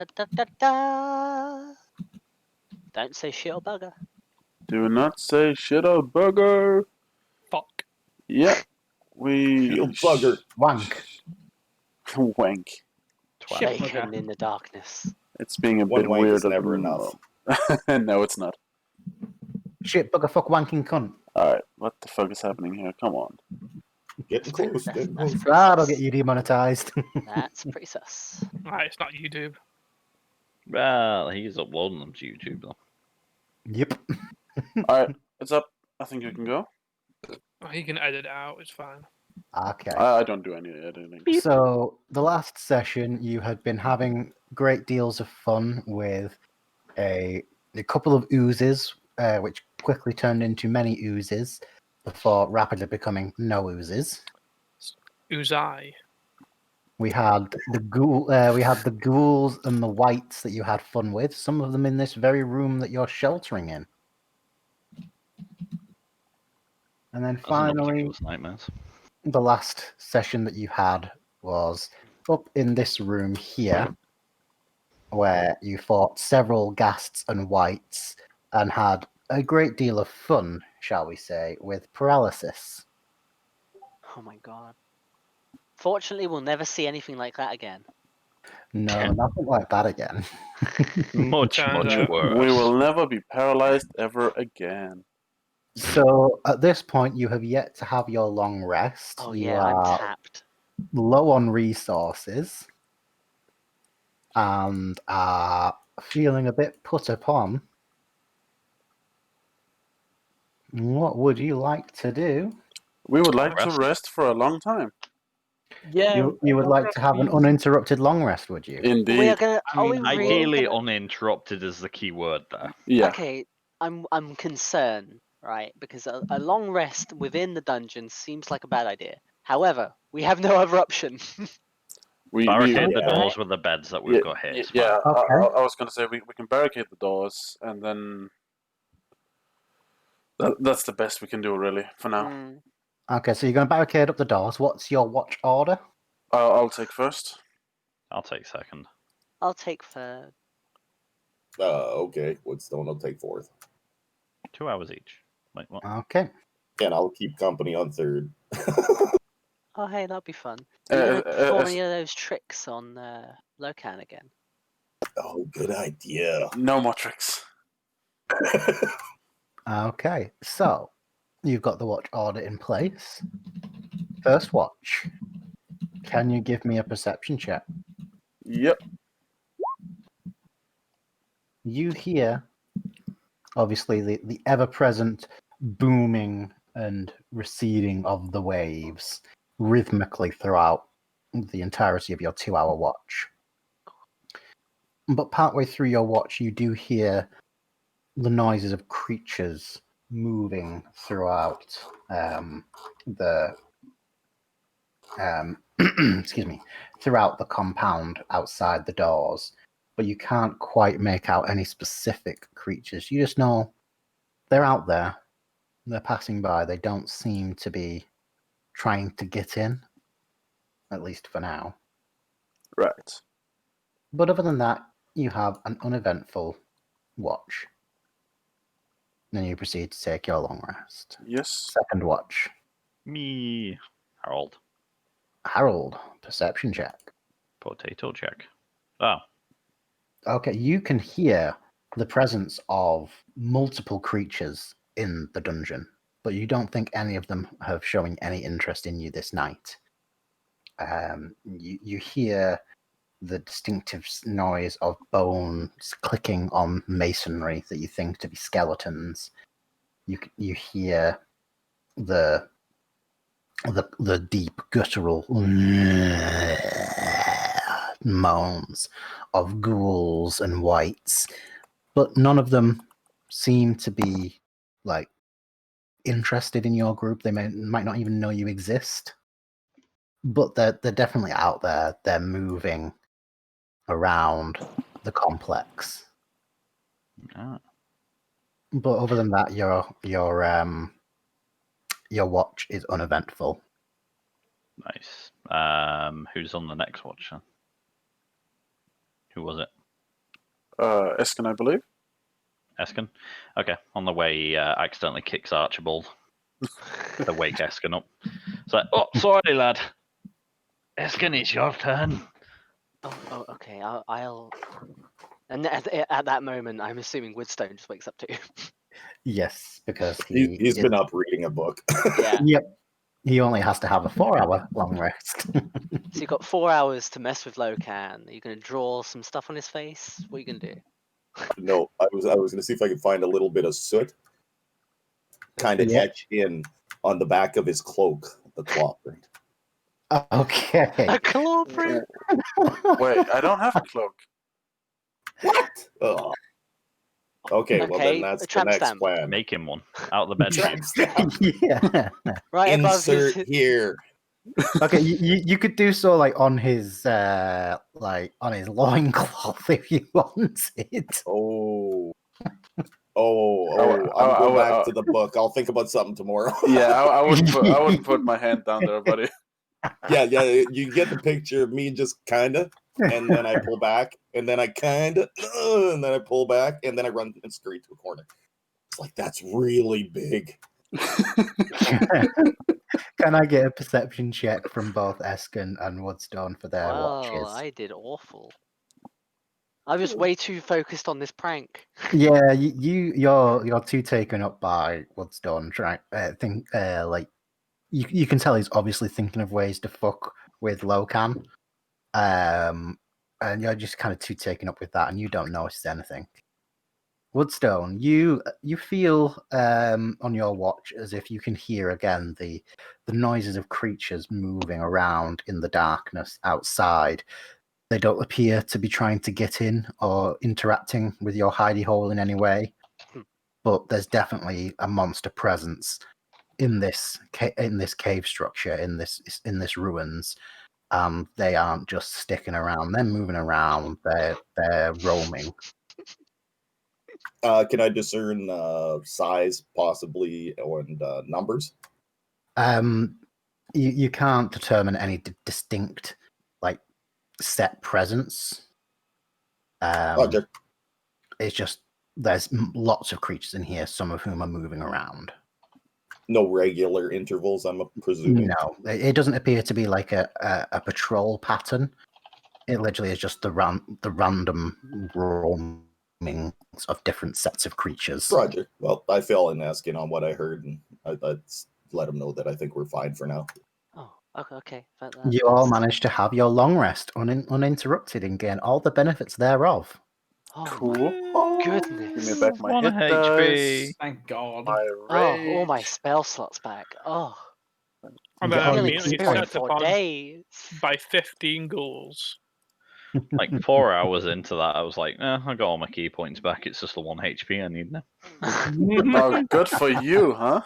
Da, da, da, da. Don't say shit or bugger. Do not say shit or bugger. Fuck. Yeah, we You bugger. Wank. wank. Shit Bacon bugger. in the darkness. It's being a One bit wank weird is at the never enough. moment. No, it's not. Shit, bugger, fuck, wanking cunt. Alright, what the fuck is happening here? Come on. Getting close, That's getting close. pretty That'll sus. get you demonetized. That's pretty sus. Alright, it's not YouTube. Well, he's uploading them to YouTube though. Yep. Alright, it's up. I think you can go. Oh, he can edit it out, it's fine. Okay. I don't do any editing. So, the last session, you had been having great deals of fun with a couple of oozes, which quickly turned into many oozes before rapidly becoming no oozes. Uzai. We had the ghouls and the whites that you had fun with. Some of them in this very room that you're sheltering in. And then That's enough to finally, give us nightmares. the last session that you had was up in this room here, where you fought several ghasts and whites and had a great deal of fun, shall we say, with paralysis. Oh my god. Fortunately, we'll never see anything like that again. No, nothing like that again. Much Turns out- worse. We will never be paralyzed ever again. So at this point, you have yet to have your long rest. Oh You yeah, I'm are tapped. low on resources and are feeling a bit put upon. What would you like to do? We would like to Rest. rest for a long time. Yeah. You would like to have an uninterrupted long rest, would you? We are Indeed. gonna. I Are we mean, really ideally gonna... uninterrupted is the key word there. Yeah. Okay, I'm concerned, right? Because a long rest within the dungeon seems like a bad idea. However, we have no other option. We Barricade the yeah. doors with the beds that we've got here. It's fine. yeah. Okay. I was gonna say we can barricade the doors and then that's the best we can do really for now. Mm, Okay, so you're going to barricade up the doors. What's your watch order? I'll take first. I'll take second. I'll take third. Okay. Woodstone will take fourth. 2 hours each. Wait, what? Okay. And I'll keep company on third. Oh hey, that'd be fun. Are you gonna perform as- any of those tricks on Locan again? Oh, good idea. No more tricks. Okay, so you've got the watch order in place. First watch. Can you give me a perception check? Yep. You hear, obviously, the ever-present booming and receding of the waves rhythmically throughout the entirety of your 2-hour watch. But partway through your watch, you do hear the noises of creatures moving throughout the excuse me, throughout the compound outside the doors, but you can't quite make out any specific creatures. You just know they're out there. They're passing by. They don't seem to be trying to get in, at least for now. Right. But other than that, you have an uneventful watch. Then you proceed to take your long rest. Yes. Second watch. Me. Harold. Harold, perception check. Potato check. Oh. Okay, you can hear the presence of multiple creatures in the dungeon, but you don't think any of them have showing any interest in you this night. You hear the distinctive noise of bones clicking on masonry that you think to be skeletons. You hear the deep guttural moans of ghouls and whites, but none of them seem to be like interested in your group. They might not even know you exist, but they're definitely out there. They're moving around the complex. Ah. But other than that, your watch is uneventful. Nice. Who's on the next watch then? Who was it? Eskin, I believe. Eskin. Okay, on the way, he accidentally kicks Archibald to wake Eskin up. It's like, oh, sorry, lad. Eskin, it's your turn. Oh, okay. I'll. And at that moment, I'm assuming Woodstone just wakes up too. Yes, because He's been up reading a book. Yeah. Yep. He only has to have a 4-hour long rest. So you've got 4 hours to mess with Locan. Are you gonna draw some stuff on his face? What are you gonna do? No, I was gonna see if I could find a little bit of soot, kind of Yeah. etch in on the back of his cloak, the claw print. Okay. A claw print. Wait, I don't have a cloak. What? Oh. Okay, well then Okay, that's a the tramp next stamp. plan. Make him one out of the bed. Tramp stamp. Yeah. Right above his. Insert here. Okay, you could do so like on his loincloth if you wanted. Oh. I I'm going would- back to the book. I'll think about something tomorrow. Yeah, I wouldn't put my hand down there, buddy. yeah. You get the picture of me just kinda, and then I pull back, and then I kinda, and then I pull back, and then I run straight to a corner. It's like that's really big. Can I get a perception check from both Eskin and Woodstone for their Well, watches? I did awful. I was way too focused on this prank. Yeah, you're too taken up by Woodstone. You can tell he's obviously thinking of ways to fuck with Locan, and you're just kind of too taken up with that, and you don't notice anything. Woodstone, you feel on your watch as if you can hear again the noises of creatures moving around in the darkness outside. They don't appear to be trying to get in or interacting with your hidey hole in any way, but there's definitely a monster presence in this cave structure, in this ruins. They aren't just sticking around; they're moving around. They're roaming. Can I discern size, possibly, and numbers? You can't determine any distinct set presence. Roger. It's just there's lots of creatures in here, some of whom are moving around. No regular intervals, I'm presuming. No, it doesn't appear to be like a patrol pattern. It literally is just the random roamings of different sets of creatures. Roger. Well, I fell in asking on what I heard, and I let him know that I think we're fine for now. Oh, okay. You all managed to have your long rest uninterrupted and gain all the benefits thereof. Oh Cool. my goodness. Give me back my 1 hit HP. dice. Thank God. My Oh, all my rage. spell slots back. Oh, And Yeah, then oh, healing you immediately keep spirit set for upon days. by 15 ghouls. Like 4 hours into that, I was like, I got all my key points back. It's just the 1 HP I need now. Oh, good for you, huh?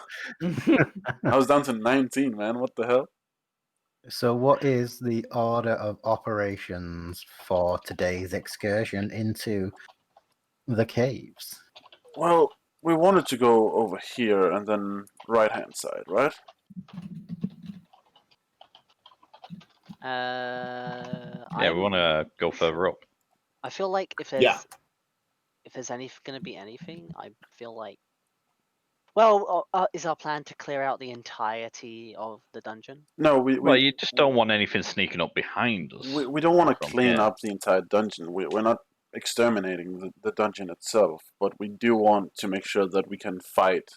I was down to 19, man. What the hell? So, what is the order of operations for today's excursion into the caves? Well, we wanted to go over here and then right-hand side, right? Yeah, we want to go further up. I feel like if there's Yeah. gonna be anything, I feel like. Well, is our plan to clear out the entirety of the dungeon? No, Well, you just don't want anything sneaking up behind us. we don't want to from clean here. up the entire dungeon. We're not exterminating the dungeon itself, but we do want to make sure that we can fight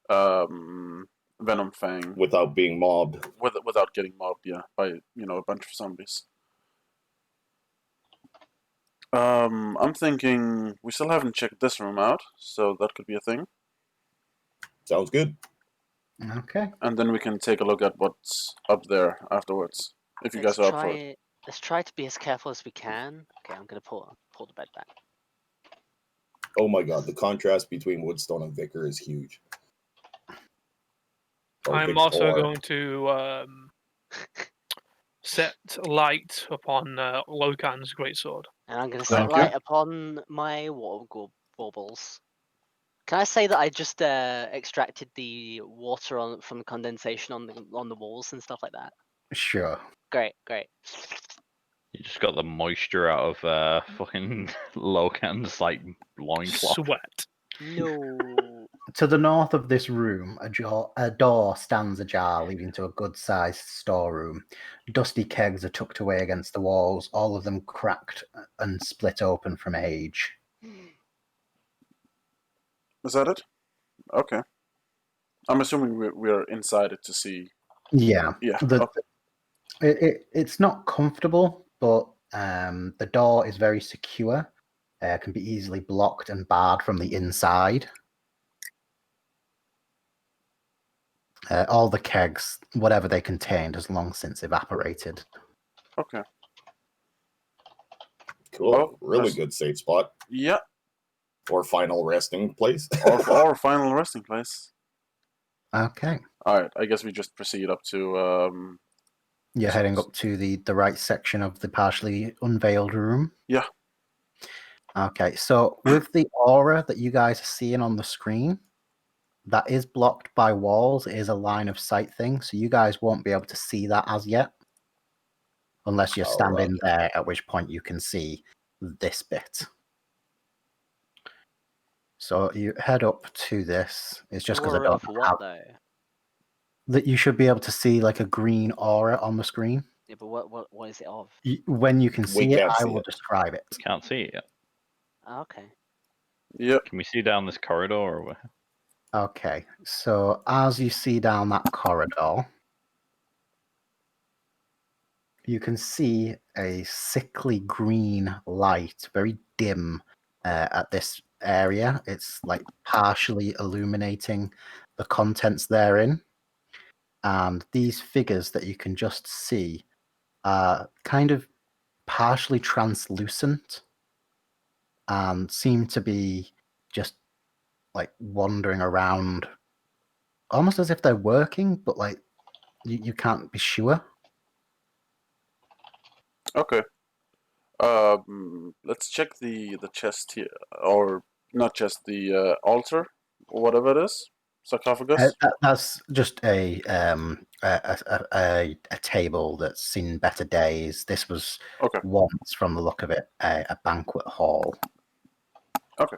Venom Fang Without being mobbed. without getting mobbed, yeah, by a bunch of zombies. I'm thinking we still haven't checked this room out, so that could be a thing. Sounds good. Okay. And then we can take a look at what's up there afterwards, if you guys are up for it. Let's try to be as careful as we can. Okay, I'm gonna pull the bed back. Oh my God, the contrast between Woodstone and Vicar is huge. Or I'm Victor. also going to set light upon Locan's greatsword. And I'm gonna set Thank you. light upon my warbles. Can I say that I just extracted the water from the condensation on the walls and stuff like that? Sure. Great. You just got the moisture out of fucking Locan's like loincloth. Sweat. No. To the north of this room, a door stands ajar, leading to a good-sized storeroom. Dusty kegs are tucked away against the walls, all of them cracked and split open from age. Is that it? Okay. I'm assuming we're inside it to see. Yeah. Yeah. The, Okay. it's not comfortable, but the door is very secure. Can be easily blocked and barred from the inside. All the kegs, whatever they contained, has long since evaporated. Okay. Cool. Oh, Really there's- good safe spot. Yeah. Or final resting place. Or final resting place. Okay. All right. I guess we just proceed up to. You're heading up to the right section of the partially unveiled room? Yeah. Okay, so with the aura that you guys are seeing on the screen, that is blocked by walls. It is a line of sight thing, so you guys won't be able to see that as yet. Unless you're standing there, at which point you can see this bit. So you head up to this. It's just because I Aura don't for have what though? that. You should be able to see like a green aura on the screen. Yeah, but what is it of? When you can We see it, can't I see will it. describe it. Can't see it yet. Oh, okay. Yep. Can we see down this corridor? Or what? Okay, so as you see down that corridor, you can see a sickly green light, very dim at this area. It's like partially illuminating the contents therein. And these figures that you can just see are kind of partially translucent and seem to be just like wandering around almost as if they're working, but like you can't be sure. Okay. Let's check the chest here, or not chest, the altar, or whatever it is, sarcophagus. That's just a table that's seen better days. This was Okay. once, from the look of it, a banquet hall. Okay.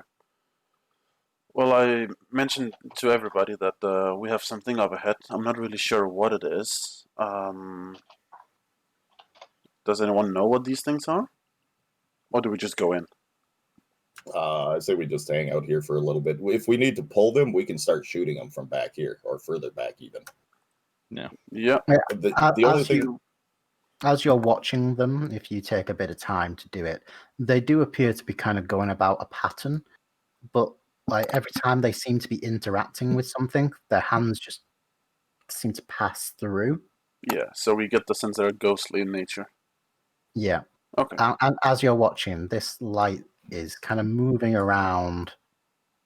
Well, I mentioned to everybody that we have something up ahead. I'm not really sure what it is. Does anyone know what these things are? Or do we just go in? I say we just hang out here for a little bit. If we need to pull them, we can start shooting them from back here or further back even. No. Yeah. The only thing. As you're watching them, if you take a bit of time to do it, they do appear to be kind of going about a pattern, but like every time they seem to be interacting with something, their hands just seem to pass through. Yeah, so we get the sense they're ghostly in nature. Yeah. Okay. And as you're watching, this light is kind of moving around.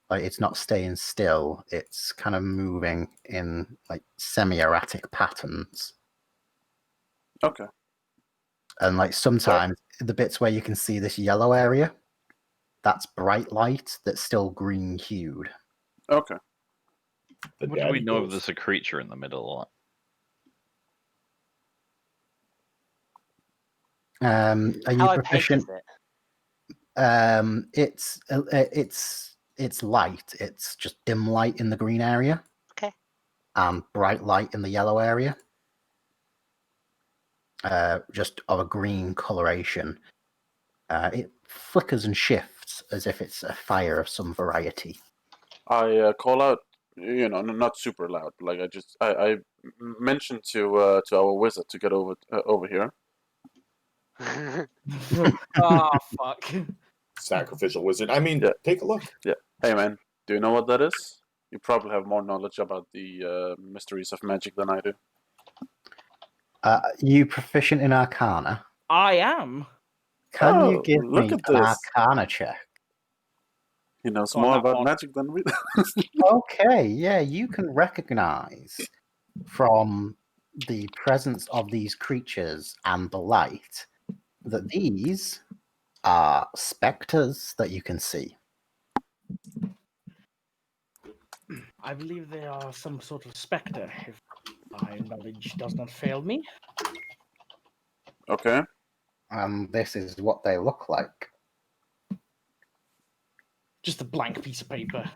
Like it's not staying still. It's kind of moving in like semi-erratic patterns. Okay. And like sometimes the bits where you can see this yellow area, that's bright light that's still green hued. Okay. The What do we daddy know if ghost. there's a creature in the middle of Are you How opaque is proficient? it? It's light. It's just dim light in the green area. Okay. And bright light in the yellow area. Just of a green coloration. It flickers and shifts as if it's a fire of some variety. I call out, not super loud. Like I mentioned to our wizard to get over here. Oh fuck. Sacrificial wizard. I mean, Yeah. take a look. Yeah. Hey man, do you know what that is? You probably have more knowledge about the mysteries of magic than I do. You proficient in Arcana? I am. Can you Oh, give look me at an this. Arcana check? He knows Got more that about one. magic than we do. Okay, yeah, you can recognize from the presence of these creatures and the light that these are specters that you can see. I believe they are some sort of spectre, if my knowledge does not fail me. Okay. And this is what they look like. Just a blank piece of paper.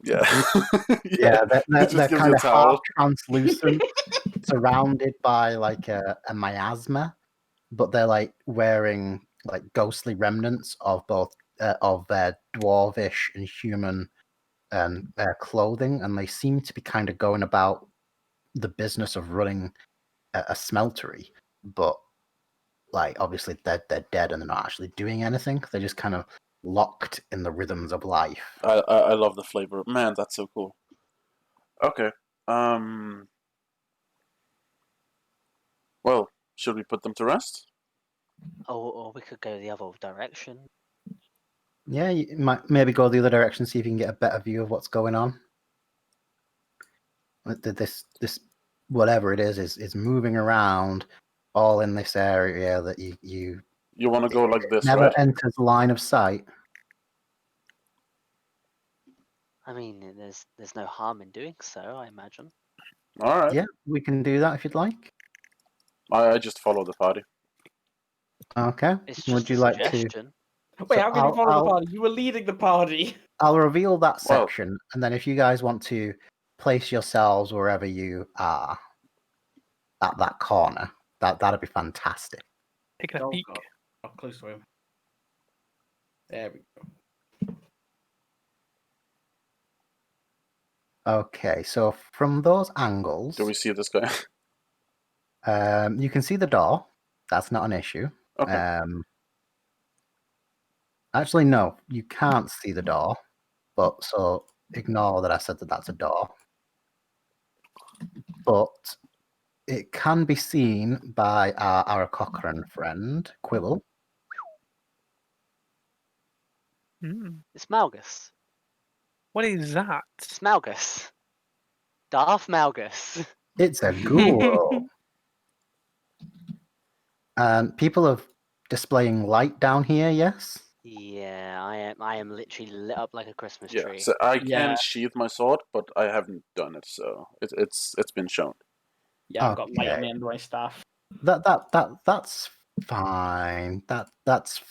Yeah. Yeah, It they're just gives you kind a of half towel. translucent, surrounded by like a miasma, but they're like wearing like ghostly remnants of both of their dwarvish and human clothing, and they seem to be kind of going about the business of running a smeltery, but like obviously they're dead and they're not actually doing anything. They're just kind of locked in the rhythms of life. I love the flavor. Man, that's so cool. Okay. Well, should we put them to rest? Or we could go the other direction. Yeah, you might maybe go the other direction, see if you can get a better view of what's going on. This whatever it is moving around all in this area that you You want to go like this, never right? enters line of sight. I mean, there's no harm in doing so, I imagine. All right. Yeah, we can do that if you'd like. I just follow the party. Okay. It's just Would you a like to? suggestion. Wait, So how can you I'll- follow the I'll- party? You were leading the party. I'll reveal that Well- section, and then if you guys want to place yourselves wherever you are at that corner, that'd be fantastic. Taking a Oh, peek. God. Oh, close to him. There we go. Okay, so from those angles, Do we see this guy? you can see the door. That's not an issue. Okay. Actually, no, you can't see the door. But so ignore that I said that that's a door. But it can be seen by our Cochrane friend, Quibble. Hmm. It's Malgus. What is that? It's Malgus. Darth Malgus. It's a ghoul. And people are displaying light down here, yes? Yeah, I am literally lit up like a Christmas Yeah. tree. So I Yeah. can sheath my sword, but I haven't done it, so it's been shown. Yeah, I've got light on Okay. the end of my staff. That's fine. That's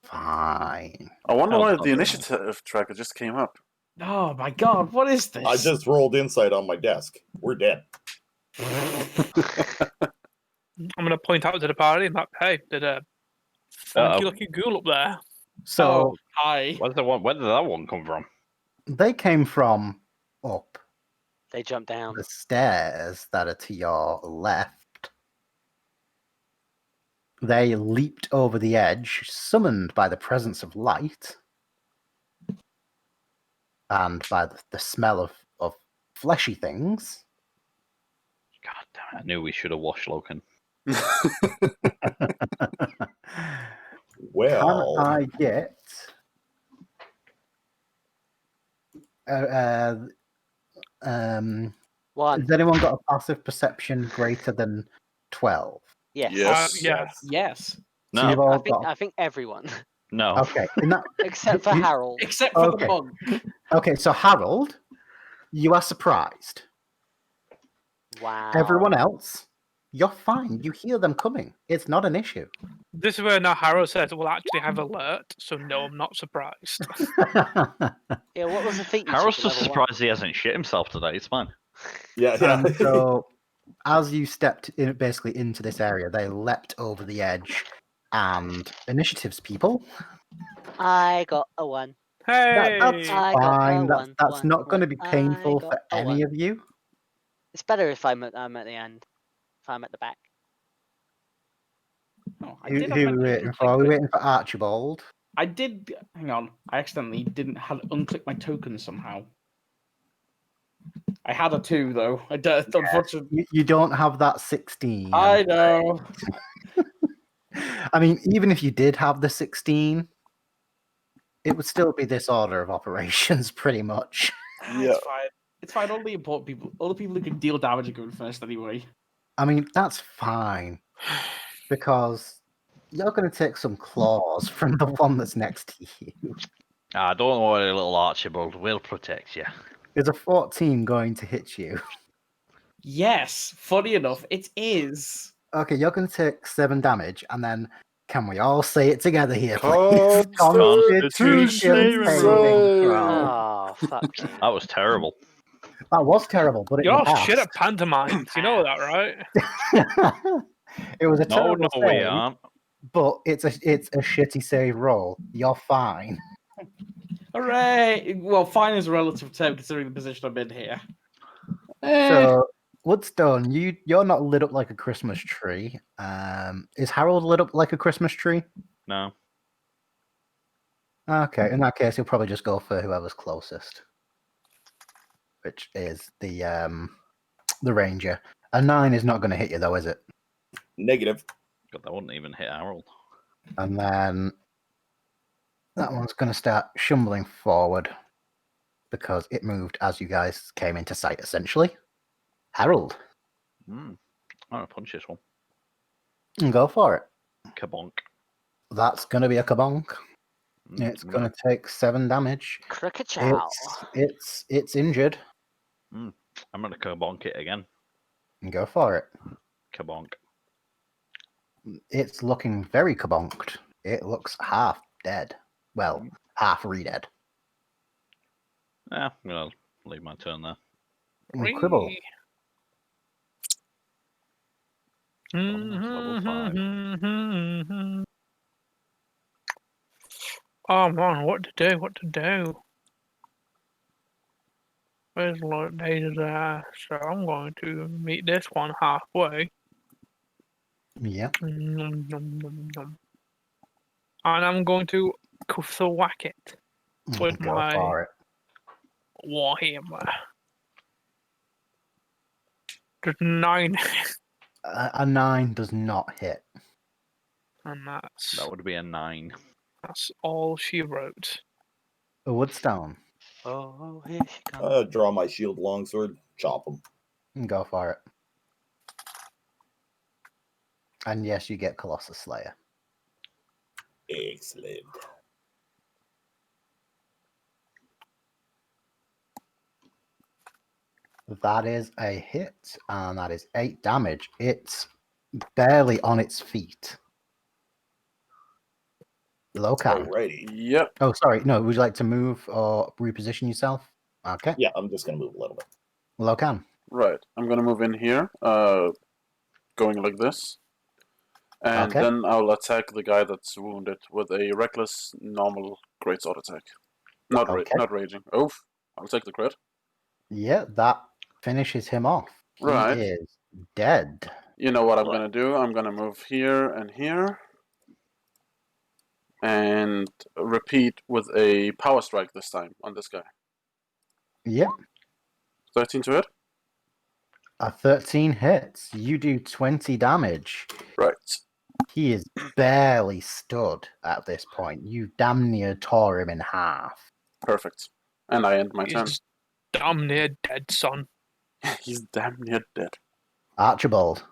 fine. I wonder why Sounds the good. initiative tracker just came up. Oh my god, what is this? I just rolled insight on my desk. We're dead. I'm going to point out to the party and that, hey, there's a funky looking ghoul up there. So Oh, hi. Where's the one? Where did that one come from? they came from up They jump down. the stairs that are to your left. They leaped over the edge, summoned by the presence of light and by the smell of fleshy things. God damn it! I knew we should have washed Loken. Well, Can I get One. has anyone got a passive perception greater than 12? Yes. Yes. Yeah. Yes. So you've No, all I think got I think everyone, no. okay. In that, except for You- Harold. Except for Okay. the monk. okay, so Harold, you are surprised. Wow. Everyone else, you're fine. You hear them coming. It's not an issue. This is where now Harrow says, well, actually have alert, so no, I'm not surprised. Yeah. What was the feat? you Harold's took at just level one? surprised he hasn't shit himself today. It's fine. yeah, yeah. And so, as you stepped in, basically into this area, they leapt over the edge. And initiatives, people. I got a one. Hey! That's I got fine. a That's, one, that's one, not going to one. be painful I got for a any one. of you. It's better if I'm at the end. If I'm at the back. Oh, I Who did are we waiting for? Are we waiting for Archibald? I did. Hang on. I accidentally didn't unclick my token somehow. I had a 2 though. I did, unfortunately. You don't have that 16. I know. I mean, even if you did have the 16, it would still be this order of operations, pretty much. Yeah. It's fine. It's fine. All the important people, all the people who can deal damage are going first anyway. I mean, that's fine. Because you're going to take some claws from the one that's next to you. Ah, don't worry, little Archibald. We'll protect you. Is a 14 going to hit you? Yes. Funny enough, it is. Okay, you're going to take 7 damage, and then can we all say it together here, please? Constitution Saving save. throw. Oh, fuck me. That was terrible. That was terrible, but it You're passed. shit at pantomimes. You know that, right? It was a No, terrible we save, aren't. but it's a shitty save roll. You're fine. Hooray! Well, fine is a relative term considering the position I'm in here. So, Woodstone, you're not lit up like a Christmas tree. Is Harold lit up like a Christmas tree? No. Okay, in that case, he'll probably just go for whoever's closest, which is the ranger. A 9 is not going to hit you, though, is it? Negative. God, that wouldn't even hit Harold. And then that one's going to start shumbling forward because it moved as you guys came into sight, essentially. Harold, I'm gonna punch this one. go for it. Kabonk. That's going to be a kabonk. It's I'm going gonna, to take 7 damage. Cricket chow. It's injured. I'm gonna kabonk it again. Go for it. Kabonk. It's looking very kabonked. It looks half dead. Well, half re-dead. Yeah, I'm gonna leave my turn there. Quibble. Level 5. Oh man, what to do? What to do? There's a lot of data there, so I'm going to meet this one halfway. Yeah. Nom, nom, nom, nom. And I'm going to whack it with Go my for it. warhammer. Just 9, A 9 does not hit. and That would be a 9. that's all she wrote. A Woodstone. Oh, here she comes. Draw my shield longsword, chop him. Go for it. And yes, you get Colossus Slayer. Excellent. That is a hit, and that is 8 damage. It's barely on its feet. Locan. Alrighty. Yep. Oh, sorry. No, would you like to move or reposition yourself? Okay. Yeah, I'm just gonna move a little bit. Locan. Right. I'm gonna move in here, going like this, and Okay. then I'll attack the guy that's wounded with a reckless normal greatsword attack. Not Okay. not raging. Oof. I'll take the crit. Yeah, that finishes him off. He Right. is dead. You know what I'm gonna do? I'm gonna move here and here, and repeat with a power strike this time on this guy. Yep. 13 to hit. A 13 hits. You do 20 damage. Right. He is barely stood at this point. You damn near tore him in half. Perfect. And I end my turn. He's damn near dead, son. He's damn near dead. Archibald.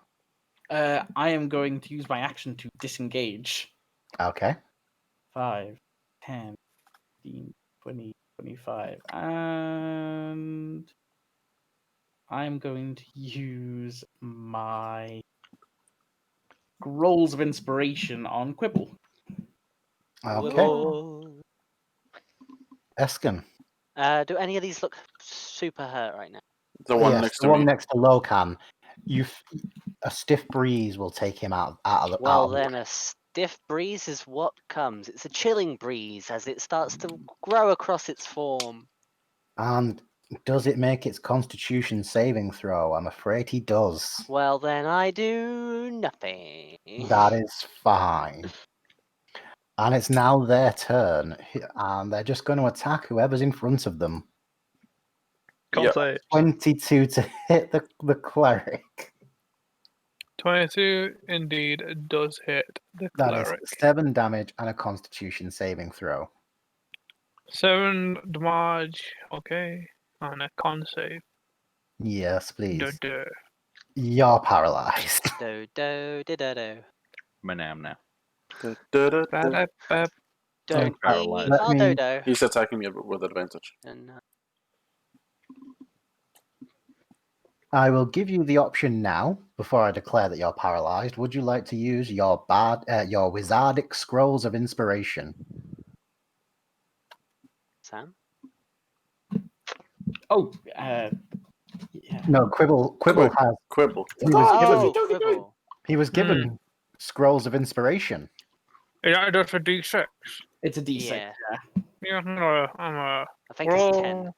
I am going to use my action to disengage. Okay. 5, 10, 15, 20, 25. And I'm going to use my rolls of inspiration on Quibble. Okay. Whoa. Eskin. Do any of these look super hurt right now? The one Yes, next the to one me. next to Locan. A stiff breeze will take him out of the. Well, out of the- then a stiff breeze is what comes. It's a chilling breeze as it starts to grow across its form. And does it make its Constitution saving throw? I'm afraid he does. Well, then I do nothing. That is fine. And it's now their turn, and they're just going to attack whoever's in front of them. Can't Yep. say it. 22 to hit the cleric. 22 indeed does hit the That is cleric. 7 damage and a Constitution saving throw. 7 damage, okay, and a con save. Yes, please. Duh. You're paralyzed. Do do do do do. My name now. Don't paralyzed. leave Let our me- dodo. He's attacking me with advantage. And, I will give you the option now, before I declare that you're paralyzed. Would you like to use your your wizardic scrolls of inspiration? Sam? Oh, yeah. No, Quibble has. Quibble. He was given. Oh, Quibble. He was given scrolls of inspiration. Is that just a D6? It's a D6. Yeah. Yeah, I'm a I think it's 10.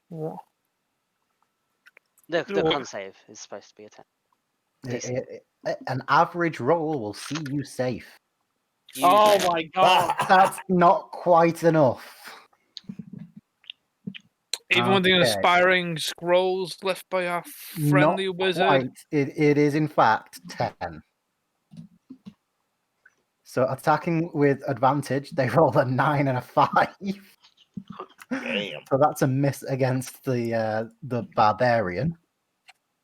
What? The What? con save is supposed to be a 10. Decent. An average roll will see you safe. You Oh fail. my god. That's not quite enough. Even with the Okay. inspiring scrolls left by our friendly Not wizard. quite. It is in fact 10. So attacking with advantage, they roll a 9 and a 5. Damn. So that's a miss against the barbarian.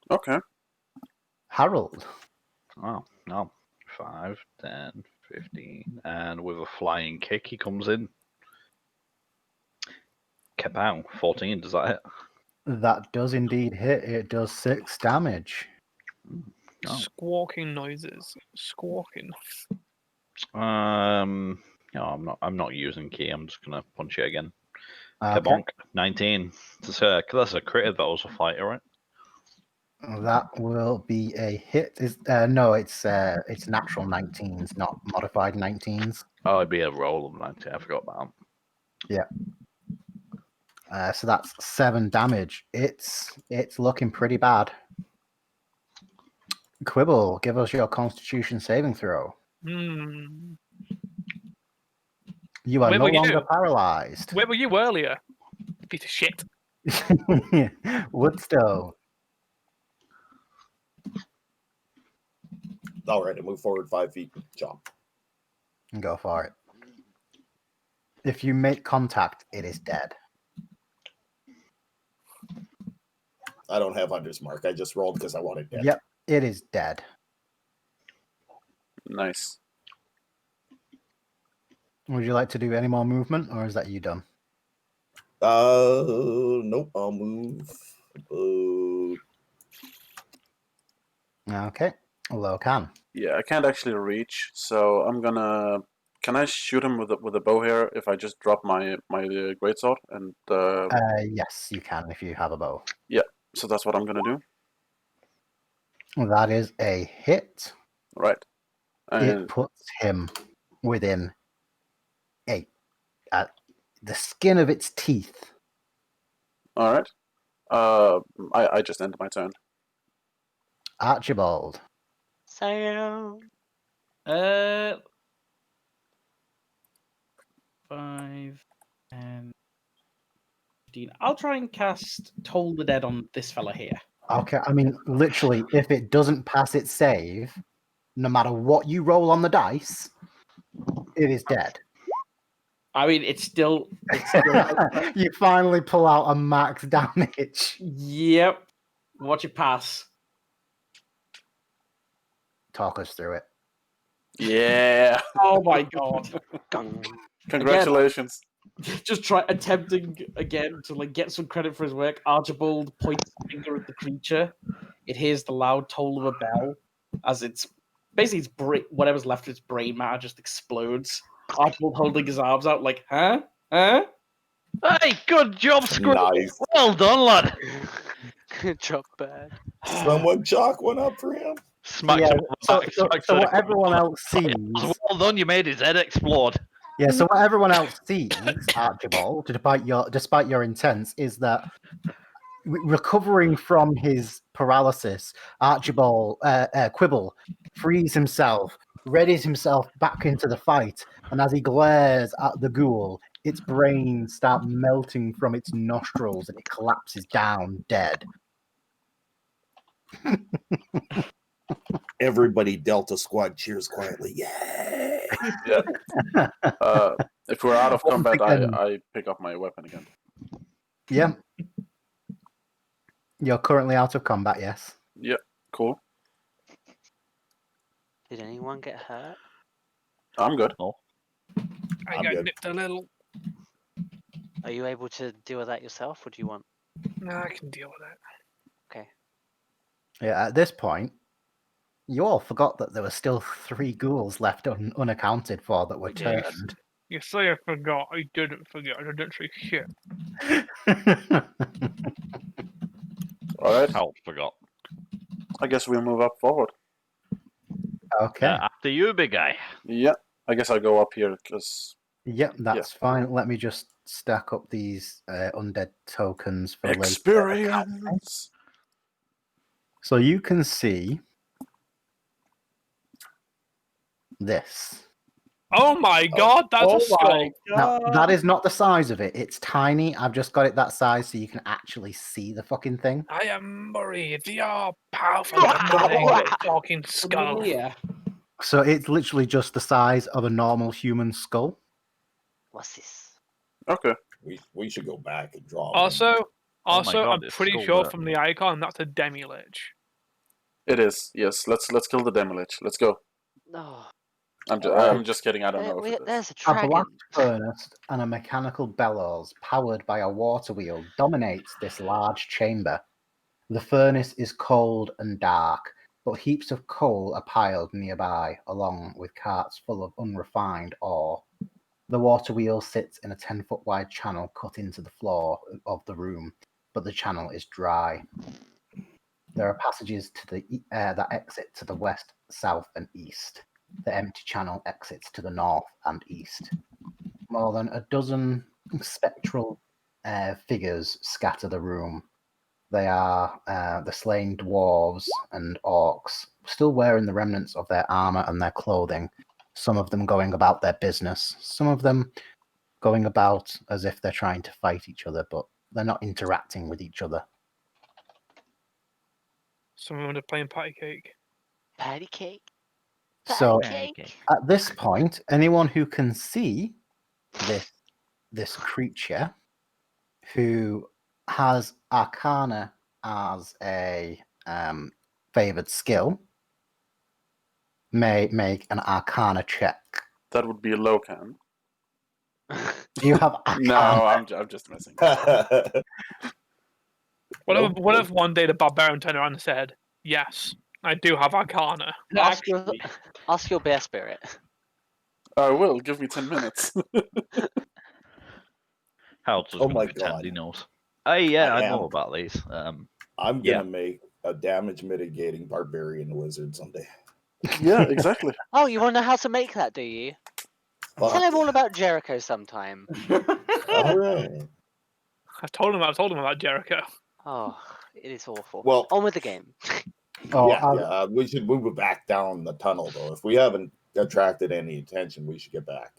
Okay. Harold. Oh, no. 5, 10, 15. And with a flying kick, he comes in. Kapow. 14, does that hit? That does indeed hit. It does 6 damage. Oh. Squawking noises. Squawking. No, I'm not using key. I'm just gonna punch it again. Okay. Kabonk. 19. That's a crit. That was a fighter, right? That will be a hit. No, it's natural 19s, not modified 19s. Oh, it'd be a roll of 19. I forgot about that. So that's 7 damage. It's looking pretty bad. Quibble, give us your Constitution saving throw. Hmm. You are Where no were you? longer paralyzed. Where were you earlier? Piece of shit. Woodstone. All right, I move forward 5 feet. Jump. Go for it. If you make contact, it is dead. I don't have Hunter's Mark. I just rolled because I wanted dead. Yep, it is dead. Nice. Would you like to do any more movement, or is that you done? Nope. I'll move. Okay. Locan. Yeah, I can't actually reach, so I'm gonna. Can I shoot him with a bow here if I just drop my greatsword? And Yes, you can if you have a bow. so that's what I'm gonna do. That is a hit. Right. And It puts him within the skin of its teeth. all right. I just ended my turn. Archibald. Sam. 5 and 15. I'll try and cast Toll the Dead on this fella here. Okay, I mean, literally, if it doesn't pass its save, no matter what you roll on the dice, it is dead. I mean, it's still. You finally pull out a max damage. Yep. Watch it pass. Talk us through it. Yeah. Oh my god. Congratulations. Just try attempting again to get some credit for his work. Archibald points the finger at the creature. It hears the loud toll of a bell as it's basically whatever's left of its brain matter just explodes. Archibald holding his arms out like, huh? Hey, good job, Squid. Nice. Well done, lad. Good job, Bird. Someone chalk one up for him. Smacks Yeah, him on the so, back. so, smacks so him what everyone else sees, Well done, you made his head explode. yeah. So what everyone else sees, Archibald, despite your intents, is that recovering from his paralysis, Archibald Quibble frees himself, readies himself back into the fight, and as he glares at the ghoul, its brain starts melting from its nostrils and it collapses down dead. Everybody Delta Squad cheers quietly. Yay! If we're out of Once combat, again- I pick up my weapon again. Yeah. You're currently out of combat, yes. Yeah, cool. Did anyone get hurt? I'm good. I I'm got good. nipped a little. Are you able to deal with that yourself, or do you want? No, I can deal with that. Okay. Yeah, at this point, you all forgot that there were still 3 ghouls left unaccounted for that were Yes. turned. You say I forgot. I didn't forget. I didn't say shit. All right. Help forgot. I guess we'll move up forward. Okay. After you, big guy. Yeah. I guess I'll go up here because Yep, that's fine. Let me just stack up these undead tokens for later. experience. So you can see this. Oh my god, that's a skull. Now, that is not the size of it. It's tiny. I've just got it that size so you can actually see the fucking thing. I am Murray, the all-powerful commanding talking skull. Yeah. So it's literally just the size of a normal human skull. What's this? Okay. We should go back and draw. Also, Oh my God, I'm it's pretty skull sure there. from the icon that's a demi-lich. It is. Yes. Let's kill the Demilich. Let's go. No. I'm just kidding. I don't know if it is. There's a A dragon. blast furnace and a mechanical bellows powered by a water wheel dominates this large chamber. The furnace is cold and dark, but heaps of coal are piled nearby, along with carts full of unrefined ore. The water wheel sits in a 10-foot wide channel cut into the floor of the room, but the channel is dry. There are passages to the that exit to the west, south, and east. The empty channel exits to the north and east. More than a dozen spectral figures scatter the room. They are the slain dwarves and orcs, still wearing the remnants of their armor and their clothing, some of them going about their business, some of them going about as if they're trying to fight each other, but they're not interacting with each other. Some of them are playing patty cake. Patty cake. So Patty cake. at this point, anyone who can see this creature who has Arcana as a favored skill may make an Arcana check. That would be a Locan. Do you have Arcana? No, I'm just messing. What if one day the barbarian turned around and said, "Yes, I do have Arcana." Ask your, Actually, ask your bear spirit. I will. Give me 10 minutes. Helps us Oh with my pretend God. he knows. Hey, yeah, I know am. about these. I'm Yeah. gonna make a damage mitigating barbarian wizard someday. Yeah, exactly. Oh, you want to know how to make that, do you? Fuck Tell him all yeah. about Jericho sometime. All right. I told him about Jericho. Oh, it is awful. Well, On with the game. Oh, yeah. We should move it back down the tunnel though. If we haven't attracted any attention, we should get back.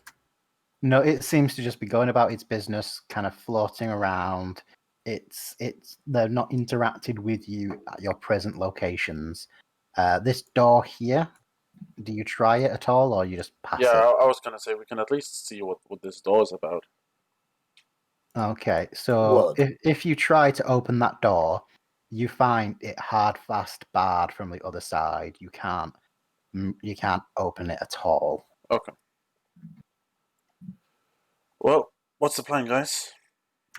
No, it seems to just be going about its business, kind of floating around. They're not interacted with you at your present locations. This door here, do you try it at all, or you just pass Yeah, it? I was gonna say we can at least see what this door is about. Okay, so Well- if you try to open that door, you find it hard, fast, barred from the other side. You can't open it at all. Okay. Well, what's the plan, guys?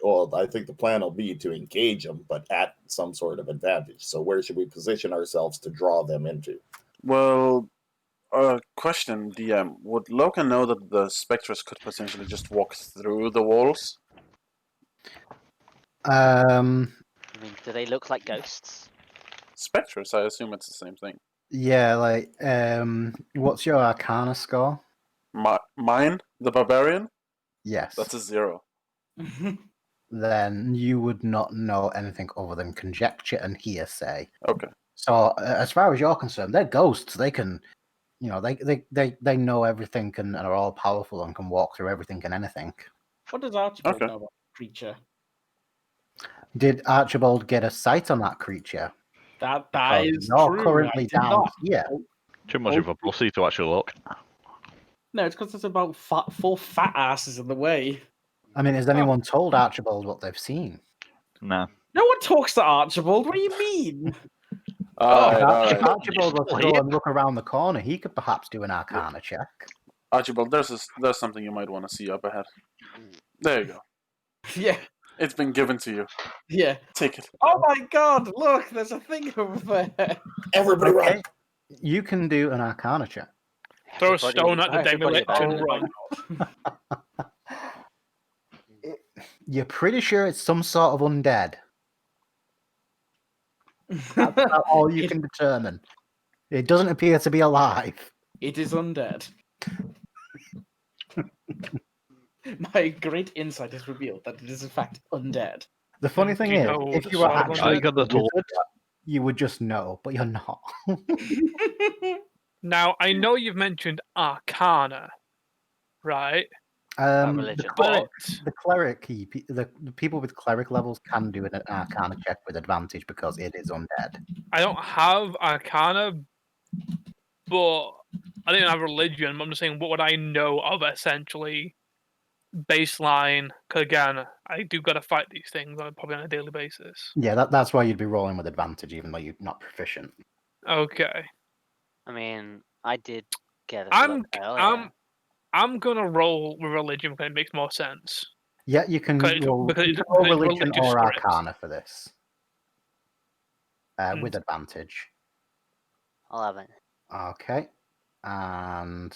Well, I think the plan will be to engage them, but at some sort of advantage. So where should we position ourselves to draw them into? Well, question, DM. Would Logan know that the Spectres could potentially just walk through the walls? I mean, do they look like ghosts? Spectres, I assume it's the same thing. Yeah, like what's your Arcana score? Mine, the Barbarian? Yes. That's a 0. Then you would not know anything other than conjecture and hearsay. Okay. So, as far as you're concerned, they're ghosts. They can, they know everything and are all powerful and can walk through everything and anything. what does Archibald Okay. know about the creature? Did Archibald get a sight on that creature? That Because is you're true. currently I did down not. here. Too much of a pussy to actually look. No, it's because there's about 4 fat asses in the way. I mean, has anyone told Archibald what they've seen? Nah. No one talks to Archibald. What do you mean? Alright, If alright. Archibald was to Here. go and look around the corner, he could perhaps do an Arcana check. Archibald, there's something you might want to see up ahead. There you go. Yeah. It's been given to you. Yeah. Take it. Oh my god, look, there's a thing over there. Everybody Okay. run! You can do an Arcana check. Throw a Everybody- stone at the everybody demolition. back. Oh, You're pretty sure it's some sort of undead. That's right. about all you can determine. It doesn't appear to be alive. It is undead. My great insight has revealed that it is in fact undead. The funny thing Do you is, know if the you were sort of actually I got the a tool. wizard, you would just know, but you're not. Now, I know you've mentioned Arcana, right? The religion. cleric, But the cleric, the people with cleric levels can do an Arcana check with advantage because it is undead. I don't have Arcana, but I don't have religion. I'm just saying, what would I know of essentially baseline? Because again, I do got to fight these things probably on a daily basis. Yeah, that's why you'd be rolling with advantage, even though you're not proficient. Okay, I mean, I did get a I'm look earlier. I'm gonna roll with religion because it makes more sense. Yeah, you can Because roll, because you it's, can roll because it's religion religious or script. Arcana for this. Mm. With advantage. 11. Okay. And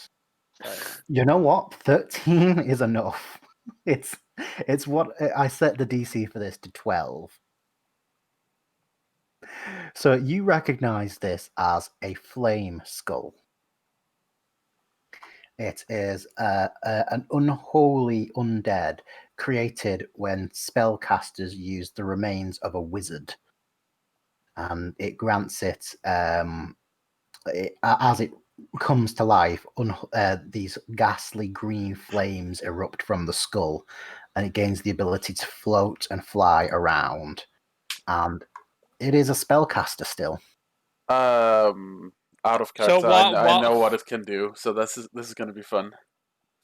So, you know what? 13 is enough. It's what I set the DC for this to 12. So you recognize this as a flame skull. It is an unholy undead created when spellcasters use the remains of a wizard. And it grants it, as it comes to life, these ghastly green flames erupt from the skull, and it gains the ability to float and fly around. And it is a spellcaster still. Out of So character, I know what it can do, so this is going to be fun.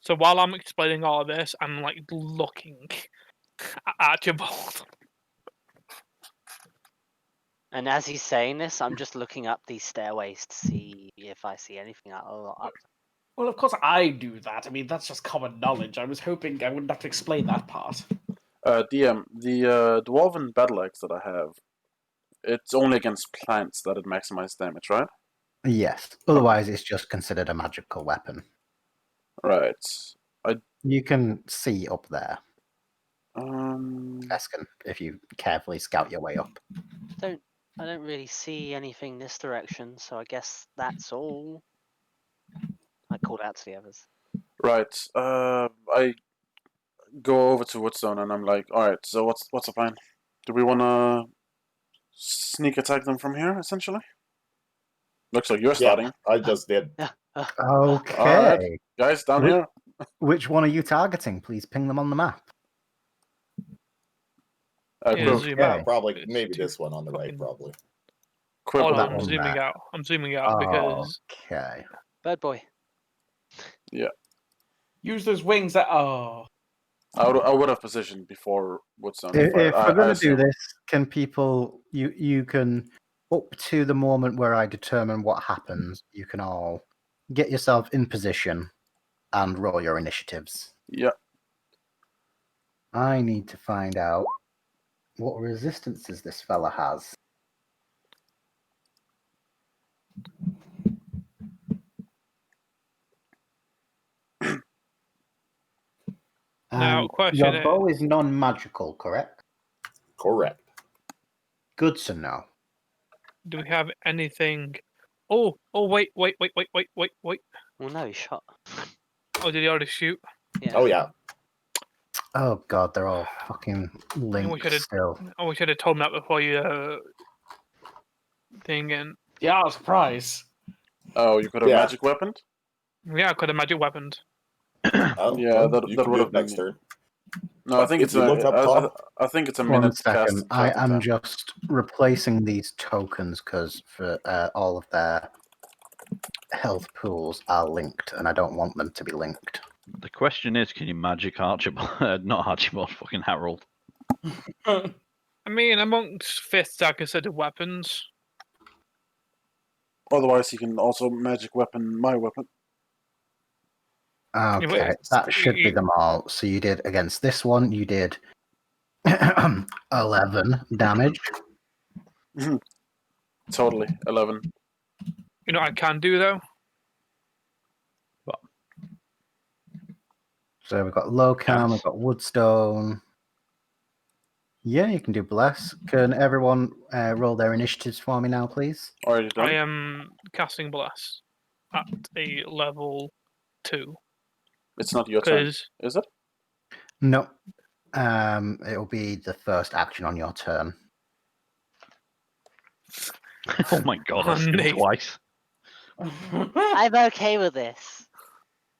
So while I'm explaining all of this, I'm like looking at Archibald. and as he's saying this, I'm just looking up these stairways to see if I see anything up. Well, of course I do that. I mean, that's just common knowledge. I was hoping I wouldn't have to explain that part. DM, the dwarven battle axe that I have, it's only against plants that it maximizes damage, right? Yes. Otherwise, it's just considered a magical weapon. Right. You can see up there, Um. Eskin, if you carefully scout your way up. I don't really see anything this direction, so I guess that's all. I called out to the others. Right. I go over to Woodstone and I'm like, all right. So what's the plan? Do we want to sneak attack them from here? Essentially. Looks like you're starting. I just did. Okay. Alright. Guys, down Which- here. Which one are you targeting? Please ping them on the map. Yeah, Quiv, zoom Okay. out. Probably, It's maybe too this one on the right, fucking- probably. Quiv, Hold that on, I'm one zooming there. out. I'm zooming out because Okay. Bird boy. Use those wings that. Oh. I would have positioned before Woodstone. If we're I going to do assume. this, can people, you can, up to the moment where I determine what happens, you can all get yourself in position and roll your initiatives. Yeah. I need to find out what resistances this fella has. Now, question Your bow is non-magical, correct? Correct. Good to know. do we have anything? Oh, wait. Well, no, he shot. Oh, did he already shoot? Yeah. Oh yeah. Oh god, they're all fucking linked should've- still. Oh, we should have told me that before you thing and Yeah, surprise. Oh, you could have Yeah. magic weapon? yeah, I could have magic weapons. Oh, Yeah, well, that you would can do have it next been- turn. No, I think If it's you a. look up top- I think it's a 1 minute second. cast. I casting am time. just replacing these tokens because for all of their health pools are linked, and I don't want them to be linked. The question is, can you magic Archibald? Not Archibald, fucking Harold. I mean, amongst fists are considered weapons. Otherwise, you can also magic weapon my weapon. Okay, but that should be them all. So you did against this one, you did 11 damage. Totally. 11. You know what I can do though? So we've got Locam, we've Yes. got Woodstone. Yeah, you can do Bless. Can everyone roll their initiatives for me now, please? Already done? I am casting Bless at a level 2. It's not your turn, Because is it? No. It'll be the first action on your turn. Oh my god, I skipped Nate. twice. I'm okay with this.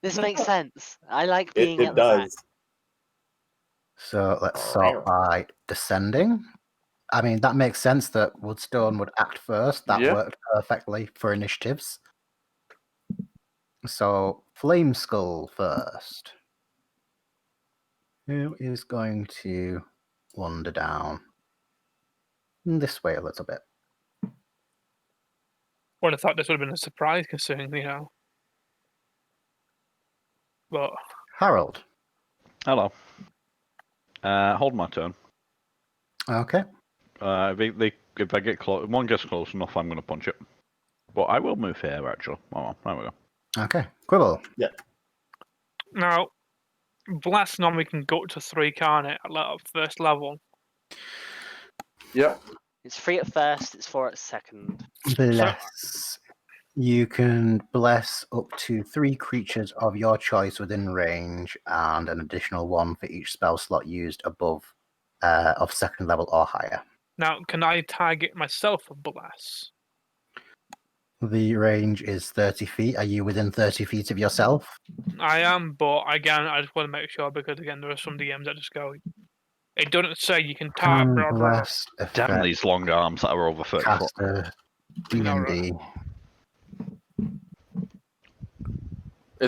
This makes sense. I like being It at the back. does. So let's start by descending. I mean, that makes sense that Woodstone would act first. That Yeah. worked perfectly for initiatives. So Flame Skull first. Who is going to wander down this way a little bit? would have thought this would have been a surprise considering, But Harold. Hello. Hold my turn. Okay. If I get close, one gets close enough, I'm going to punch it. But I will move here, actually. Oh, there we go. Okay. Quibble. now, Blast normally can go up to 3, can't it? At first level. Yeah. It's 3 at first, it's 4 at second. Bless. You can bless up to 3 creatures of your choice within range, and an additional 1 for each spell slot used above of second level or higher. Now, can I target myself with Blast? The range is 30 feet. Are you within 30 feet of yourself? I am, but again, I just want to make sure because again, there are some DMs that just go. It doesn't say you can tap. Can Blah, blah. bless Damn effect these long arms that are over 30 foot. caster No, right. D&D.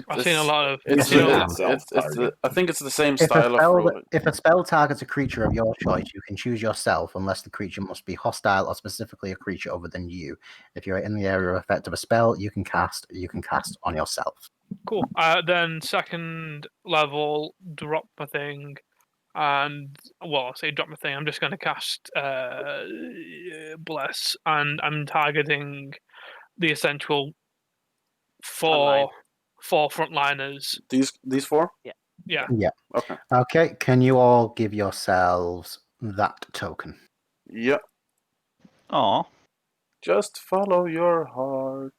I've seen a lot of. It's, Yes, you the- can. I think it's the same If a, style of spell, ruling. if a spell targets a creature of your choice, you can choose yourself unless the creature must be hostile or specifically a creature other than you. If you're in the area of effect of a spell, you can cast on yourself. Cool. Then second level, drop my thing, and well, I say drop my thing. I'm just going to cast Bless, and I'm targeting the essential Frontline. four frontliners. These 4? Yeah. Okay. Okay, can you all give yourselves that token? Yeah. Aw. Just follow your heart.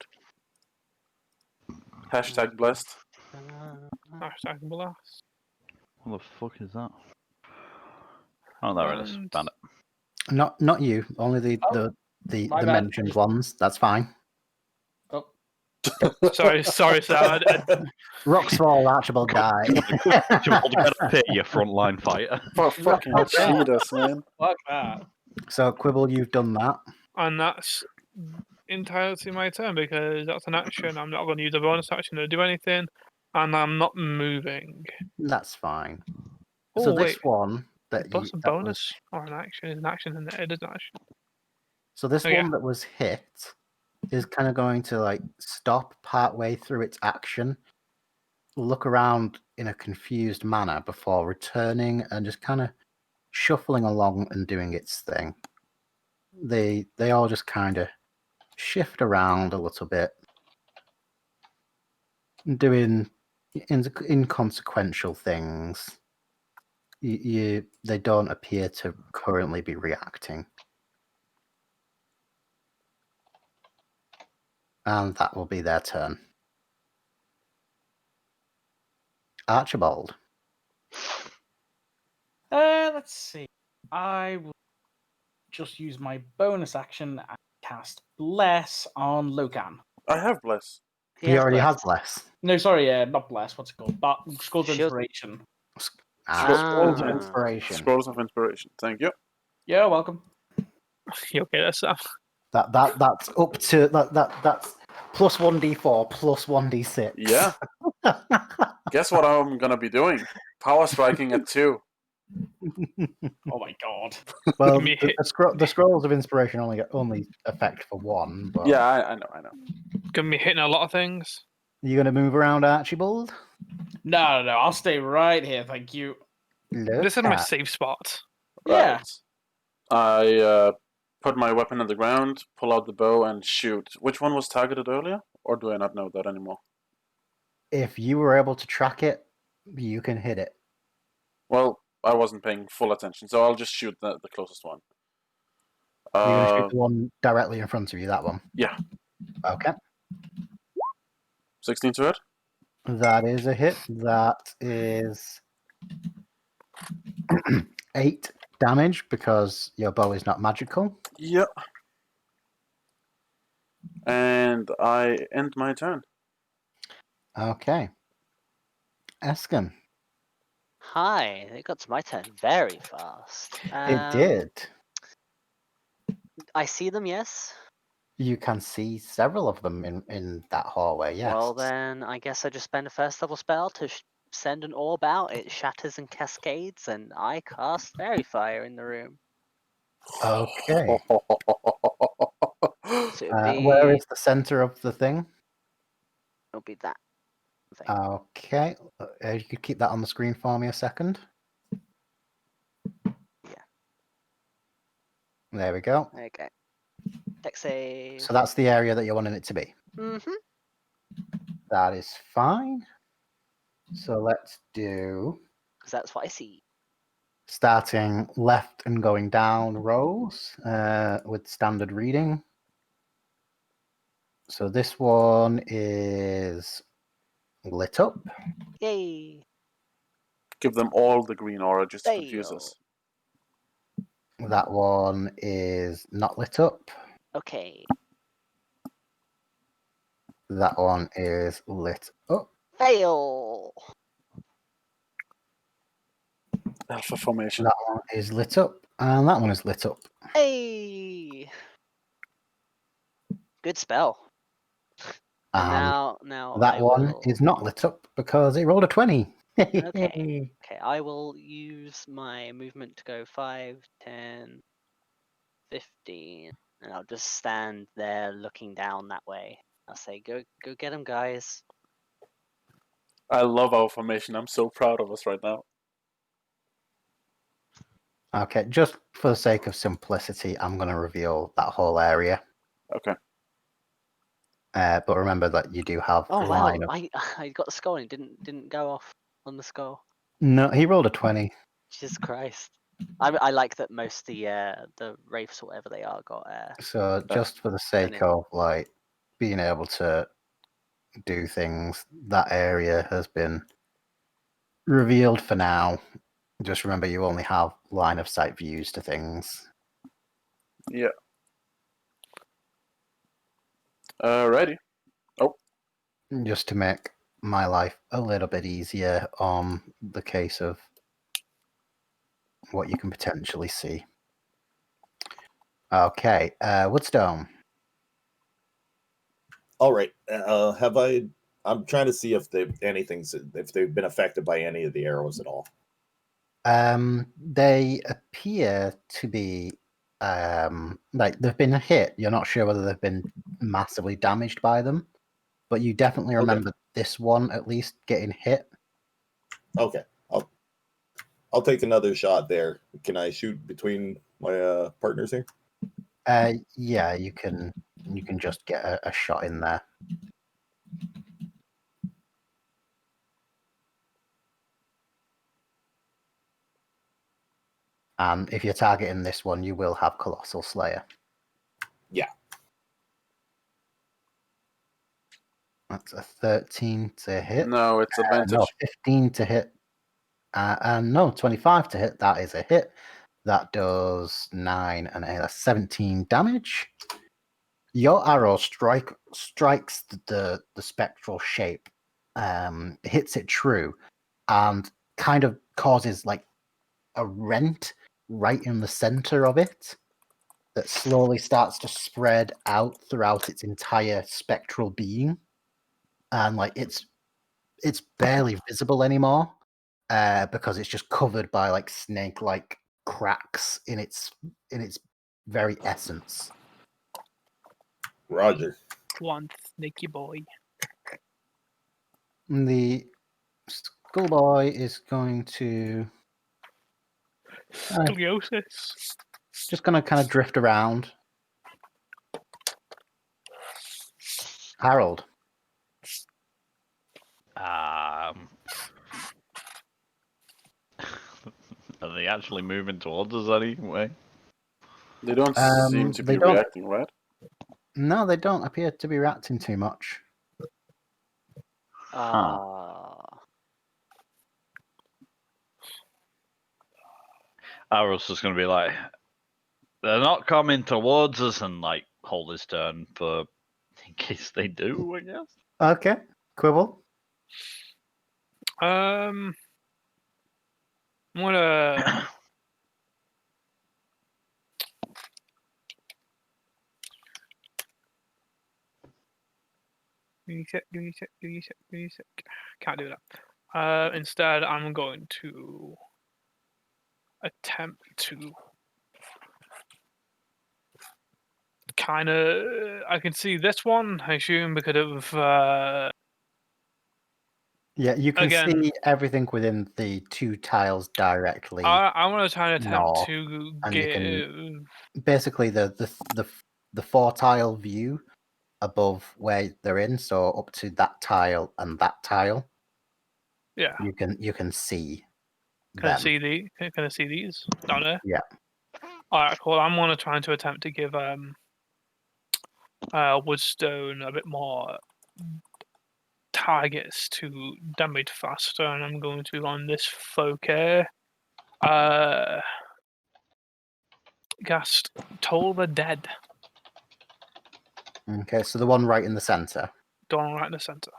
Hashtag blessed. Hashtag Blast. What the fuck is that? Oh, there it is. And- Found it. Not you, only the my bad. mentioned ones. That's fine. Oh, Sorry, Sam. Rocks fall, Archibald die. Jamal, get up here, you frontline fighter. For fucking cheaters, man. fuck that. So Quibble, you've done that. And that's entirely my turn because that's an action. I'm not going to use a bonus action to do anything, and I'm not moving. That's fine. Oh, So wait. this one that Plus you a bonus or an action is an action, and it is an action. so this Oh, yeah. one that was hit is kind of going to like stop partway through its action, look around in a confused manner before returning and just kind of shuffling along and doing its thing. They all just kind of shift around a little bit, doing inconsequential things. They don't appear to currently be reacting. And that will be their turn. Archibald. Let's see. I will just use my bonus action and cast Bless on Locan. I have bless. He already has blessed. Bless. No, sorry, not Bless. What's it called? But Scroll of Shield. Inspiration. Scrolls of Ah. Inspiration. Scrolls of inspiration. Thank you. Yeah, welcome. You okay there, Sam? That's up to that's plus 1d4 plus 1d6. Yeah. Guess what I'm gonna be doing? Power striking at 2. Oh my god. Well, Me the, hit- the scrolls of inspiration only affect for 1. But Yeah, I know. Gonna be hitting a lot of things. you gonna move around, Archibald? No, I'll stay right here, thank you. This is my Look at- safe spot. Yeah. Right. I put my weapon on the ground, pull out the bow, and shoot. Which one was targeted earlier? Or do I not know that anymore? If you were able to track it, you can hit it. Well, I wasn't paying full attention, so I'll just shoot the closest one. You're going to shoot the one directly in front of you, that one? Yeah. Okay. 16 to hit? That is a hit. That is 8 damage because your bow is not magical. Yep. And I end my turn. Okay. Eskin. Hi, it got to my turn very fast. It did. I see them, yes? You can see several of them in that hallway, yes. Well, then I guess I just spend a first level spell to send an orb out. It shatters and cascades, and I cast Fairy Fire in the room. Okay. So it'll be, Where is the center of the thing? it'll be that thing. Okay. You could keep that on the screen for me a second. Yeah. There we go. Okay. Dex save. So that's the area that you're wanting it to be. Mm-hmm. That is fine. So let's do Because that's what I see. starting left and going down rows with standard reading. So this one is lit up. Yay. Give them all the green aura just to confuse Fail. us. That one is not lit up. Okay. That one is lit up. Fail. Alpha formation. That one is lit up. And that one is lit up. Hey. Good spell. And now that I one will... is not lit up because it rolled a 20. Okay. Okay, I will use my movement to go 5, 10, 15, and I'll just stand there looking down that way. I'll say, go get him, guys. I love our formation. I'm so proud of us right now. Okay, just for the sake of simplicity, I'm going to reveal that whole area. Okay. But remember that you do have Oh a wow, line of... I got the skull and it didn't go off on the skull. No, he rolled a 20. Jesus Christ. I like that most of the wraiths or whatever they are got So just for the sake in. of like being able to do things, that area has been revealed for now. Just remember you only have line of sight views to things. Yeah. Ready. Just to make my life a little bit easier on the case of what you can potentially see. Okay, Woodstone. All right. I'm trying to see if if they've been affected by any of the arrows at all. They appear to be like they've been hit. You're not sure whether they've been massively damaged by them, but you definitely remember this one at least getting hit. Okay. I'll take another shot there. Can I shoot between my partners here? Yeah, you can just get a shot in there. And if you're targeting this one, you will have Colossal Slayer. Yeah. That's a 13 to hit. No, it's advantage. No, 15 to hit. And no, 25 to hit. That is a hit. That does 9 and 8. That's 17 damage. Your arrow strikes the spectral shape, hits it true, and kind of causes like a rent right in the center of it that slowly starts to spread out throughout its entire spectral being, and like it's barely visible anymore because it's just covered by like snake-like cracks in its very essence. Roger. One sneaky boy. The schoolboy is going to Scoliosis. Just gonna kind of drift around. Harold. Are they actually moving towards us anyway? They don't seem to they be don't- reacting, right? No, they don't appear to be reacting too much. Arrow's just gonna be like, they're not coming towards us, and like hold his turn for in case they do, I guess. Okay, Quibble. I'm gonna. Give me a sec. Can't do that. Instead, I'm going to attempt to kind of. I can see this one, I assume, because of. Yeah, you can Again, see everything within the 2 tiles directly. I want to try and attempt north, to and you give. can- Basically, the 4 tile view above where they're in, so up to that tile and that tile. Yeah. You can see. Can I them. see the? Can I see these down there? Yeah. All right, cool. I'm gonna try to attempt to give Woodstone a bit more targets to damage faster, and I'm going to on this focus. Cast Toll the Dead. Okay, so the one right in the center. The one right in the center.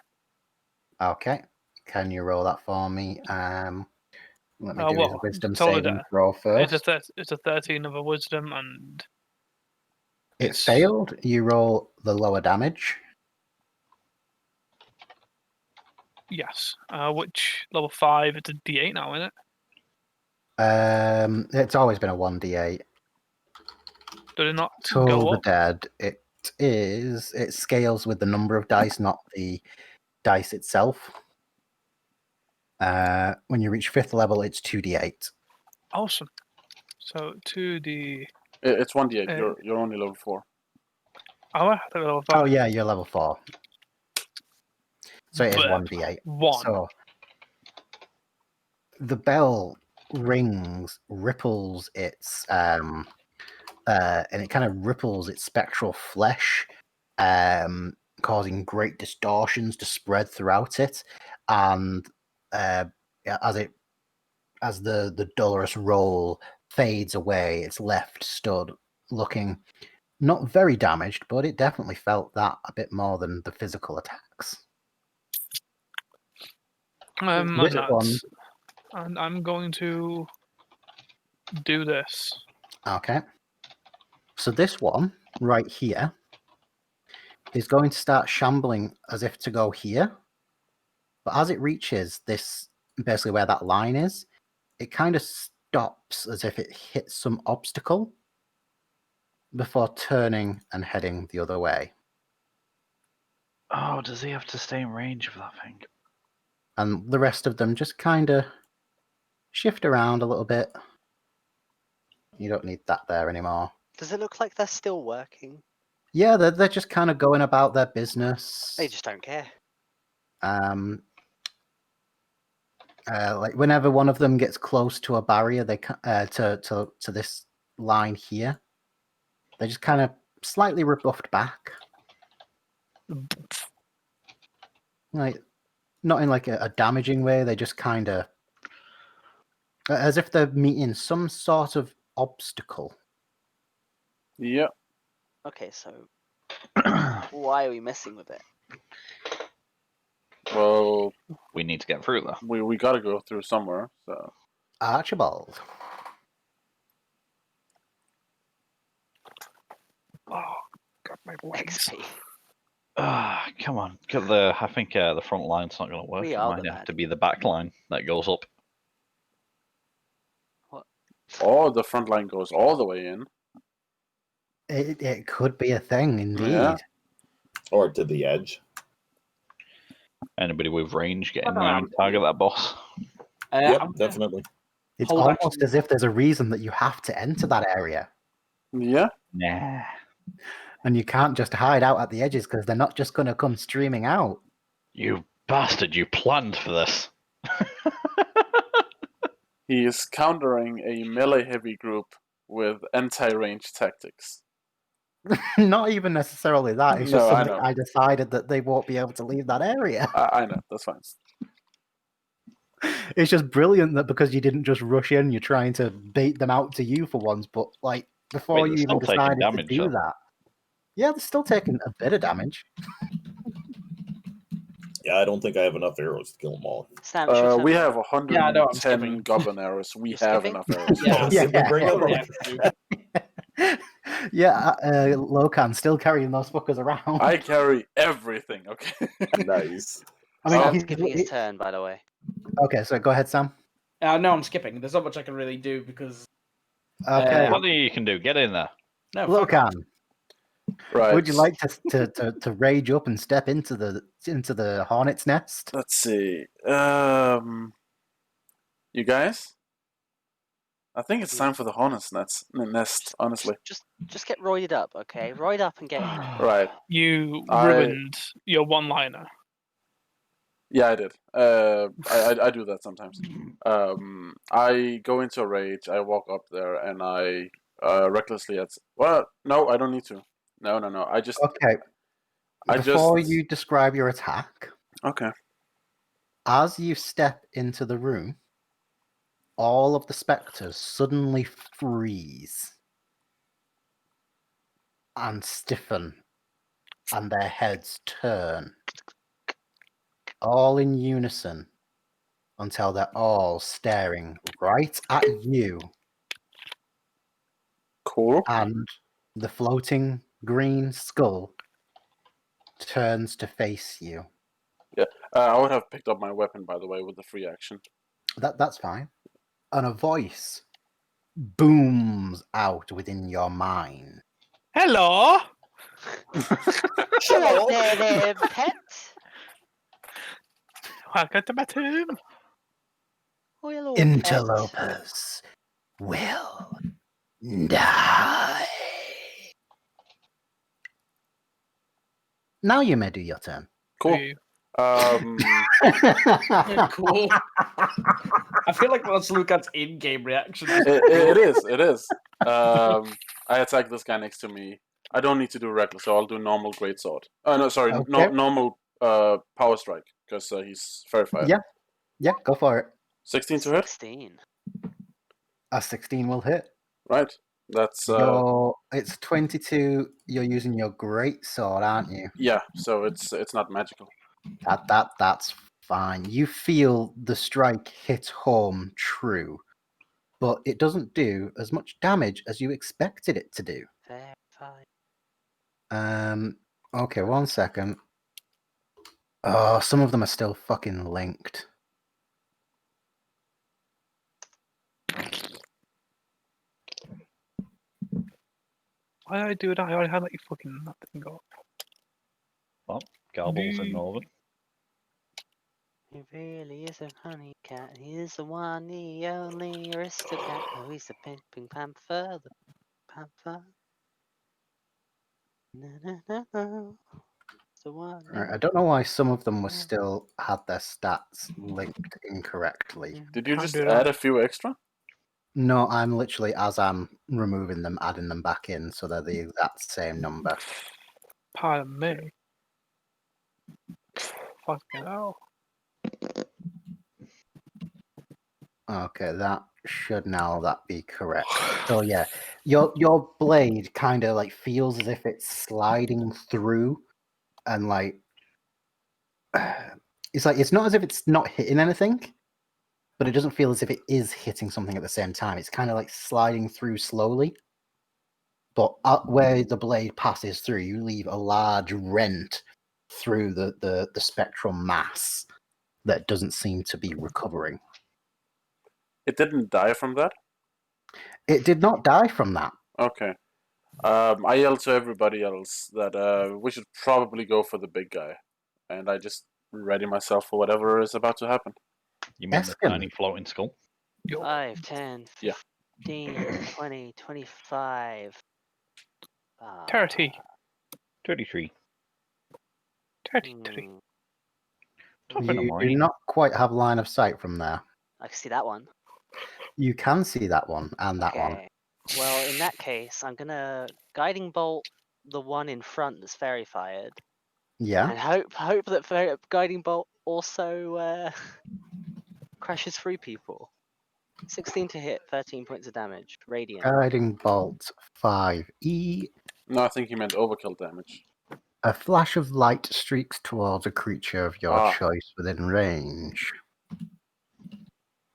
Okay. Can you roll that for me? Let me do his Well, wisdom Toll the saving Dead. throw first. It's a 13 of a wisdom, and It failed. You roll the lower damage. yes. Which level 5? It's a D8 now, isn't it? It's always been a 1d8. Did it not Toll go the up? Dead. It scales with the number of dice, not the dice itself. When you reach 5th level, it's 2d8. Awesome. So 2D. It's 1d8. You're only level 4. Oh, I thought level 5. Oh yeah, you're level 4. So it is Blip. 1d8. 1. So the bell rings, ripples its and it kind of ripples its spectral flesh, causing great distortions to spread throughout it. And as the dolorous roll fades away, it's left stood looking not very damaged, but it definitely felt that a bit more than the physical attacks. And I'm going to do this. Okay. So this one right here is going to start shambling as if to go here. But as it reaches this, basically where that line is, it kind of stops as if it hits some obstacle before turning and heading the other way. Oh, does he have to stay in range of that thing? And the rest of them just kind of shift around a little bit. You don't need that there anymore. Does it look like they're still working? Yeah, they're just kind of going about their business. They just don't care. Like whenever one of them gets close to a barrier, they to this line here, they just kind of slightly rebuffed back, like not in like a damaging way. They just kind of as if they're meeting some sort of obstacle. Yeah. Okay, so why are we messing with it? Well, we need to get through though. We got to go through somewhere. So Archibald. Oh, got my legs. XP. Come on. I think the front line's not going to work. We It are might the have lad. to be the back line that goes up. oh, the front line goes all the way in. It could be a thing, indeed. Yeah. Or to the edge. Anybody with range get in Fuck there and around. target that boss. Yep, I'm gonna- definitely. It's Hold almost action. as if there's a reason that you have to enter that area. Yeah. Nah. And you can't just hide out at the edges because they're not just going to come streaming out. You bastard, you planned for this. He is countering a melee-heavy group with anti-range tactics. Not even necessarily that. It's No, just I something know. I decided that they won't be able to leave that area. I know, that's fine. It's just brilliant that because you didn't just rush in, you're trying to bait them out to you for once. But like before Wait, you they're even still taking decided to damage, do though. that, yeah, they're still taking a bit of damage. Yeah, I don't think I have enough arrows to kill them all. Sam, should We we have Yeah, I know, I'm 110 skipping. goblin arrows. We You're have skipping? enough arrows. Yeah. Simply bring up Sorry, a- Yeah, Locan still carrying those fuckers around. I carry everything, okay? Nice. I mean, Oh. Sam's skipping his turn, by the way. Okay, so go ahead, Sam. No, I'm skipping. There's not much I can really do because Okay, What do you can do? Get in there. no. Fuck off. Locan, Right. would you like to rage up and step into the hornet's nest? Let's see. You guys? I think it's time for the hornet's nest, honestly. Just get roided up, okay? Roid up and get in there. Right. You I- ruined your one-liner. Yeah, I did. I do that sometimes. I go into a rage, I walk up there, and I recklessly... Well, no, I don't need to. No. I just... Okay. Before you describe your attack, Okay. as you step into the room, all of the spectres suddenly freeze and stiffen, and their heads turn, all in unison, until they're all staring right at you, Cool. and the floating green skull turns to face you. I would have picked up my weapon, by the way, with the free action. That's fine. And a voice booms out within your mind. Hello. Hello there, pet. Welcome to my tomb. Oh, hello, pet. Interlopers will die. Now you may do your turn. Cool. You. Cool. I feel like that's Lucan's in-game reaction. It is. I attack this guy next to me. I don't need to do reckless, so I'll do normal greatsword. No, sorry, Okay. normal power strike, because he's verified. Yeah, go for it. 16 to hit, 16. A 16 will hit. right? That's It's 22. You're using your great sword, aren't you? yeah. So it's not magical. That's fine. You feel the strike hit home true, but it doesn't do as much damage as you expected it to do. Verified. Okay, 1 second. Oh, some of them are still fucking linked. Why did I do that? I already had like fucking that thing go. Well, Garbles in Northern. He really is a honey cat. He is the one, the only aristocrat. Oh, he's the Pink Panther, the Panther. No. It's the one. Right, I don't know why some of them were still had their stats linked incorrectly. Did you Can't just do add that. a few extra? No, I'm literally, as I'm removing them, adding them back in, so they're the exact same number. Pardon me. Fucking hell. Okay, that should now that be correct. So yeah, your blade kind of like feels as if it's sliding through, and like it's not as if it's not hitting anything, but it doesn't feel as if it is hitting something at the same time. It's kind of like sliding through slowly, but where the blade passes through, you leave a large rent through the spectral mass that doesn't seem to be recovering. It didn't die from that. It did not die from that. Okay. I yell to everybody else that we should probably go for the big guy, and I just ready myself for whatever is about to happen. You mean the Eskin. tiny floating skull? Yo. 5, 10, Yeah. 15, 20, 25. 30. 33. 33. hmm, Top in the You do morning. not quite have line of sight from there. I can see that one. You can see that one and that one. Okay. Well, in that case, I'm gonna guiding bolt the one in front that's fairy fired, Yeah. and hope that guiding bolt also crashes through people. 16 to hit, 13 points of damage, radiant. Guiding bolt 5E. No, I think he meant overkill damage. A flash of light streaks towards a creature of your Ah. choice within range.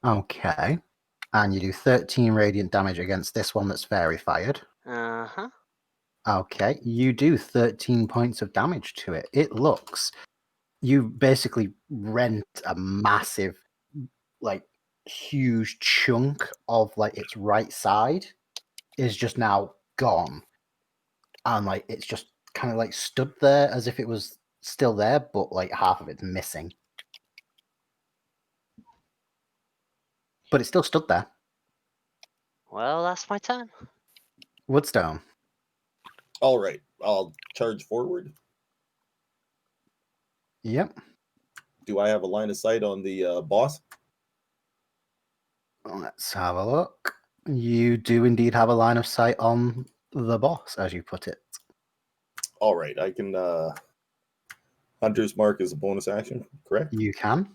Okay. And you do 13 radiant damage against this one that's fairy fired. Uh-huh. Okay. You do 13 points of damage to it. It looks. You basically rent a massive, like, huge chunk of, like, its right side is just now gone. And, like, it's just kind of, like, stood there as if it was still there, but, like, half of it's missing. But it still stood there. Well, that's my turn. Woodstone. All right, I'll charge forward. Yep. Do I have a line of sight on the boss? Let's have a look. You do indeed have a line of sight on the boss, as you put it. All right, I can. Hunter's Mark is a bonus action, correct? You can.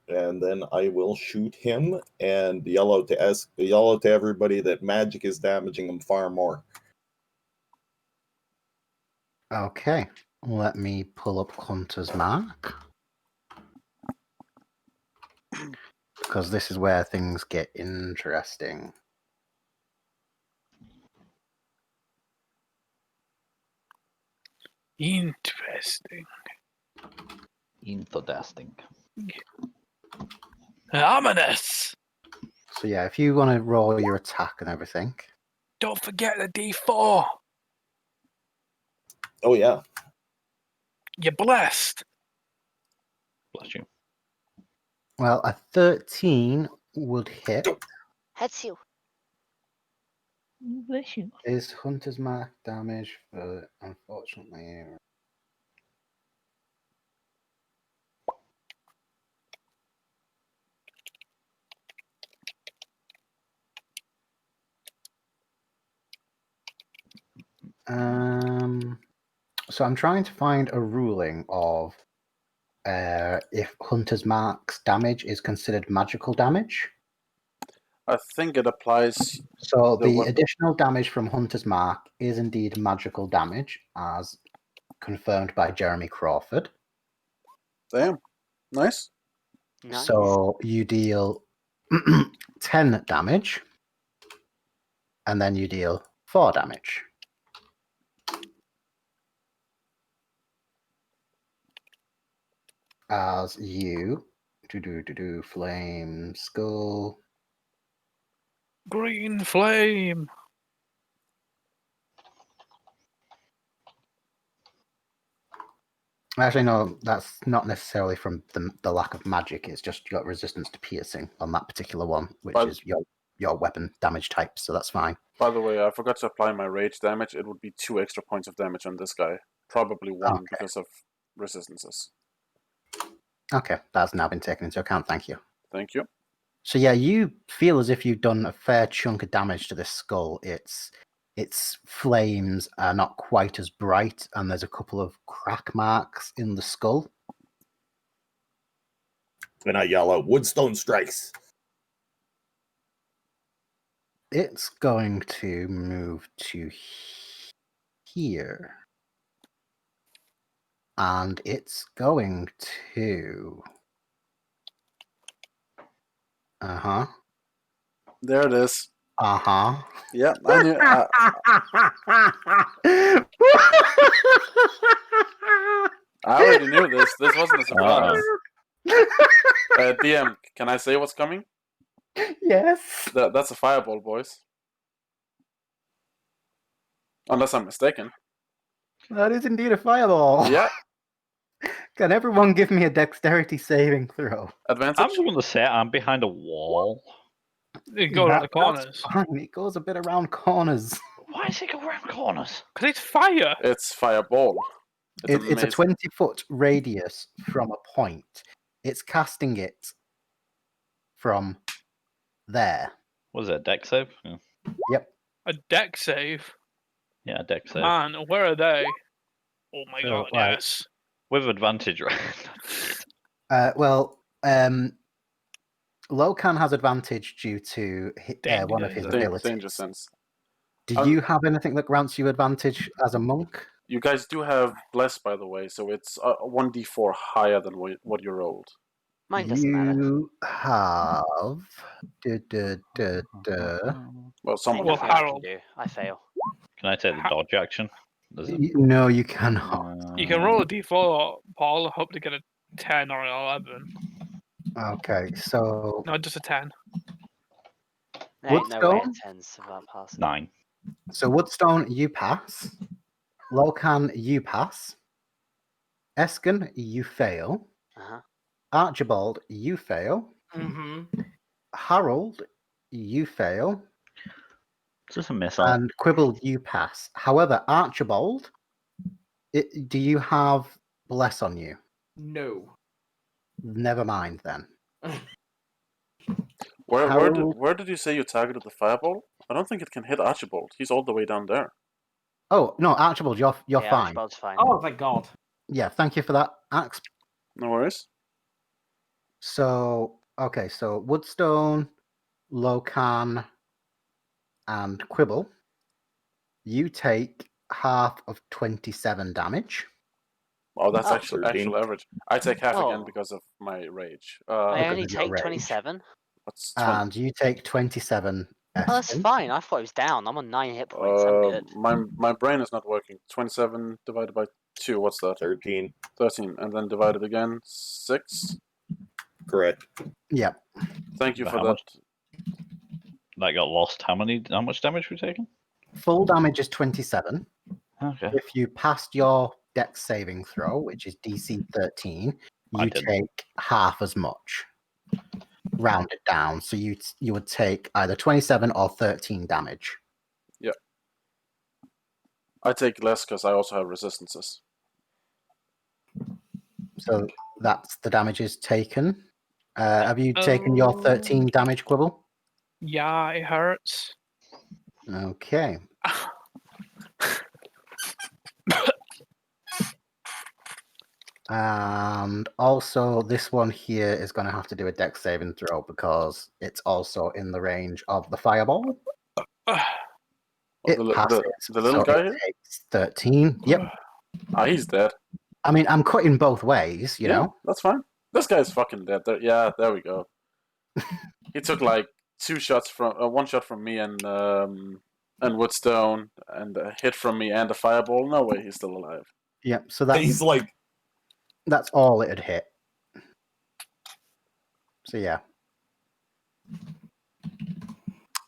And then I will shoot him and yell out to everybody that magic is damaging him far more. Okay. Let me pull up Hunter's Mark. Because this is where things get interesting. Interesting. Interesting. Ominous. So yeah, if you want to roll your attack and everything. Don't forget the D4. Oh yeah, You're blessed. Bless you. Well, a 13 would hit. Heads you. Bless you. Is Hunter's Mark damage for, unfortunately... So I'm trying to find a ruling of if Hunter's Mark's damage is considered magical damage. I think it applies. So The the weapon. additional damage from Hunter's Mark is indeed magical damage, as confirmed by Jeremy Crawford. Damn. Nice. Nice. So you deal 10 damage, and then you deal 4 damage. As you flame skull. Green flame. Actually, no, that's not necessarily from the lack of magic. It's just you got resistance to piercing on that particular one, which But- is your weapon damage type, so that's fine. By the way, I forgot to apply my rage damage. It would be 2 extra points of damage on this guy. Probably 1 Okay. because of resistances. Okay, that's now been taken into account, thank you. Thank you. So yeah, you feel as if you've done a fair chunk of damage to this skull. Its flames are not quite as bright, and there's a couple of crack marks in the skull. and I yell out, "Woodstone strikes!" It's going to move to here. And it's going to... Uh-huh. There it is. Uh-huh. Yeah, I knew. I already knew this. This wasn't a surprise. DM, can I say what's coming? Yes. That's a fireball, boys. Unless I'm mistaken. That is indeed a fireball. Yeah, Can everyone give me a dexterity saving throw? I'm advantage. just going to say I'm behind a wall. It goes around the corners. That's fine. It goes a bit around corners. Why does it go around corners? Because it's fire. It's fireball. It's It's a amazing. 20-foot radius from a point. It's casting it from there. Was it a deck save? Yeah, Yep. A deck save. yeah, a deck save. Man, where are they? Oh my So, god, right. yes. With advantage, right? Locan has advantage due to one of his Danger. abilities. Danger sense. Do you have anything that grants you advantage as a monk? You guys do have bless, by the way, so it's 1d4 higher than what you rolled. Mine doesn't matter. You have. Well, someone Well, Nothing has. I can Harold. do. I fail. Can I take the dodge action? Does it? No, you cannot. You can roll a d4, Paul. Hope to get a 10 or an 11. Okay, so No, just a 10. There ain't no way Woodstone? a 10's about passing. 9. Woodstone, you pass. Locan, you pass. Eskin, you fail. Uh-huh. Archibald, you fail. Mm-hmm. Harold, you fail. Is this a missile? And Quibble, you pass. However, Archibald, do you have bless on you? No. Never mind then. Where did you say you targeted the fireball? I don't think it can hit Archibald. He's all the way down there. Oh no, Archibald, you're Yeah, fine. Archibald's fine. Oh, thank God. Yeah, thank you for that, Axe. No worries. So okay, so Woodstone, Locan, and Quibble, you take half of 27 damage. Oh, that's Oh. actual 13. average. I take half again Oh. because of my rage. I because only of your take rage. 27. What's 20? And you take 27. Oh, that's Espen. fine. I thought it was down. I'm on 9 hit points. I'm good. My brain is not working. 27 divided by 2, what's that? 13. 13. And then divided again, 6. Correct. Yep. Thank you But for how that. much? That got lost. How much damage we taken? Full damage is 27. Okay. If you passed your dex saving throw, which is DC 13, I you didn't. take half as much. Round it down, so you would take either 27 or 13 damage. I take less because I also have resistances. So that's the damages taken. Have you taken your 13 damage, Quibble? Yeah, it hurts. Okay. And also, this one here is going to have to do a dex saving throw because it's also in the range of the fireball. It passes. The little so guy it here? takes 13. Yep. He's dead. I mean, I'm cutting both ways, you know? That's fine. This guy's fucking dead. There we go. He took like 2 shots from one shot from me and Woodstone, and a hit from me and a fireball. No way, he's still alive. Yep. So And he's like, that's all it had hit. So yeah.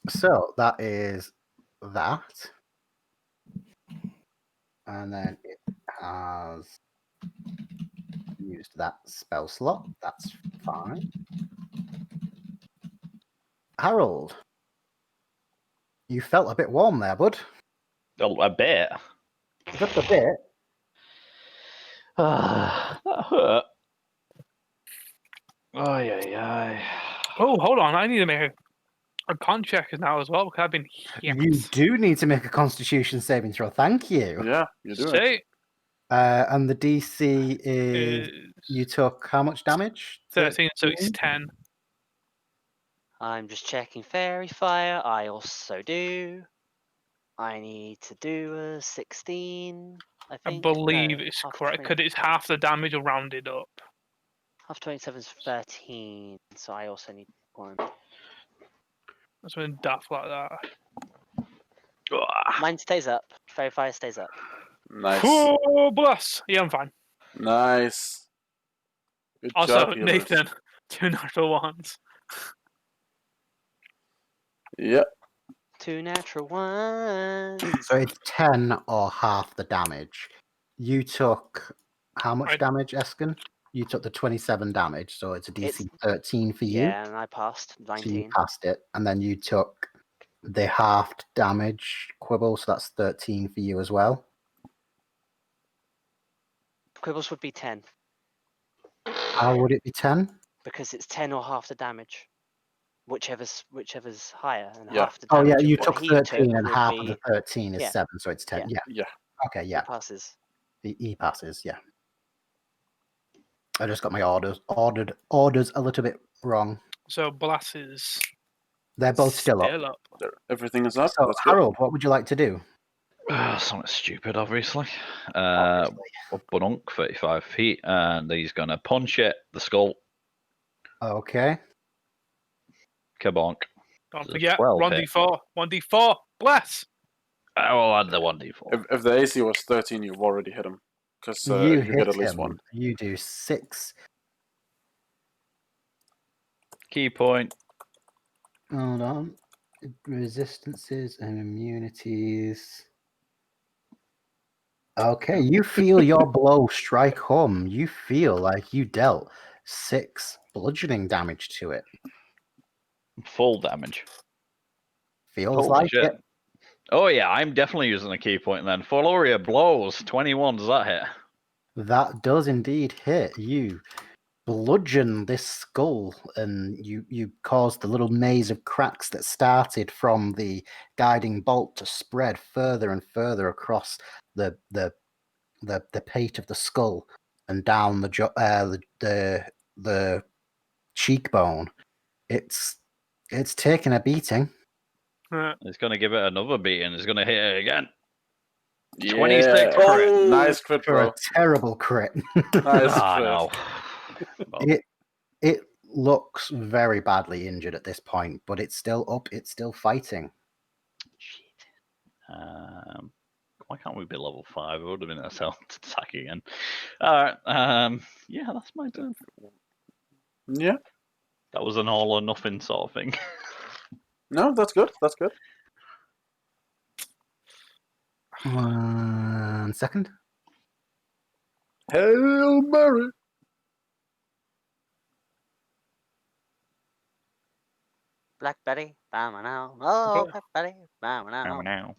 So that is that. And then it has used that spell slot. That's fine. Harold, you felt a bit warm there, bud. A bit. Just a bit. That hurt. Ay. Oh, hold on. I need to make a con check now as well because I've been You yanked. do need to make a Constitution saving throw. Thank you. Yeah, you do it. Say, And the DC is you took how much damage? 13, so it's 10. I'm just checking Fairy Fire. I also do. I need to do a 16. I I think. believe No, it's half correct 20 because it's half the damage rounded up. Half 27 is 13, so I also need 1. That's when daft like that. Mine stays up. Fairy Fire stays up. Nice. Oh, bless. Yeah, I'm fine. Nice. Good Also, job, healers. Nathan, 2 natural ones. Yep. 2 natural ones. So it's 10 or half the damage. You took how much Right. damage, Eskin? You took the 27 damage, so it's a DC It's- 13 for you. Yeah, and I passed So you 19. passed it, and then you took the halved damage quibble, so that's 13 for you as well. Quibbles would be 10 How would it be 10? because it's 10 or half the damage, whichever's higher, and Yeah. half the Oh damage. yeah, of you what took he 13, took and would half be, of the 13 is yeah. 7, so it's 10. Yeah. Yeah. Yeah. Okay, he yeah. passes. The E passes, yeah. I just got my orders a little bit wrong. So Blass is They're both still up. There, everything is up. So That's good. Harold, what would you like to do? Something stupid, obviously. Obviously. Bununk, 35 feet, and he's going to punch it, the skull. Okay. Kabonk. Don't It's a forget, 12 hit. 1d4. 1d4. Bless. I will add the 1d4. If the AC was 13, you've already hit him. Because You you hit get at least him. one. You do 6. Key point. Hold on. Resistances and immunities. Okay, you feel your blow strike home. You feel like you dealt 6 bludgeoning damage to it. Full damage. Feels Holy like shit. it. Oh yeah, I'm definitely using a key point then. Flurry of blows. 21, does that hit? That does indeed hit. You bludgeon this skull, and you cause the little maze of cracks that started from the guiding bolt to spread further and further across the pate of the skull and down the cheekbone. It's taken a beating. It's going to give it another beating. It's going to hit it again. Yeah. 26 Oh, crit. nice crit, For bro. a terrible crit. Nice Ah, crit. no. Well, It looks very badly injured at this point, but it's still up. It's still fighting. shit. Why can't we be level 5? It would have been a self attack again. Alright. Yeah, that's my turn. Yeah. That was an all or nothing sort of thing. No, that's good. That's good. 1 second. Hail Mary. Blackberry, bam now. Oh, Okay. Blackberry, bam Now, now. now.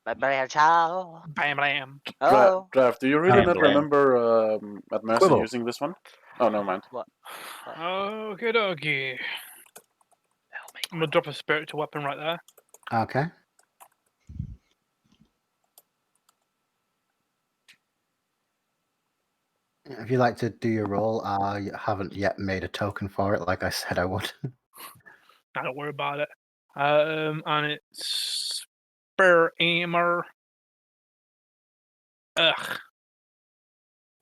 Blackberry had a child. Bam, bam. Oh, Draft, do you really Bam, not bam. remember at Mercy Quibble. using this one? Oh, no, mind. Okay, dokie. I'm gonna drop a spiritual weapon right there. Okay. If you like to do your roll, I haven't yet made a token for it, like I said I would. Don't worry about it. And it's spare aimer. Ugh.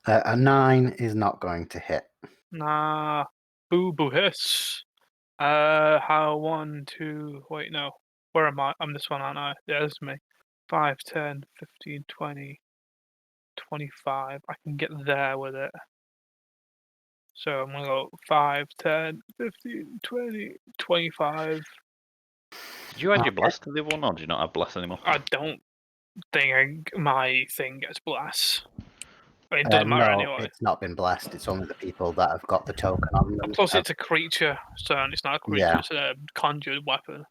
A 9 is not going to hit. Nah. Boo boo hiss. How 1, 2, wait, no. Where am I? I'm this one, aren't I? Yeah, this is me. 5, 10, 15, 20, 25. I can get there with it. So I'm gonna go 5, 10, 15, 20, 25. Did you add your Okay. bless to the other one, or do you not have bless anymore? I don't think my thing gets bless. It doesn't matter No, anyway. it's not been blessed. It's only the people that have got the token on them. Plus, it's a creature, so it's not a creature. Yeah. It's a conjured weapon.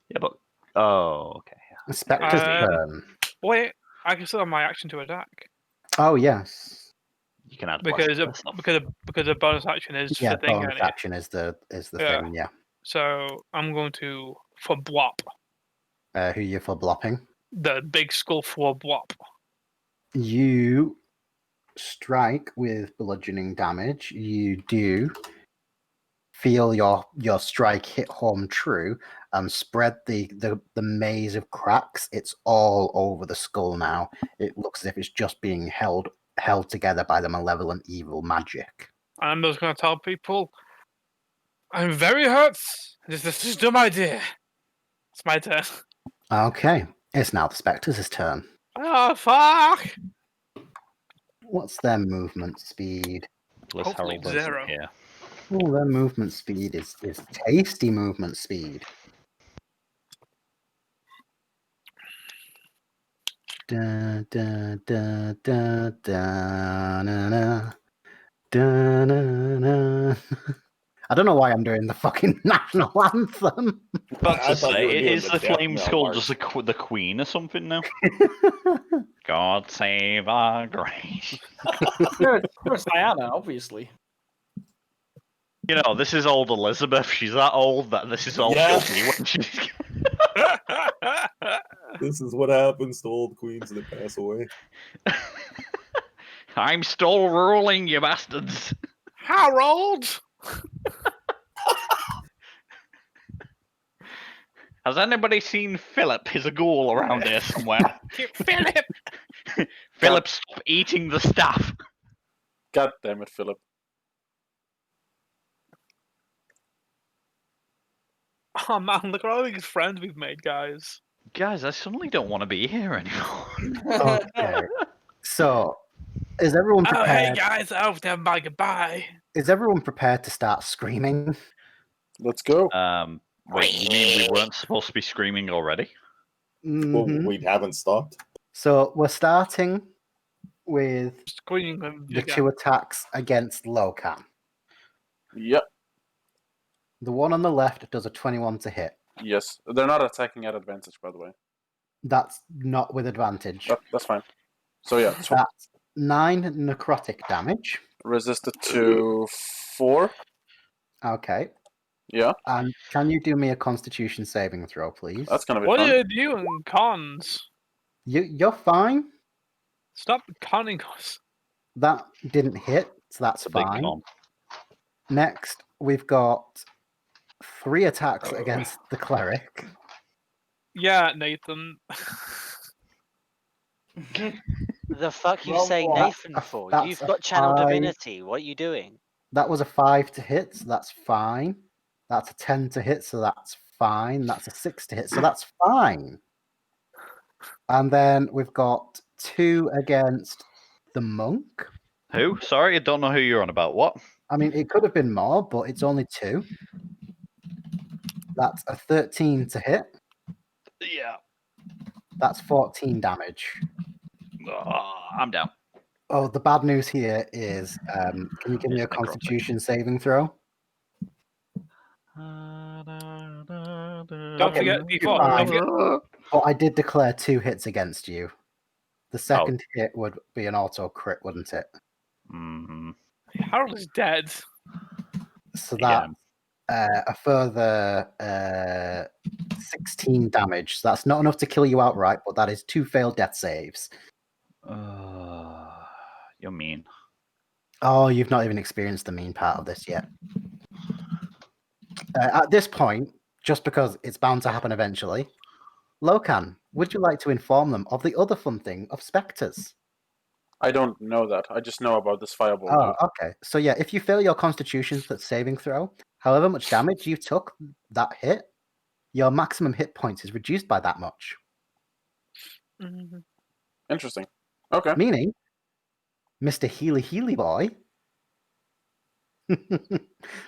Yeah, but... Oh, okay. Spectre's turn. Wait, I can still have my action to attack Oh, yes. You can add bless because to a, this stuff. because a bonus action is Yeah, the thing. bonus Ain't it? action is the Yeah. thing, yeah. So I'm going to for blop Who you for blopping? the big skull for blop. You strike with bludgeoning damage. You do feel your strike hit home true and spread the maze of cracks. It's all over the skull now. It looks as if it's just being held together by the malevolent evil magic. I'm just going to tell people I'm very hurt. This is a dumb idea. It's my turn. Okay, it's now the Spectres' turn. Oh fuck! What's their movement speed? Bliss Hopefully Harold isn't 0. here. Oh, their movement speed is tasty movement speed. Da, da, da, da, da, na, na. Da-na-na. I don't know why I'm doing the fucking national anthem. About I to thought you were say, doing is the the death Flame knell Skull march. just the Queen or something now? God save our grace. Princess Diana, obviously. You know, this is old Elizabeth. She's that old that this is all Yeah. she'll be when she's. This is what happens to old queens that pass away. I'm still ruling, you bastards. Harold! Has anybody seen Philip? He's a ghoul around here somewhere. Philip! Philip, stop eating the staff. God damn it, Philip. Oh man, look at all these friends we've made, guys. Guys, I suddenly don't want to be here anymore. Okay. So, is everyone Oh, prepared? hey guys, I hope to have my goodbye. Is everyone prepared to start screaming? Let's go. Wait, you mean we weren't supposed to be screaming already? Well, Mhm. we haven't stopped. So we're starting with Screaming them the two attacks against Locan. Yep. The one on the left does a 21 to hit. Yes. They're not attacking at advantage, by the way. That's not with advantage. That's fine. So yeah, That's 9 necrotic damage. resisted to 4. Okay. Yeah, And can you do me a Constitution saving throw, please? that's gonna be What fun. are you doing, cons? You're fine. Stop conning us. That didn't hit, so that's The big fine. con. Next, we've got 3 attacks against the cleric. Yeah, Nathan. The fuck you Well, saying well, Nathan for? that's You've a got channel 5. divinity. What are you doing? That was a 5 to hit, so that's fine. That's a 10 to hit, so that's fine. That's a 6 to hit, so that's fine. And then we've got 2 against the monk. Who? Sorry, I don't know who you're on about. What? I mean, it could have been more, but it's only 2. That's a 13 to hit. Yeah. That's 14 damage. I'm down. Oh, the bad news here is, can you give me It's a necrotic. Constitution saving throw? Don't Okay, forget you're D4. fine. Don't forget. But I did declare 2 hits against you. The second hit would be an auto crit, wouldn't it? Mm-hmm. Harold is dead. So Again. that's a further 16 damage. So that's not enough to kill you outright, but that is 2 failed death saves. You're mean. Oh, you've not even experienced the mean part of this yet. At this point, just because it's bound to happen eventually, Locan, would you like to inform them of the other fun thing of specters? I don't know that. I just know about this fireball. Oh, dude. okay. So yeah, if you fail your Constitution saving throw, however much damage you took that hit, your maximum hit points is reduced by that much. Mhm. Interesting. Okay. Meaning, Mr. Healy boy,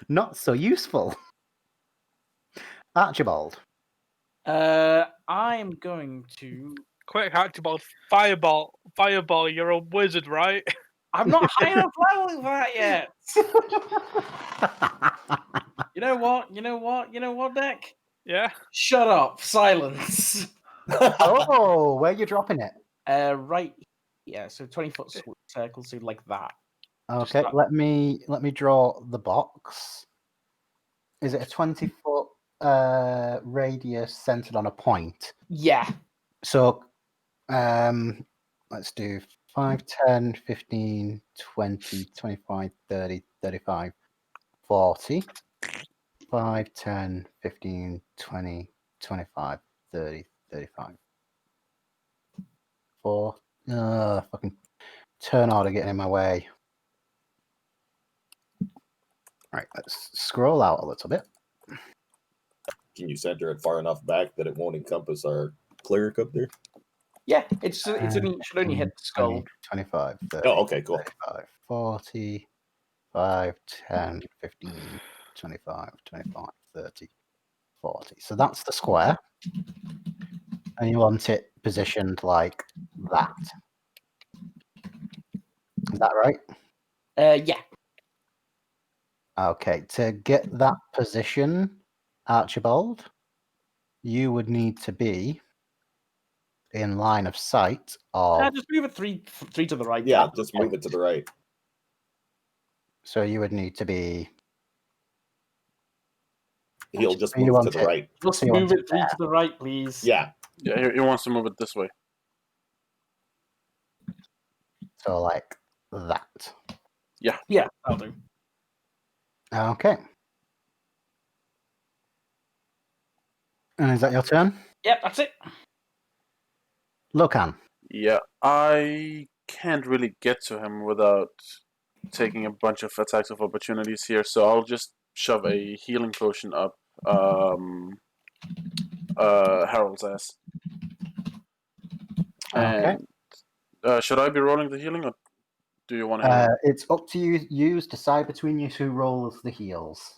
not so useful. Archibald. I'm going to. Quick, Archibald. Fireball. Fireball, you're a wizard, right? I'm not high enough level for that yet. You know what? You know what? You know what, Nick? Yeah. Shut up. Silence. Oh, where are you dropping it? Right. Yeah. So 20-foot circle, so like that. Just Okay, that. let me draw the box. Is it a 20-foot radius centered on a point? Yeah. So, let's do 5, 10, 15, 20, 25, 30, 35, 40. 5, 10, 15, 20, 25, 30, 35. 4. Fucking turn order getting in my way. Right, let's scroll out a little bit. Can you center it far enough back that it won't encompass our cleric up there? Yeah. It should only hit the skull. 20, 25, 30, Oh, okay, cool. 35, 40, 5, 10, 15, 25, 25, 30, 40. So that's the square. And you want it positioned like that. Is that right? Yeah. Okay, to get that position, Archibald, you would need to be in line of sight of. Just move it three to the right. Yeah, That's just fine. move it to the right. So you would need to be. He'll just You move want to the it- right. Just So you move want it three to the right, please. Yeah. Yeah, he wants to move it this way. So like that. Yeah, that'll do. Okay. And is that your turn? Yep, that's it. Lokan. Yeah, I can't really get to him without taking a bunch of attacks of opportunities here, so I'll just shove a healing potion up Harold's ass. Okay. And should I be rolling the healing, or do you want to heal? It's up to you. Use decide between you who rolls the heals.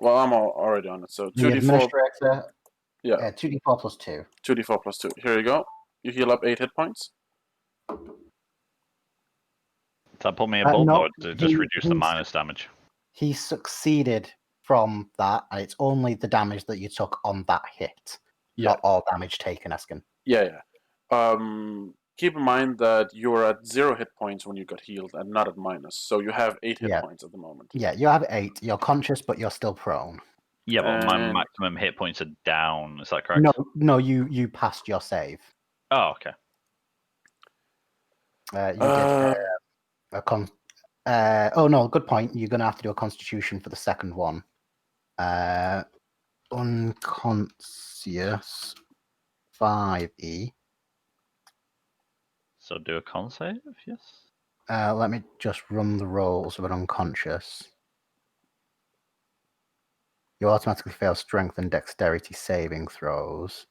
Well, I'm already on it, so The 2d4. administrator. Yeah. 2d4 plus 2. 2d4 plus 2. Here you go. You heal up 8 hit points. Does that put me above, no, or does it just reduce the he's- minus damage? He succeeded from that, and it's only the damage that you took on that hit, Yeah. not all damage taken, Eskin. Yeah. Keep in mind that you're at 0 hit points when you got healed, and not at minus. So you have 8 hit Yeah. points at the moment. Yeah, you have 8. You're conscious, but you're still prone. Yeah, but my And- maximum hit points are down. Is that correct? No, you passed your save. Oh, okay. You did a con. Oh no, good point. You're gonna have to do a Constitution for the second one. Unconscious 5e. So do a con save, yes. Let me just run the rolls of an unconscious. You automatically fail strength and dexterity saving throws.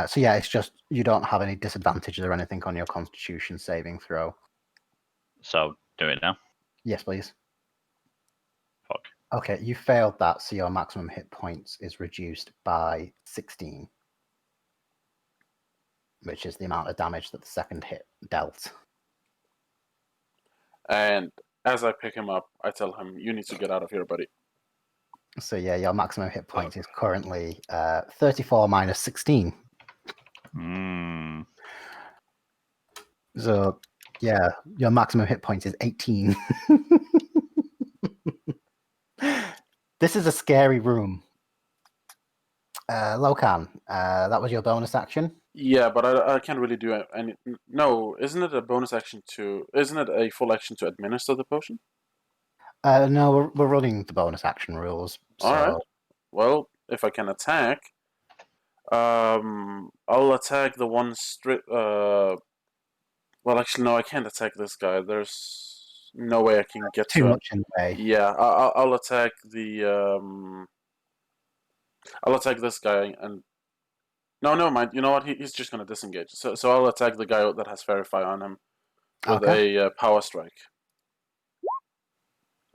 So yeah, it's just you don't have any disadvantages or anything on your Constitution saving throw. So do it now. Yes, please. Fuck. Okay, you failed that, so your maximum hit points is reduced by 16, which is the amount of damage that the second hit dealt. And as I pick him up, I tell him, "You need to get out of here, buddy." So yeah, your maximum hit points is currently 34 minus 16. Mm. So yeah, your maximum hit point is 18. This is a scary room. Lokan, that was your bonus action? Yeah, but I can't really do any. No, isn't it a bonus action to? Isn't it a full action to administer the potion? No, we're running the bonus action rules. So All right. Well, if I can attack, I'll attack the one well, actually, no, I can't attack this guy. There's no way I can get too to him. much in the way. Yeah, I'll attack the I'll attack this guy, and no, never mind. You know what? He's just gonna disengage. So I'll attack the guy that has Verify on him with a power strike.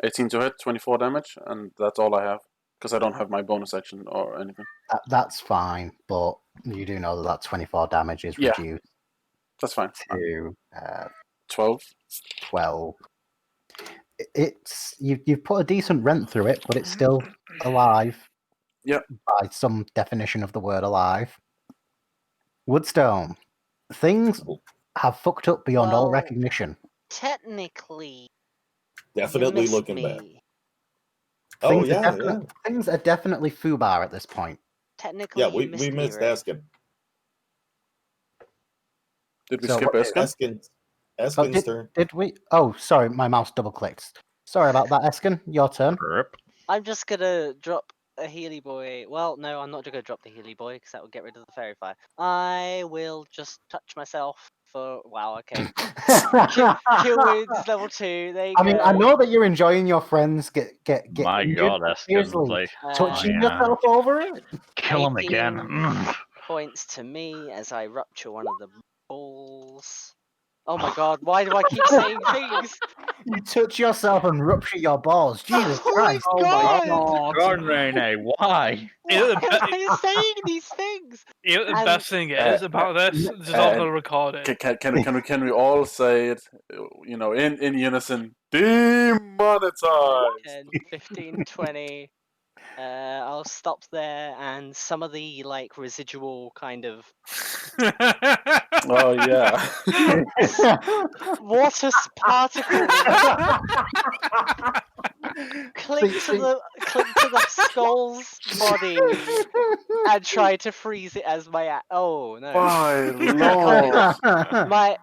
18 to hit, 24 damage, and that's all I have because I don't have my bonus action or anything. That's fine, but you do know that 24 damage is Yeah. reduced That's fine. to 12. 12. It's you've put a decent rent through it, but it's still alive. Yep. By some definition of the word alive. Woodstone. Things have fucked up beyond all Well, recognition. Technically, Definitely you missed looking back. me. Oh, Things yeah, are yeah. Things are definitely foobar at this point. Technically, Yeah, you we missed missed me, Ray. Eskin. Did we So skip what- Eskin? Eskin's turn. Did we? Oh, sorry, my mouse double clicked. Sorry about that, Eskin. Your turn. Burp. I'm just gonna drop a Healy Boy. Well, no, I'm not gonna drop the Healy Boy because that will get rid of the Fairy Fire. I will just touch myself for. Wow, okay. Kill wounds level 2. There you I go. mean, I know that you're enjoying your friends get My injured, God, but Eskin. seriously, Like, touching yeah. yourself over it. Kill him again. 18 Mm. points to me as I rupture one of the balls. Oh my god, why do I keep saying things? You touch yourself and rupture your balls. Jesus Oh my Christ! Oh my god! god. God, Rene, why? You know, Why am I saying these things? You know what the And- best thing is about this? This is all going to record it. Can we all say it? You know, in unison. Demonetized. 10, 15, 20. I'll stop there, and some of the like residual kind of Oh yeah. water particles cling to the skull's body and try to freeze it as my oh no. My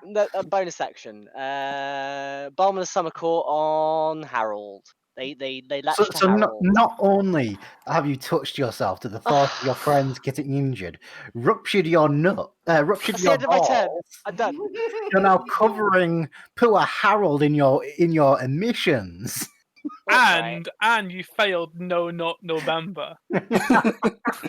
lord. A bonus action. Balm of Summer Court on Harold. They latched to So Harold. not only have you touched yourself to the thought of your friends getting injured, ruptured your That's the your end of my turn. balls, I'm done. you're now covering poor Harold in your emissions. That's and you failed No Not November.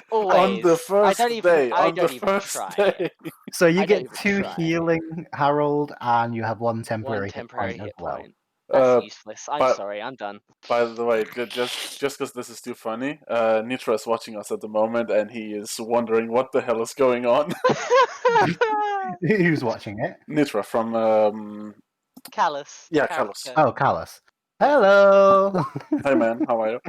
always. On the first day. I On the don't even first try day. it. So you I don't get even 2 try. healing, Harold, and you have 1 One temporary temporary hit hit point as well. point. That's Uh, useless. I'm but- sorry. I'm done. By the way, just because this is too funny, Nitra is watching us at the moment, and he is wondering what the hell is going on. Who's watching it? Nitra from Callus. Yeah, character. Callus. Oh, Callus. Hello. Hey man, how are you?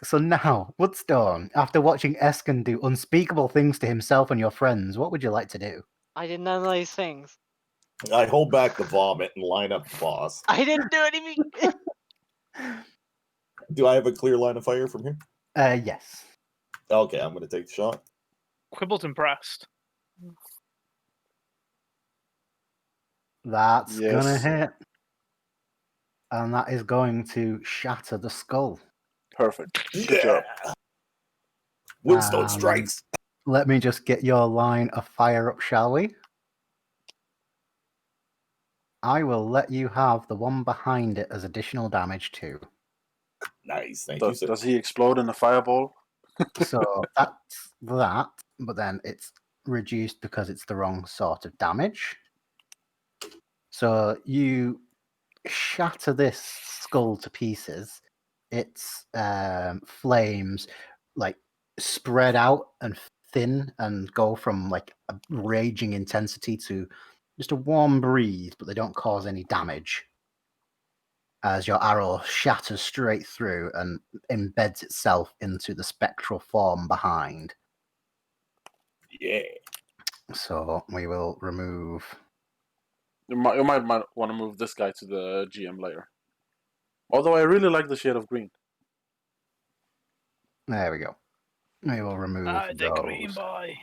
So now, Woodstone, after watching Esken do unspeakable things to himself and your friends, what would you like to do? I did none of these things. I hold back the vomit and line up the boss. I didn't do anything. Do I have a clear line of fire from here? Yes. Okay, I'm going to take the shot. Quibble's impressed. That's gonna Yes. hit. And that is going to shatter the skull. Perfect. Good job. Woodstone strikes. Let me just get your line of fire up, shall we? I will let you have the one behind it as additional damage too. Nice, thank you, sir. Does he explode in a fireball? So that's that, but then it's reduced because it's the wrong sort of damage. So you shatter this skull to pieces. Its flames like spread out and thin and go from like a raging intensity to just a warm breeze, but they don't cause any damage. As your arrow shatters straight through and embeds itself into the spectral form behind. Yeah. So we will remove. You might want to move this guy to the GM layer. Although I really like the shade of green. There we go. We will remove The green those. boy.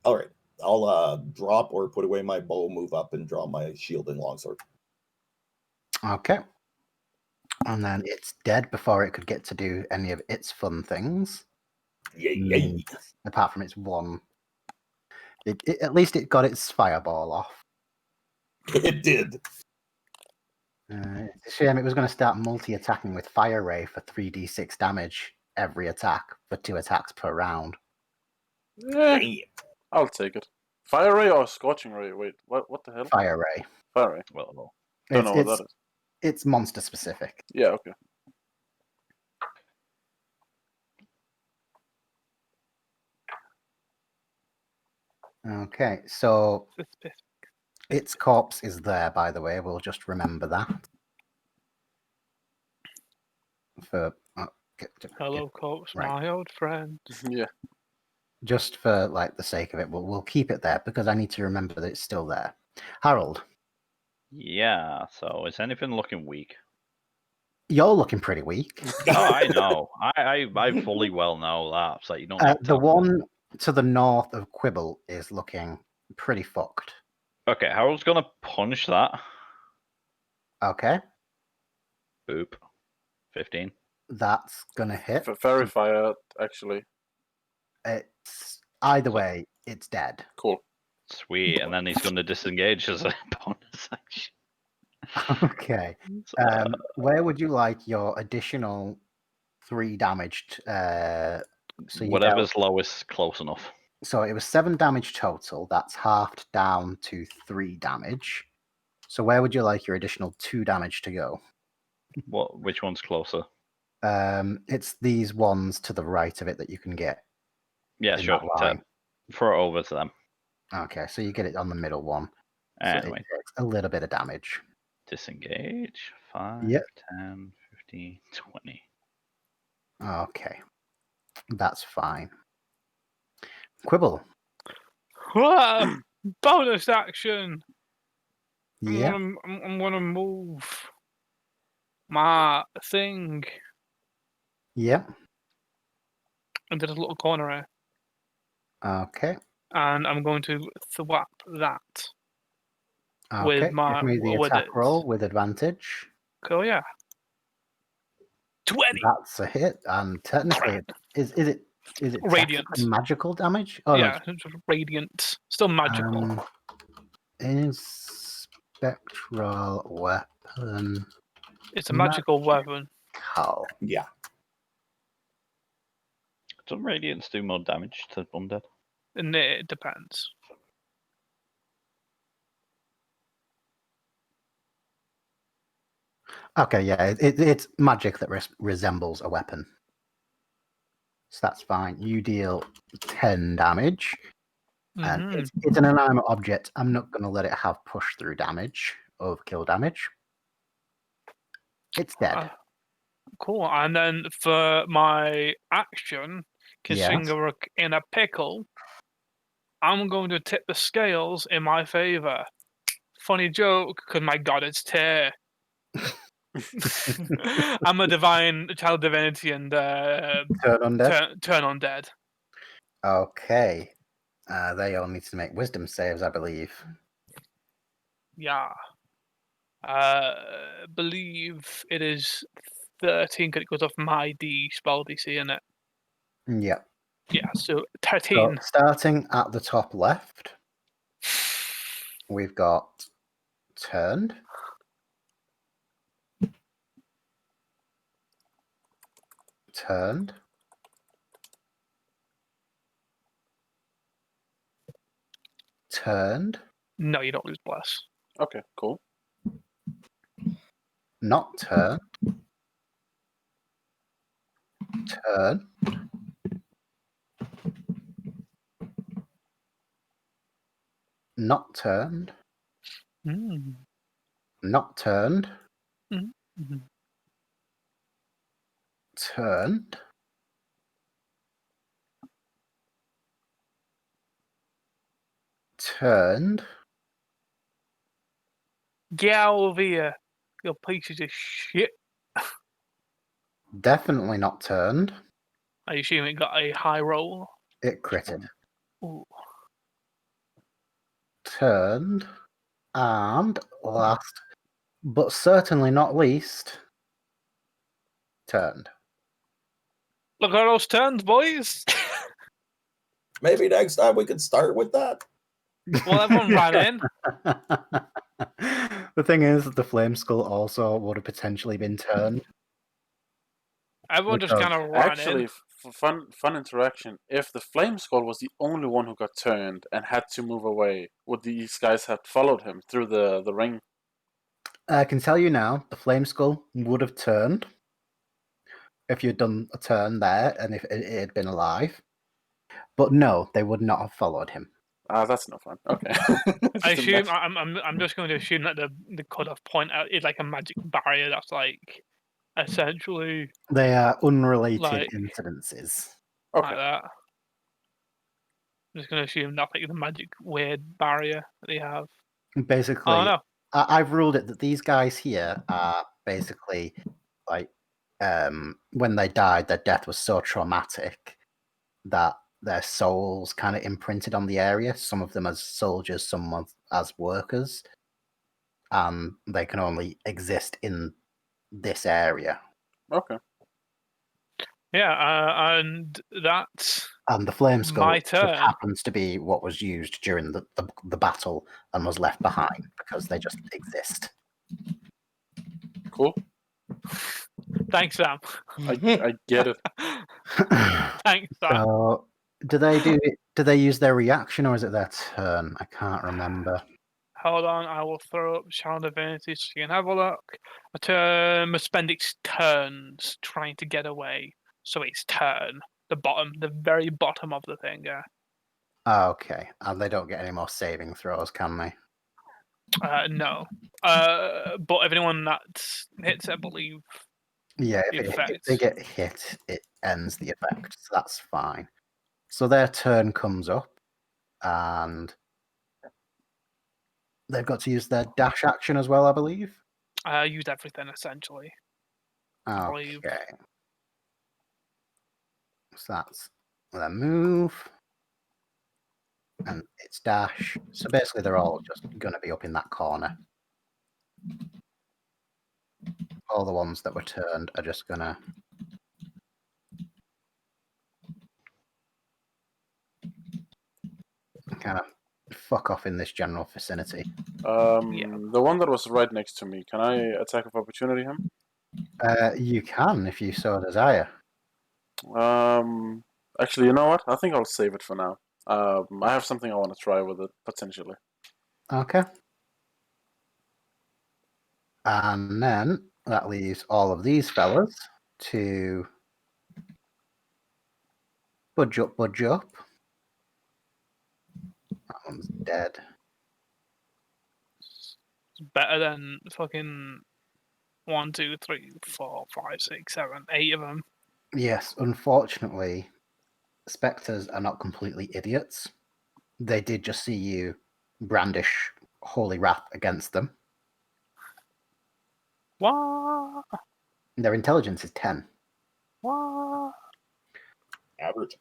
All right. I'll drop or put away my bow, move up, and draw my shield and longsword. Okay. And then it's dead before it could get to do any of its fun things. Yay. Apart from its one. At least it got its fireball off. It did. It's a shame it was going to start multi-attacking with Fire Ray for 3d6 damage every attack for 2 attacks per round. Damn. I'll take it. Fire ray or scorching ray? Wait, what the hell? Fire Ray. Fire ray. Well, Don't know what that is. It's monster specific. Yeah, okay. Okay, so its corpse is there, by the way. We'll just remember that. Hello, corpse, right. my old friend. Yeah. Just for like the sake of it, we'll keep it there because I need to remember that it's still there. Harold, yeah. So is anything looking weak? you're looking pretty weak. Oh, I know. I fully well know that. So you don't. Need to The tell me. one to the north of Quibble is looking pretty fucked. Okay, Harold's gonna punch that. Okay, Boop. 15. that's gonna hit. Fairy fire, actually. It's either way, it's dead. Cool. Sweet. And then he's gonna disengage as a bonus action. Okay. So, Where would you like your additional 3 damaged? So you whatever's dealt- lowest, close enough. So it was 7 damage total. That's halved down to 3 damage. So where would you like your additional 2 damage to go? Which one's closer? It's these ones to the right of it that you can get. Yeah, in sure. that line. Throw it over to them. Okay, so you get it on the middle one. So Anyway, it takes a little bit of damage. disengage. 5, Yep. 10, 15, 20. Okay, that's fine. Quibble. Bonus action. Yeah. I'm gonna move my thing Yeah. into this little corner here, Okay. and I'm going to thwap that Okay. with my Give me the with attack it. roll with advantage. Oh yeah. 20. That's a hit, and technically, is it Radiant. technically magical damage? Oh Yeah, it's radiant. Still magical. no. Is spectral weapon It's a magical weapon. magical? Yeah. Does radiance do more damage to undead? And it depends. Okay, yeah, it's magic that resembles a weapon. So that's fine. You deal 10 damage. And Mhm. it's an inanimate object. I'm not going to let it have push through damage, overkill damage. It's dead. Cool. And then for my action, considering Yes. we're in a pickle, I'm going to tip the scales in my favor. Funny joke, because my god, it's tear. I'm a child divinity and Turn undead. turn undead. Okay. They all need to make wisdom saves, I believe. Yeah. Believe it is 13 because it goes off my spell DC, innit? Yeah. Yeah, so So 13. starting at the top left, we've got turned. Turned. Turned. No, you don't lose bless. Okay, cool. Not turned. Turn. Not turned. Mm. Not turned. Mm-hmm. Turned. Turned. Get out of here, you pieces of shit. Definitely not turned. I assume it got a high roll. It critted. Ooh. Turned. And last, but certainly not least, turned. Look at those turns, boys. Maybe next time we could start with that. Well, everyone ran in. The thing is, the flame skull also would have potentially been turned. Everyone just Because- kind of ran Actually, in. for fun interaction, if the flame skull was the only one who got turned and had to move away, would these guys have followed him through the ring? I can tell you now, the flame skull would have turned if you'd done a turn there and if it had been alive. But no, they would not have followed him. That's no fun. Okay. I Just assume imagine. I'm just going to assume that the cutoff point is like a magic barrier that's like essentially They are unrelated Like- incidences. like Okay. that. I'm just going to assume that's like the magic weird barrier that they have. Basically, Oh no. I've ruled it that these guys here are basically like when they died, their death was so traumatic that their souls kind of imprinted on the area. Some of them as soldiers, some as workers, and they can only exist in this area. Okay. Yeah, and that's And the flame skull my just turn. happens to be what was used during the battle and was left behind because they just exist. Cool. Thanks, Sam. I get it. Thanks, Sam. So, do they use their reaction or is it their turn? I can't remember. Hold on, I will throw up Child Divinity so you can have a look. A turn must spend its turns trying to get away. So it's turn. The very bottom of the thing, yeah. Okay, and they don't get any more saving throws, can they? No. But if anyone that hits, I believe. Yeah, The if they effect. get hit, it ends the effect, so that's fine. So their turn comes up, and they've got to use their dash action as well, I believe. Used everything essentially. I believe. Okay. So that's their move. And it's dash. So basically they're all just going to be up in that corner. All the ones that were turned are just going to... kind of fuck off in this general vicinity. The one that was right next to me, can I attack of opportunity him? You can if you so desire. Actually, you know what? I think I'll save it for now. I have something I want to try with it, potentially. Okay. And then that leaves all of these fellas to budge up, budge up. That one's dead. It's better than fucking 1, 2, 3, 4, 5, 6, 7, 8 of them. Yes, unfortunately, specters are not completely idiots. They did just see you brandish holy wrath against them. What? Their intelligence is 10. What? Average.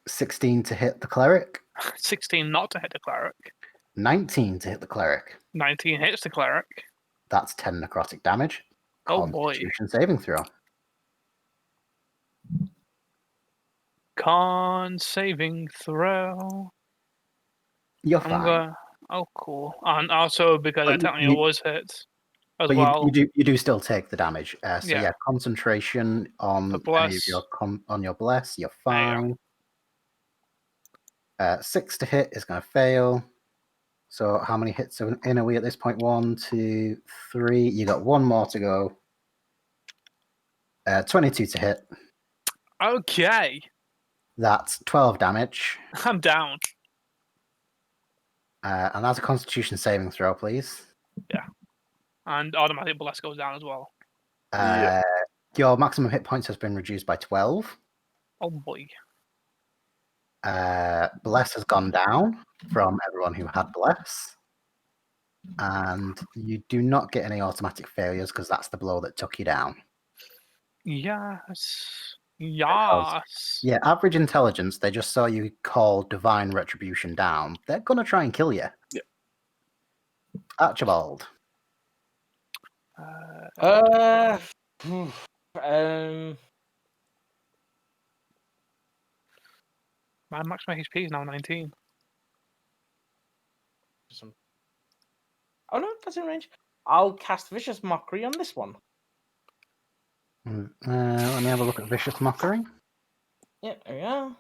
16 to hit the cleric. 16 not to hit the cleric. 19 to hit the cleric. 19 hits the cleric. That's 10 necrotic damage. Oh boy. Constitution saving throw. Con saving throw. You're I'm fine. gonna. Oh, cool. And also because I But technically you- was hit as But well. you do still take the damage. So Yeah. yeah, concentration on The any of bless. your on your bless. You're There you fine. 6 to hit is going to fail. So how many hits in are we at this point? 1, 2, 3. You got one more to go. 22 to hit. Okay. That's 12 damage. I'm down. And that's a Constitution saving throw, please. And automatic bless goes down as well. Yeah. Your maximum hit points has been reduced by 12. Oh boy. Bless has gone down from everyone who had Bless. And you do not get any automatic failures because that's the blow that took you down. Yes. Yes. Yeah, average intelligence, they just saw you call Divine Retribution down. They're going to try and kill you. Yeah. Archibald. My maximum HP is now 19. Oh no, that's in range. I'll cast Vicious Mockery on this one. Let me have a look at Vicious Mockery. Yeah, there we are.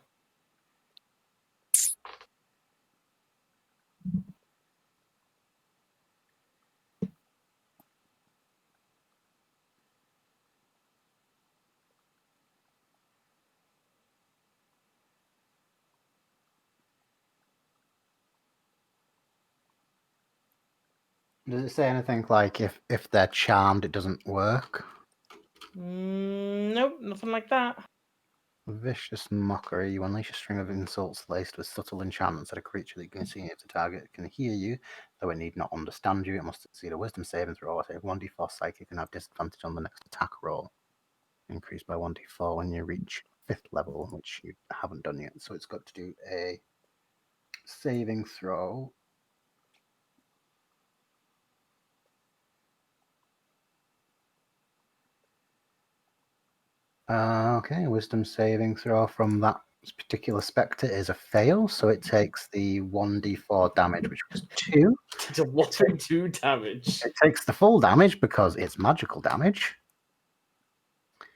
Does it say anything like if they're charmed, it doesn't work? Nope, nothing like that. Vicious Mockery. You unleash a string of insults laced with subtle enchantments at a creature that you can see if the target can hear you, though it need not understand you. It must succeed a wisdom saving throw. Take 1d4 psychic and have disadvantage on the next attack roll. Increased by 1d4 when you reach 5th level, which you haven't done yet. So it's got to do a saving throw. Okay, wisdom saving throw from that particular spectre is a fail, so it takes the 1d4 damage, which was 2. It's a 1 damage. It takes the full damage because it's magical damage.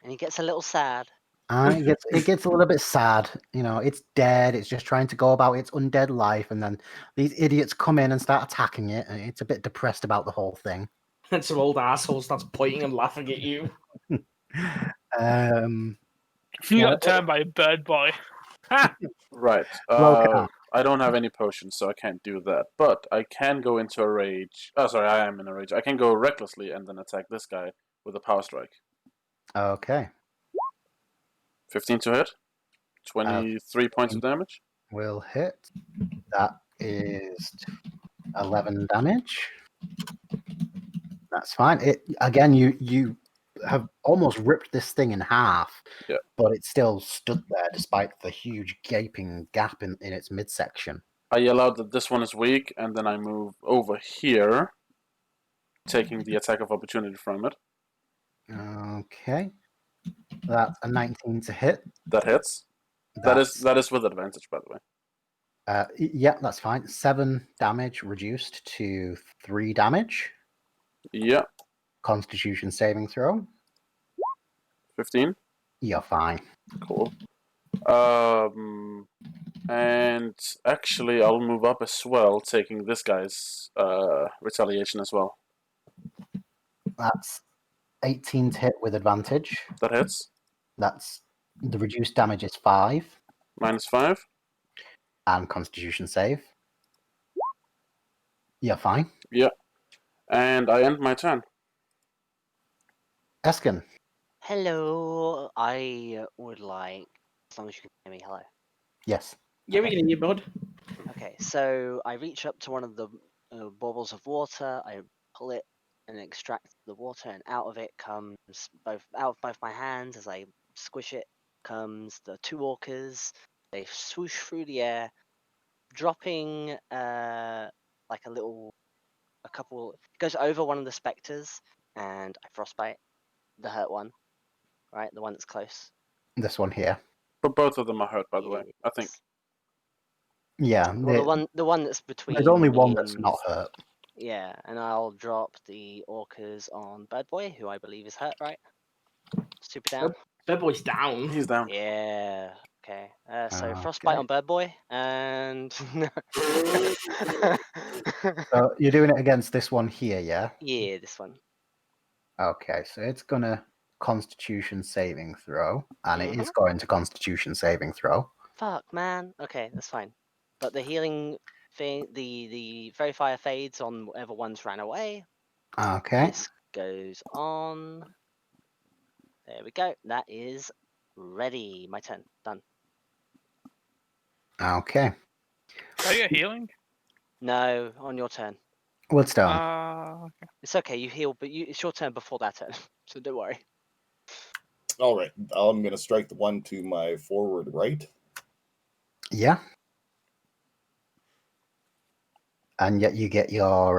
And he gets a little sad. And it gets a little bit sad. You know, it's dead. It's just trying to go about its undead life, and then these idiots come in and start attacking it, and it's a bit depressed about the whole thing. And some old asshole starts pointing and laughing at you. You got turned by a bird boy. Right. Loka, I don't have any potions, so I can't do that. But I can go into a rage. Oh, sorry, I am in a rage. I can go recklessly and then attack this guy with a power strike. Okay. 15 to hit. 23 points of damage. Will hit. That is 11 damage. That's fine. It again. You have almost ripped this thing in half. Yeah. But it still stood there despite the huge gaping gap in its midsection. I yell out that this one is weak, and then I move over here, taking the attack of opportunity from it. Okay. That's a 19 to hit. That hits. That is with advantage, by the way. Yeah, that's fine. 7 damage reduced to 3 damage. Yeah. Constitution saving throw. 15. You're fine. Cool. And actually, I'll move up as well, taking this guy's retaliation as well. That's 18 to hit with advantage. That hits. That's the reduced damage is 5. -5. And Constitution save. You're fine. Yeah. And I end my turn. Eskin. Hello. I would like, as long as you can hear me, hello. Yes. Yeah, we can hear you, bud. Okay, so I reach up to one of the baubles of water, I pull it and extract the water, and out of it comes out of both my hands as I squish it comes the 2 orcas. They swoosh through the air, dropping like a couple. It goes over one of the specters, and I frostbite the hurt one, right, the one that's close. This one here. But both of them are hurt, by the way. I think. Yeah. Well, the one that's between. There's only one me that's and- not hurt. Yeah, and I'll drop the orcas on Bird Boy, who I believe is hurt, right? Super down. Bird Boy's down. He's down. Yeah. Okay. So Okay. frostbite on Bird Boy, and So you're doing it against this one here, yeah? yeah, this one. Okay, so it's gonna Constitution saving throw, and it is going to Constitution saving throw. Fuck, man. Okay, that's fine. But the healing thing, the verifier fades on whatever ones ran away. Okay. This goes on. There we go. That is ready. My turn. Done. Okay. Can I get healing? No, on your turn. Woodstone. Okay. It's okay. You heal, but it's your turn before that turn, so don't worry. All right, I'm gonna strike the one to my forward right. Yeah. And yet you get your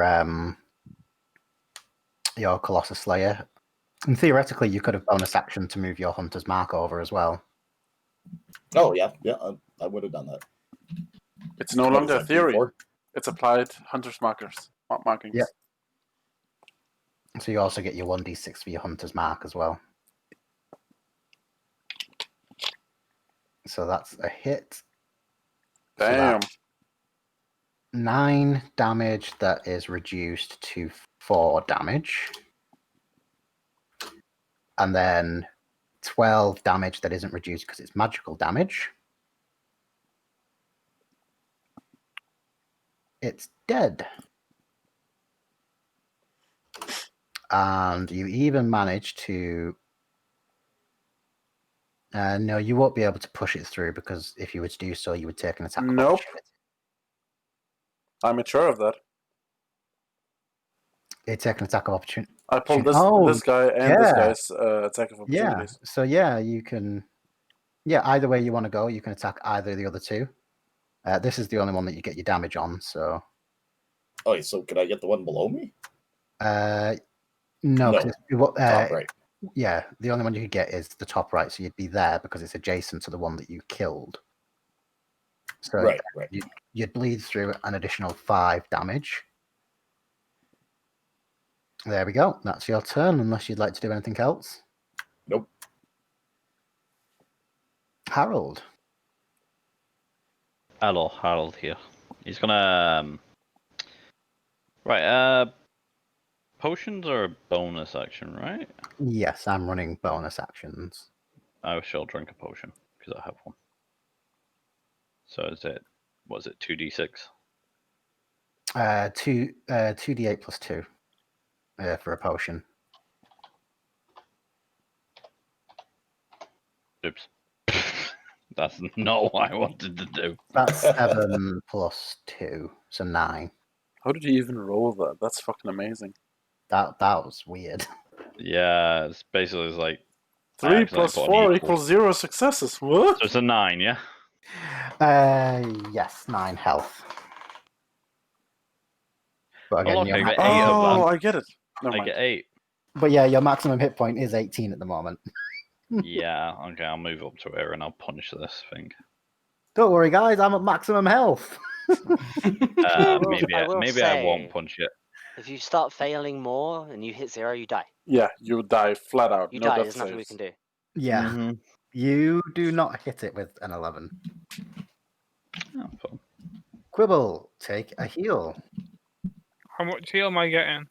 Colossus Slayer. And theoretically, you could have bonus action to move your Hunter's Mark over as well. Oh yeah, I would have done that. It's no What longer is a that, theory. D4? It's applied hunter's markings. Yeah. So you also get your 1d6 for your Hunter's Mark as well. So that's a hit. So Damn. that's 9 damage that is reduced to 4 damage. And then 12 damage that isn't reduced because it's magical damage. It's dead. And you even manage to... no, you won't be able to push it through because if you were to do so, you would take an attack of Nope. opportunity. I'm mature of that. They take an attack of opportunity. I pulled this guy and this guy's attack of Yeah. opportunities. So yeah, you can. Yeah, either way you want to go, you can attack either of the other two. This is the only one that you get your damage on. So. Oh, so can I get the one below me? No. No. Top right. Yeah, the only one you could get is the top right, so you'd be there because it's adjacent to the one that you killed. So Right. you'd bleed through an additional 5 damage. There we go. That's your turn, unless you'd like to do anything else. Nope. Harold. Hello, Harold here. He's gonna right. Potions are a bonus action, right? Yes, I'm running bonus actions. I shall drink a potion because I have one. So is it Was it 2d6? 2d8 plus 2 for a potion. Oops. That's not what I wanted to do. That's 7 plus 2, so 9. How did you even roll that? That's fucking amazing. That was weird. Yeah, it's basically like 3 accidentally plus put an 4 equal. equals 0 successes. What? So it's a 9, yeah? Yes, 9 health. But Oh, again, look, your I ma- get 8 of Oh, that. I get it. Never I mind. get 8. but yeah, your maximum hit point is 18 at the moment. Yeah, okay, I'll move up to here and I'll punch this thing. Don't worry, guys, I'm at maximum health. Maybe I will I say, won't punch it. if you start failing more and you hit 0, you die. Yeah, you die flat out. You no die. death There's nothing we saves. can do. Yeah, Mhm. you do not hit it with an 11. Oh, fun. Quibble, take a heal. How much heal am I getting?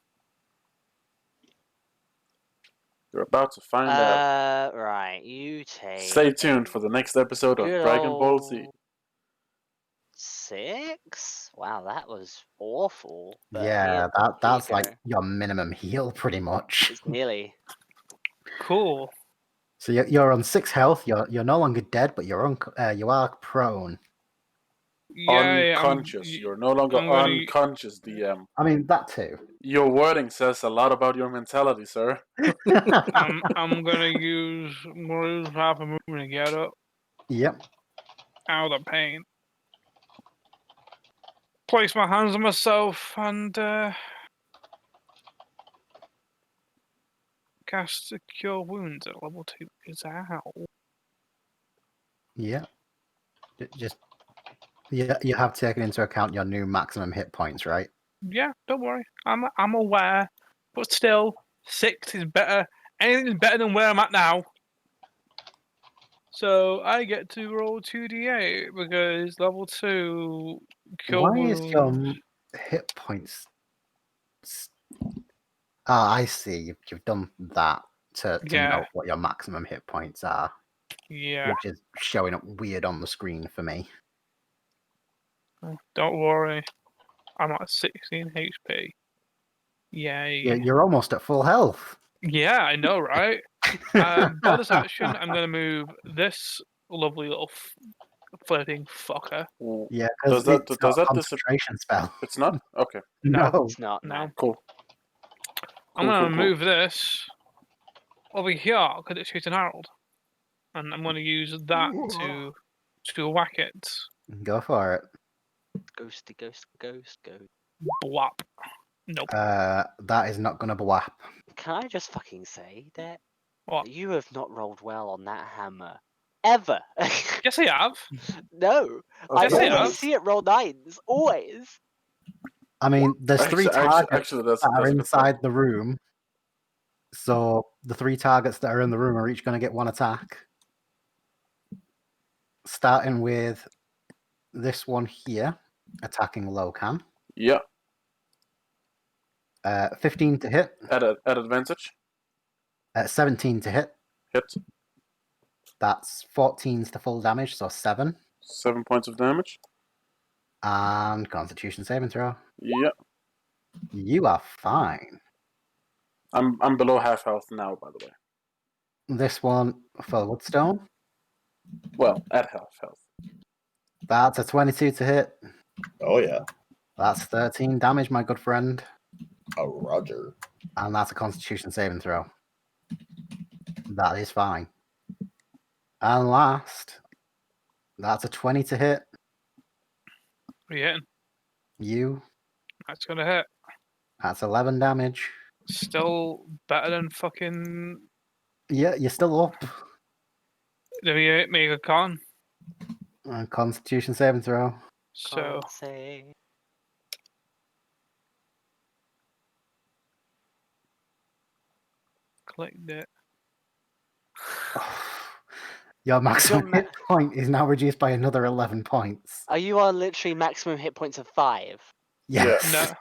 You're about to find out. Right. You take. Stay tuned for the next episode of good Dragon Ball Z. old 6? Wow, that was awful. But Yeah, here you that's go. like your minimum heal, pretty much. It's nearly. Cool. So you're on 6 health. You're no longer dead, but you are prone. Yeah, Unconscious. You're no longer I'm gonna- unconscious, DM. I mean, that too. Your wording says a lot about your mentality, sir. I'm gonna use half a movement to get up Yep. out of the pain. Place my hands on myself and cast a cure wounds at level 2. Is how? Yeah. Just you have taken into account your new maximum hit points, right? Yeah, don't worry. I'm aware, but still, 6 is better. Anything is better than where I'm at now. So I get to roll 2d8 because level 2 cure Why is your wounds. hit points? Ah, I see. You've done that to Yeah. know what your maximum hit points are, Yeah, which is showing up weird on the screen for me. don't worry. I'm at 16 HP. Yay. You're almost at full health. Yeah, I know, right? Bonus action, I'm going to move this lovely little flirting fucker. Yeah, Does because that it's does not a that disappear? concentration spell. It's not? Okay. No. It's not. No. Cool. I'm going to cool. move this over here because it's shooting Harold. And I'm going to use that to whack it. Go for it. Ghosty, ghost. Blap. Nope. That is not going to blap. Can I just fucking say that What? you have not rolled well on that hammer ever? Yes, I have. No, Okay. I Yes, I always have. see it roll 9s. Always. I mean, there's 3 targets Actually, that's that are a good point. inside the room. So the 3 targets that are in the room are each going to get 1 attack. Starting with this one here, attacking Locan. Yeah, 15 to hit. at advantage. 17 to hit. Hit. That's 14s to full damage, so 7. 7 points of damage. And Constitution saving throw. Yeah. You are fine. I'm below half health now, by the way. This one for Woodstone. Well, at half health. That's a 22 to hit. Oh yeah. That's 13 damage, my good friend. Oh Roger. And that's a Constitution saving throw. That is fine. And last, that's a 20 to hit. What are you hitting? You. That's going to hit. That's 11 damage. Still better than fucking. Yeah, you're still up. Do you hit me a con? Constitution saving throw. So. Can't say. Clicked it. Your maximum ma- hit point is now reduced by another 11 points. Are you on literally maximum hit points of 5? Yes.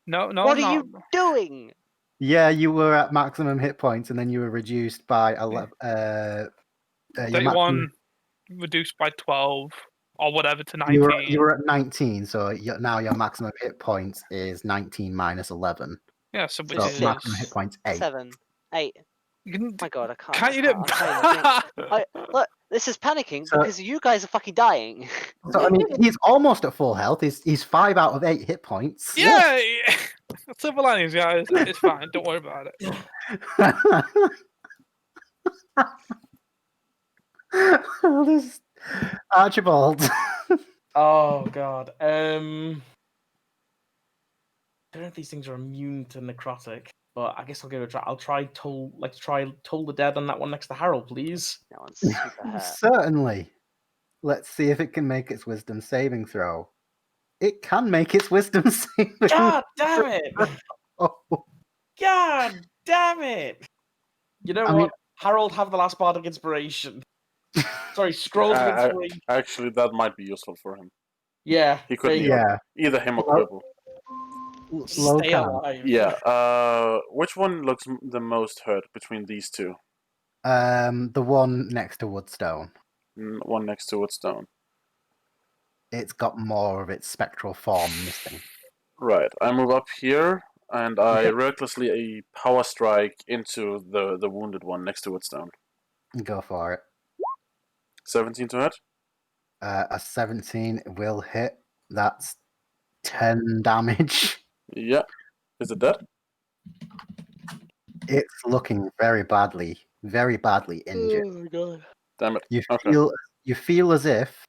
No. What I'm are not. you doing? Yeah, you were at maximum hit points, and then you were reduced by 11. Your 31 reduced by 12. or whatever to 19. You were at 19, so now your maximum hit points is 19 minus 11. Yeah, so Which which So is is maximum hit points 8. 7, 8. You can- My God, I can't. Can't you I can't even think. Look, this is panicking So- because you guys are fucking dying. So I mean, he's almost at full health. He's 5 out of 8 hit points. Yeah, silver linings, guys. It's fine. Don't worry about it. This Archibald. Oh god. I don't know if these things are immune to necrotic, but I guess I'll give it a try. I'll try toll the dead on that one next to Harold, please. That one's super hurt. Certainly. Let's see if it can make its wisdom saving throw. It can make its wisdom saving God damn it! throw. God damn it! You know I what? mean- Harold, have the last bardic inspiration. Sorry, scrolls of inspiration. Actually, that might be useful for him. Yeah. He could there you be go. Yeah. either him or Well- Quibble. Stay Locan. alive. Yeah. Which one looks the most hurt between these two? The one next to Woodstone. One next to Woodstone. It's got more of its spectral form missing. Right. I move up here and I Okay. recklessly power strike into the wounded one next to Woodstone. Go for it. 17 to hit. A 17 will hit. That's 10 damage. Yeah. Is it dead? It's looking very badly injured. Oh my God. Damn it. You Okay. feel as if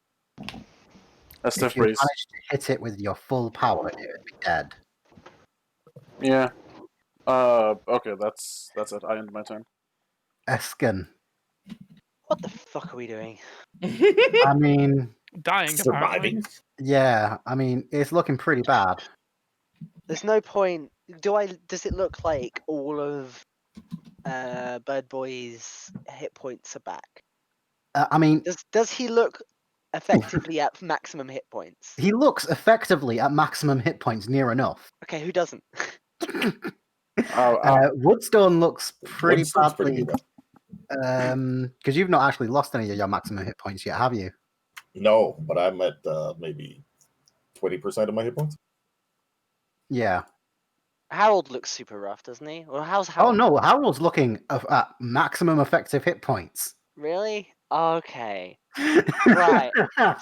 A stiff if you breeze. managed to hit it with your full power, it would be dead. Yeah. Okay, that's it. I end my turn. Eskin. What the fuck are we doing? I mean, Dying, apparently. Surviving. yeah, I mean, it's looking pretty bad. There's no point. Does it look like all of Bird Boy's hit points are back? I mean, Does he look effectively at maximum hit points? he looks effectively at maximum hit points near enough. Okay, who doesn't? Woodstone looks pretty Woodstone's badly. good. Because you've not actually lost any of your maximum hit points yet, have you? No, but I'm at maybe 20% of my hit points. Yeah. Harold looks super rough, doesn't he? Or how's Oh Harold? no, Harold's looking at maximum effective hit points. Really? Okay. Right.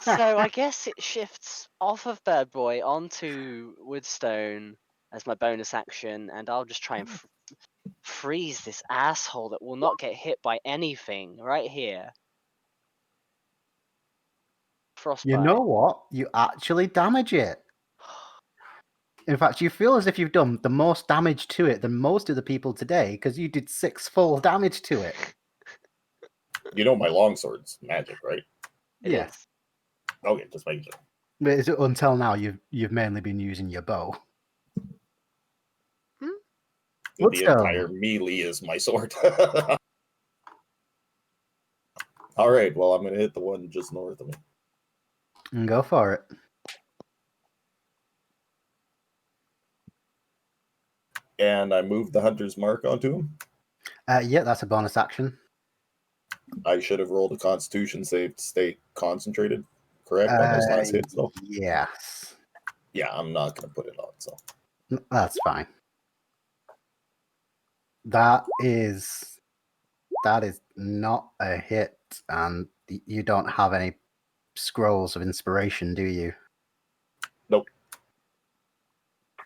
So I guess it shifts off of Bird Boy onto Woodstone as my bonus action, and I'll just try and freeze this asshole that will not get hit by anything right here. Frostbite. You know what? You actually damage it. In fact, you feel as if you've done the most damage to it than most of the people today, because you did 6 full damage to it. You know my longsword's magic, right? It Yeah. is. Okay, just making sure. But until now, you've mainly been using your bow. Hmm? The Woodstone. entire melee is my sword. All right, well, I'm going to hit the one just north of me. And go for it. And I moved the hunter's mark onto him. Yeah, that's a bonus action. I should have rolled a constitution save to stay concentrated, correct, on those last hits, though? Yes. Yeah, I'm not going to put it on, so. That's fine. That is not a hit, and you don't have any scrolls of inspiration, do you? Nope.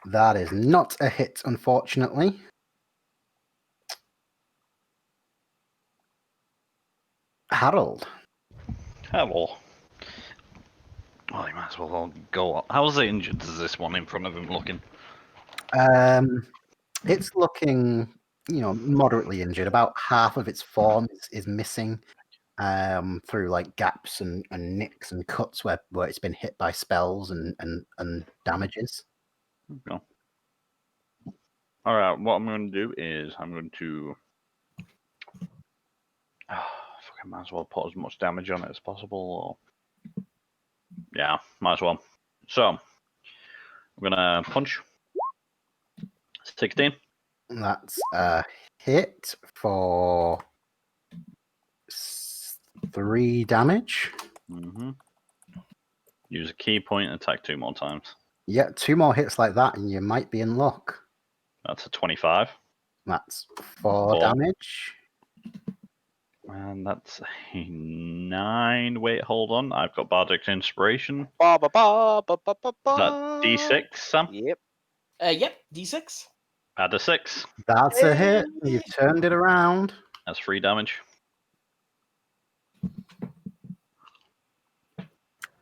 That is not a hit, unfortunately. Harold. Hello. Well, you might as well go on. How's injured is this one in front of him looking? It's looking, moderately injured. About half of its form is missing through like gaps and nicks and cuts where it's been hit by spells and damages. No. All right. What I'm going to do is I'm going to. Fucking might as well put as much damage on it as possible. Or... Yeah, might as well. So I'm gonna punch. 16. That's a hit for 3 damage. Mm-hmm. Use a key point and attack 2 more times. Yeah, 2 more hits like that, and you might be in luck. That's a 25. That's 4 damage. And that's a 9. Wait, hold on. I've got Bardic Inspiration. Ba ba ba ba ba ba Is that ba. D6, Sam? Yep. Yep, D6. Add a 6. That's a hit. You've turned it around. That's 3 damage.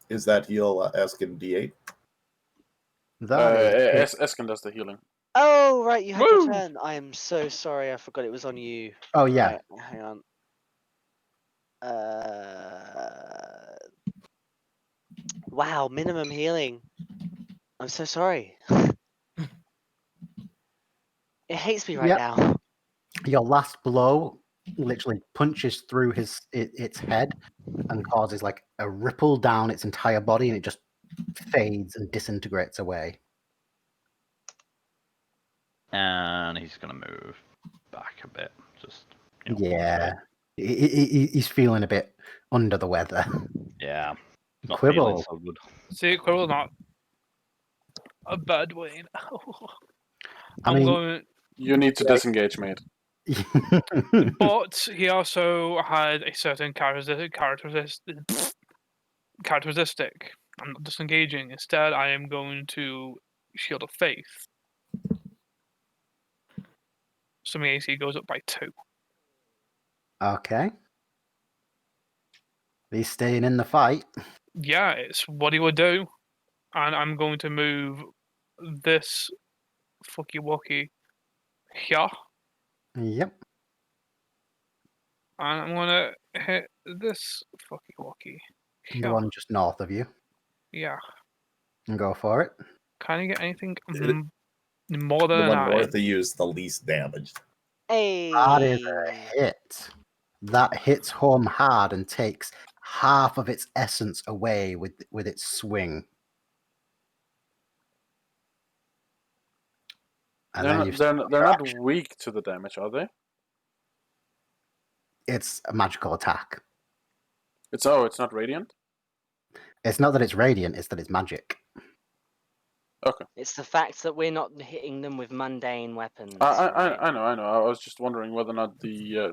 Is that heal Eskin D8? That is it. Eskin does the healing. Oh, right, you had your Woo! turn. I am so sorry. I forgot it was on you. Oh, yeah. Right, hang on. Wow, minimum healing. I'm so sorry. It hates me right Yep. now. Your last blow literally punches through its head and causes like a ripple down its entire body, and it just fades and disintegrates away. And he's going to move back a bit. Just, Yeah. He's feeling a bit under the weather. Yeah. Not Quibble. feeling so good. See, Quibble not a bad way. I I'm mean, going, You need to disengage, mate. but he also had a certain characteristic. I'm not disengaging. Instead, I am going to Shield of Faith. So my AC goes up by 2. Okay. He's staying in the fight. Yeah, it's what he would do. And I'm going to move this fucky wucky here. Yep. And I'm going to hit this fucky wucky The here. one just north of you. Yeah. And go for it. Can I get anything more than The a one 9? north of you is the least damaged. Hey. That is a hit. That hits home hard and takes half of its essence away with its swing. And They're not weak to the damage, are they? It's a magical attack. It's not radiant. It's not that it's radiant, it's that it's magic. Okay. It's the fact that we're not hitting them with mundane weapons. I know. I was just wondering whether or not the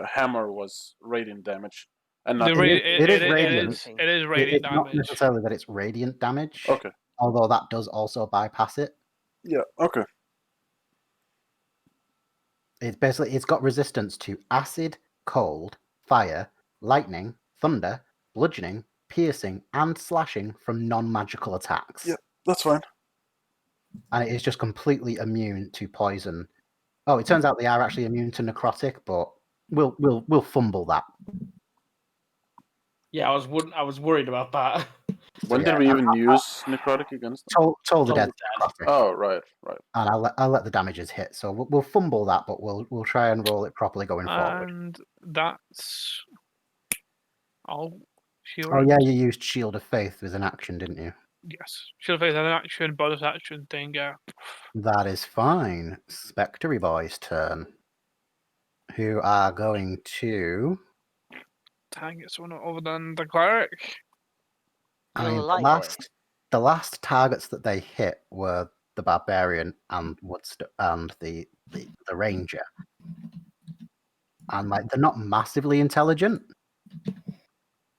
hammer was radiant damage and not. It is radiant. It is radiant It's not damage. necessarily that it's radiant damage. Okay. Although that does also bypass it. Yeah. Okay. It's got resistance to acid, cold, fire, lightning, thunder, bludgeoning, piercing, and slashing from non-magical attacks. Yeah, that's fine. And it is just completely immune to poison. Oh, it turns out they are actually immune to necrotic, but we'll fumble that. Yeah, I was worried about that. When did we even use necrotic against them? Toll the Toll dead. the Dead. Necrotic. Oh, right. And I'll let the damages hit. So we'll fumble that, but we'll try and roll it properly going forward. And that's all. Oh yeah, you used Shield of Faith as an action, didn't you? Yes. Shield of Faith had an action, bonus action thing, yeah. That is fine. Spectre Boy's turn. Who are going to Try and get someone other than the cleric. I You're mean, a light boy. the last targets that they hit were the barbarian and the ranger. And like they're not massively intelligent.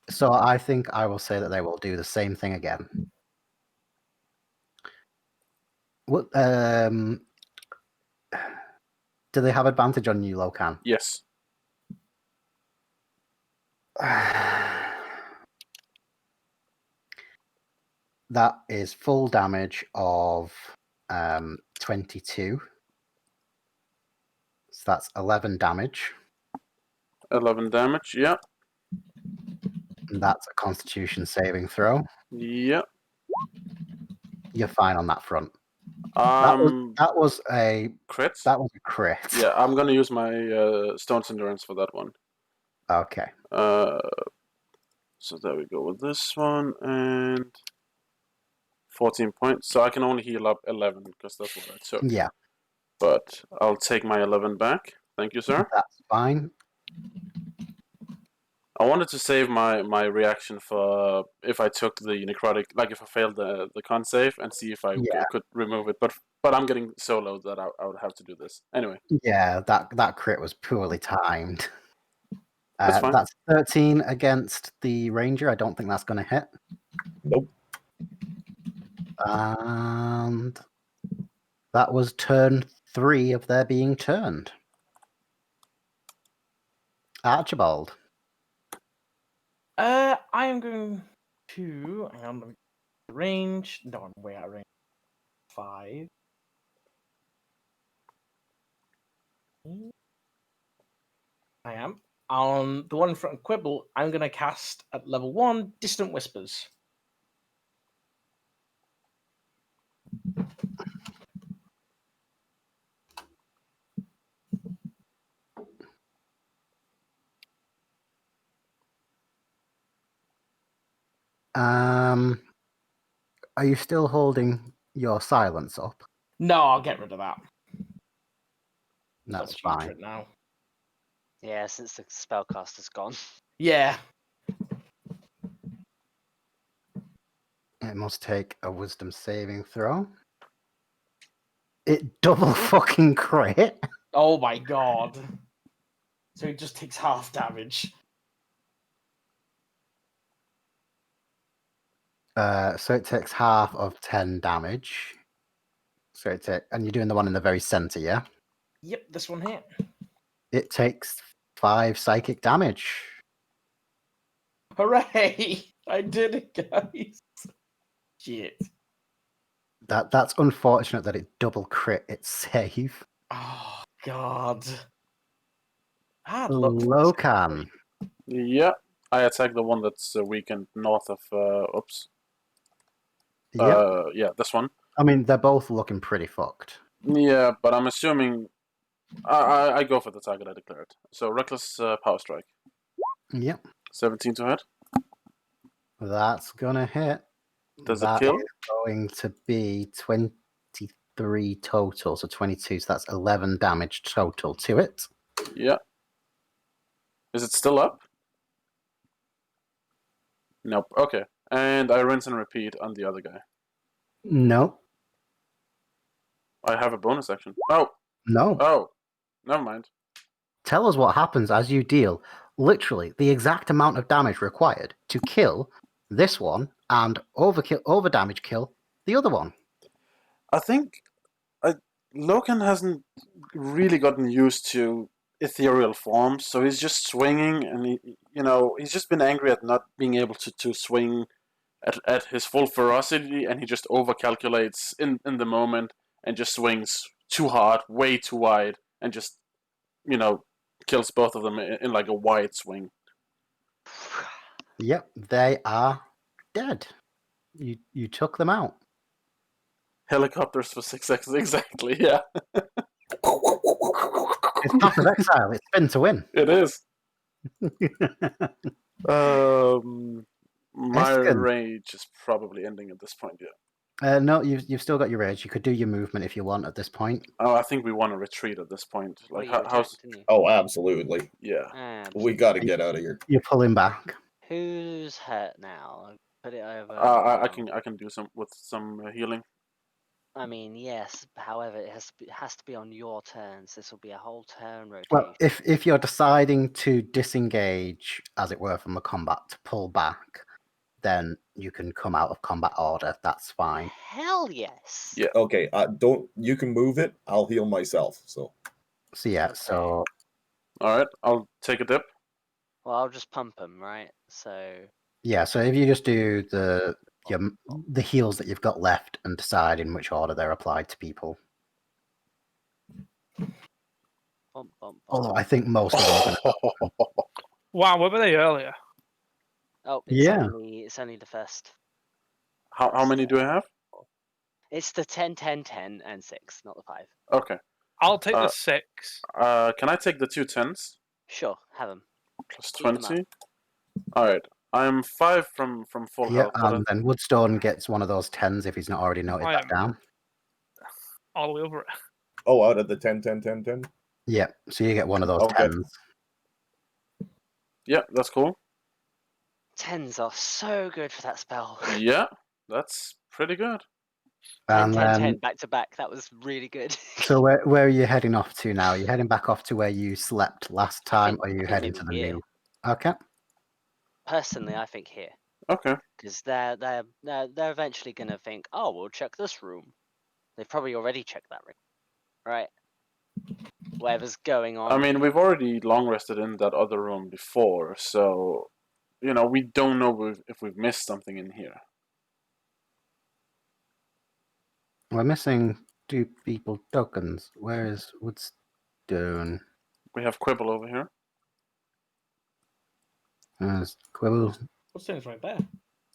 So I think I will say that they will do the same thing again. What do they have advantage on you, Locan? Yes. That is full damage of 22. So that's 11 damage. 11 damage. Yeah. And that's a Constitution saving throw. Yeah. You're fine on that front. Um. That was a Crit. That was a crit. Yeah, I'm gonna use my Stone's Endurance for that one. Okay. So there we go with this one and 14 points. So I can only heal up 11 because that's what I took. Yeah. But I'll take my 11 back. Thank you, sir. That's fine. I wanted to save my reaction for if I took the necrotic, like if I failed the con save, and see if I could remove it. But I'm getting so low that I would have to do this anyway. Yeah, that crit was poorly timed. That's fine. That's 13 against the ranger. I don't think that's going to hit. Nope. And that was turn 3 of their being turned. Archibald. I am going to. Hang on, let me range. No, I'm way out of range. 5. I am. On the one in front of Quibble, I'm going to cast at level 1 Distant Whispers. Are you still holding your silence up? No, I'll get rid of that. That's Got fine. it now. Yeah, since the spellcaster's gone. Yeah. It must take a wisdom saving throw. It double fucking crit. Oh my god. So it just takes half damage. So it takes half of 10 damage. So and you're doing the one in the very center, yeah? Yep, this one here. It takes 5 psychic damage. Hooray! I did it, guys. Shit. That's unfortunate that it double crit its save. Oh god. Hard luck. Locan. Yeah, I attack the one that's weakened north of. Oops. Yep. Yeah, this one. I mean, they're both looking pretty fucked. Yeah, but I'm assuming I go for the target I declared. So reckless power strike. Yep. 17 to hit. That's gonna hit. Does That it kill? is going to be 23 total, so 22. So that's 11 damage total to it. Yeah. Is it still up? Nope. Okay. And I rinse and repeat on the other guy. No. I have a bonus action. Oh. No. Oh. Never mind. Tell us what happens as you deal literally the exact amount of damage required to kill this one and over damage kill the other one. I think Logan hasn't really gotten used to ethereal forms, so he's just swinging, and he's just been angry at not being able to swing at his full ferocity, and he just overcalculates in the moment and just swings too hard, way too wide, and just kills both of them in like a wide swing. Yep, they are dead. You took them out. Helicopters for 6 seconds, exactly. Yeah, It's Path of Exile. It's spin to win. it is. My Eskin. rage is probably ending at this point. Yeah. No, you've still got your rage. You could do your movement if you want at this point. Oh, I think we want to retreat at this point. Like, how's? Oh, absolutely. Yeah. We got to get out of here. You're pulling back. Who's hurt now? Put it over. I can do some healing. I mean, yes. However, it has to be on your turns. This will be a whole turn rotation. Well, if you're deciding to disengage, as it were, from the combat to pull back, then you can come out of combat order. That's fine. Hell yes. Yeah. Okay. You can move it. I'll heal myself. So yeah. So. All right. I'll take a dip. Well, I'll just pump them, right? So. Yeah. So if you just do the heals that you've got left and decide in which order they're applied to people. Bump, bump, bump. Although I think most of them. Wow, where were they earlier? Oh, it's only the first. How many do I have? It's the 10, 10, 10, and 6, not the 5. Okay. I'll take the 6. Can I take the 2 10s? Sure, have them. Plus 20. All right. I'm 5 from full health. And then Woodstone gets one of those 10s if he's not already noted that down. All the way over it. Oh, out of the 10, 10, 10, 10? Yeah, so you get one of those 10s. Yeah, that's cool. 10s are so good for that spell. Yeah, that's pretty good. 10, And 10, then, 10, back to back. That was really good. so where are you heading off to now? Are you heading back off to where you slept last time, or are you think heading maybe to the here. new? Okay. Personally, I think here. Okay. Because they're eventually going to think, oh, we'll check this room. They've probably already checked that room. Right? Whatever's going on. I mean, we've already long rested in that other room before, so we don't know if we've missed something in here. We're missing 2 people tokens. Where is Woodstone? We have Quibble over here. There's Quibble. What's things right there?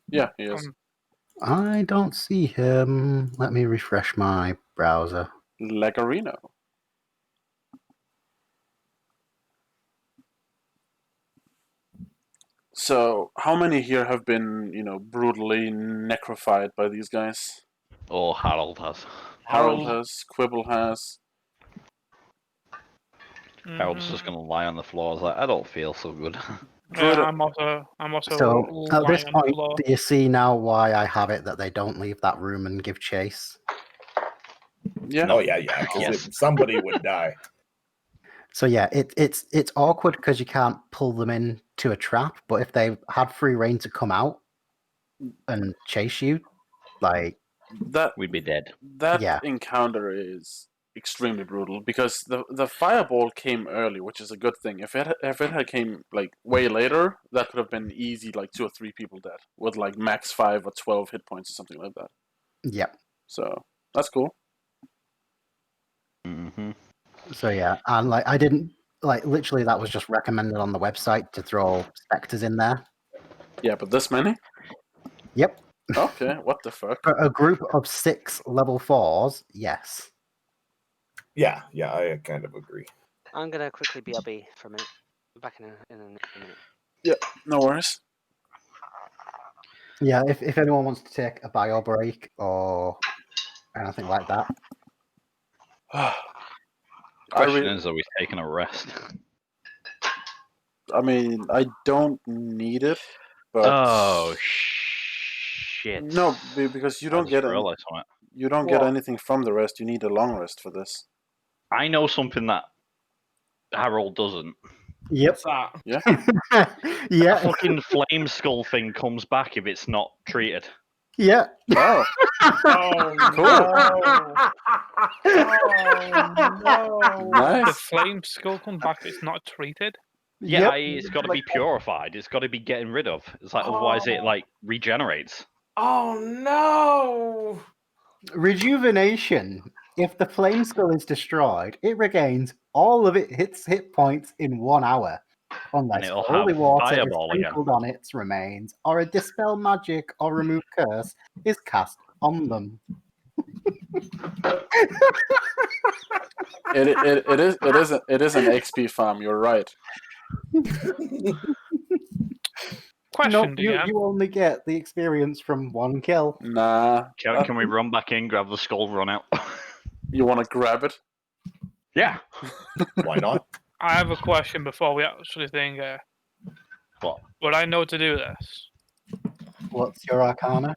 Yeah, he is. I don't see him. Let me refresh my browser. Legarino. So, how many here have been, brutally necrofied by these guys? Or Harold has. Harold has, Quibble has. Harold's just gonna lie on the floor. I was like, I don't feel so good. Druid, I'm also So at this lying on the point, floor. do you see now why I have it that they don't leave that room and give chase? yeah. Oh yeah, because Yes. somebody would die. So yeah, it's awkward because you can't pull them into a trap. But if they had free reign to come out and chase you, like That We'd be dead. Yeah. encounter is extremely brutal because the fireball came early, which is a good thing. If it had came like way later, that could have been easy, like 2 or 3 people dead with like max 5 or 12 hit points or something like that. yeah. So that's cool. Mm-hmm. So yeah, and like I didn't literally that was just recommended on the website to throw specters in there. Yeah, but this many? Yep. Okay, what the fuck? For a group of 6 level 4s, yes. Yeah, I kind of agree. I'm going to quickly BRB for a minute. Back in a minute. No worries. Yeah, if anyone wants to take a bio break or anything like that. Question is, are we taking a rest? I mean, I don't need it, but Oh shit! no, because you I don't just get realized something. you don't get What? anything from the rest. You need a long rest for this. I know something that Harold doesn't. Yep. What's that? A Yeah. fucking flame skull thing comes back if it's not treated. Yeah. Oh, Oh Cool. no! Oh no! The nice. flame skull comes back. It's not treated. Yeah, Yep. it's got to be purified. It's got to be getting rid of. It's like otherwise it like regenerates. Oh no! Rejuvenation. If the flame skull is destroyed, it regains all of its hit points in 1 hour. Unless it'll holy have water is fireball again. sprinkled on its remains, or a dispel magic or remove curse is cast on them. It is an XP farm. You're right. Question, No, DM. you only get the experience from 1 kill. Nah. Can we run back in, grab the skull, run out? You want to grab it? Yeah. Why not? I have a question before we actually think. What? Would I know to do this? What's your arcana?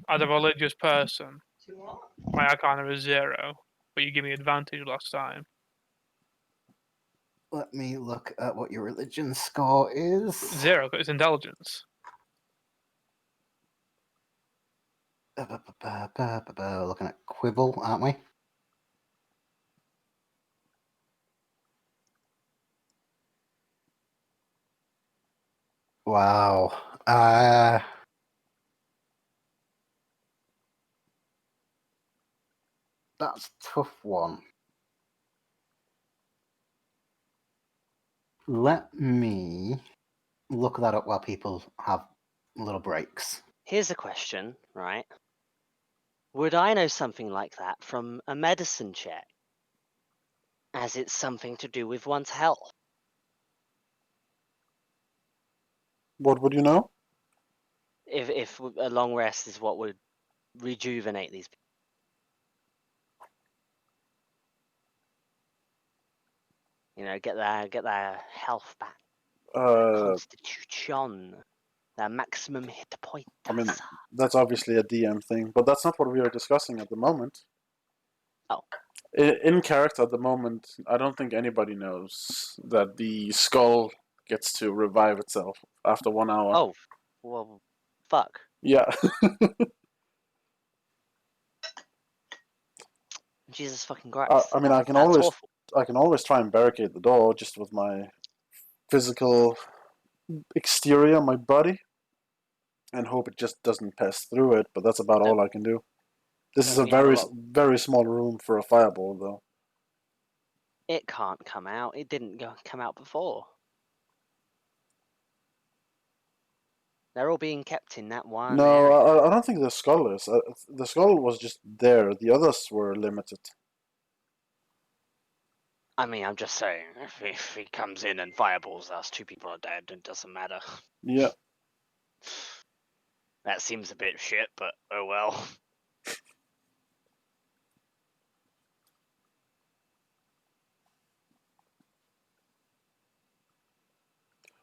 As a religious person, my arcana is 0, but you give me advantage last time. Let me look at what your religion score is. 0, because it's intelligence. Looking at Quibble, aren't we? Wow. That's a tough one. Let me look that up while people have little breaks. Here's a question, right? Would I know something like that from a medicine check? As it's something to do with one's health. What would you know? If a long rest is what would rejuvenate these people. Get their health back. Constitution. The maximum hit point. I mean, that's obviously a DM thing, but that's not what we are discussing at the moment. Oh. In character at the moment, I don't think anybody knows that the skull gets to revive itself after 1 hour. Oh, well, fuck. Yeah. Jesus fucking Christ. I mean, I can That's awful. always try and barricade the door just with my physical exterior, my body, and hope it just doesn't pass through it. But that's about all I can do. This is a We have a very lot. very small room for a fireball, though. It can't come out. It didn't come out before. They're all being kept in that one No, area. I don't think the skull is. The skull was just there. The others were limited. I mean, I'm just saying, if he comes in and fireballs us, 2 people are dead, it doesn't matter. Yeah. That seems a bit shit, but oh well.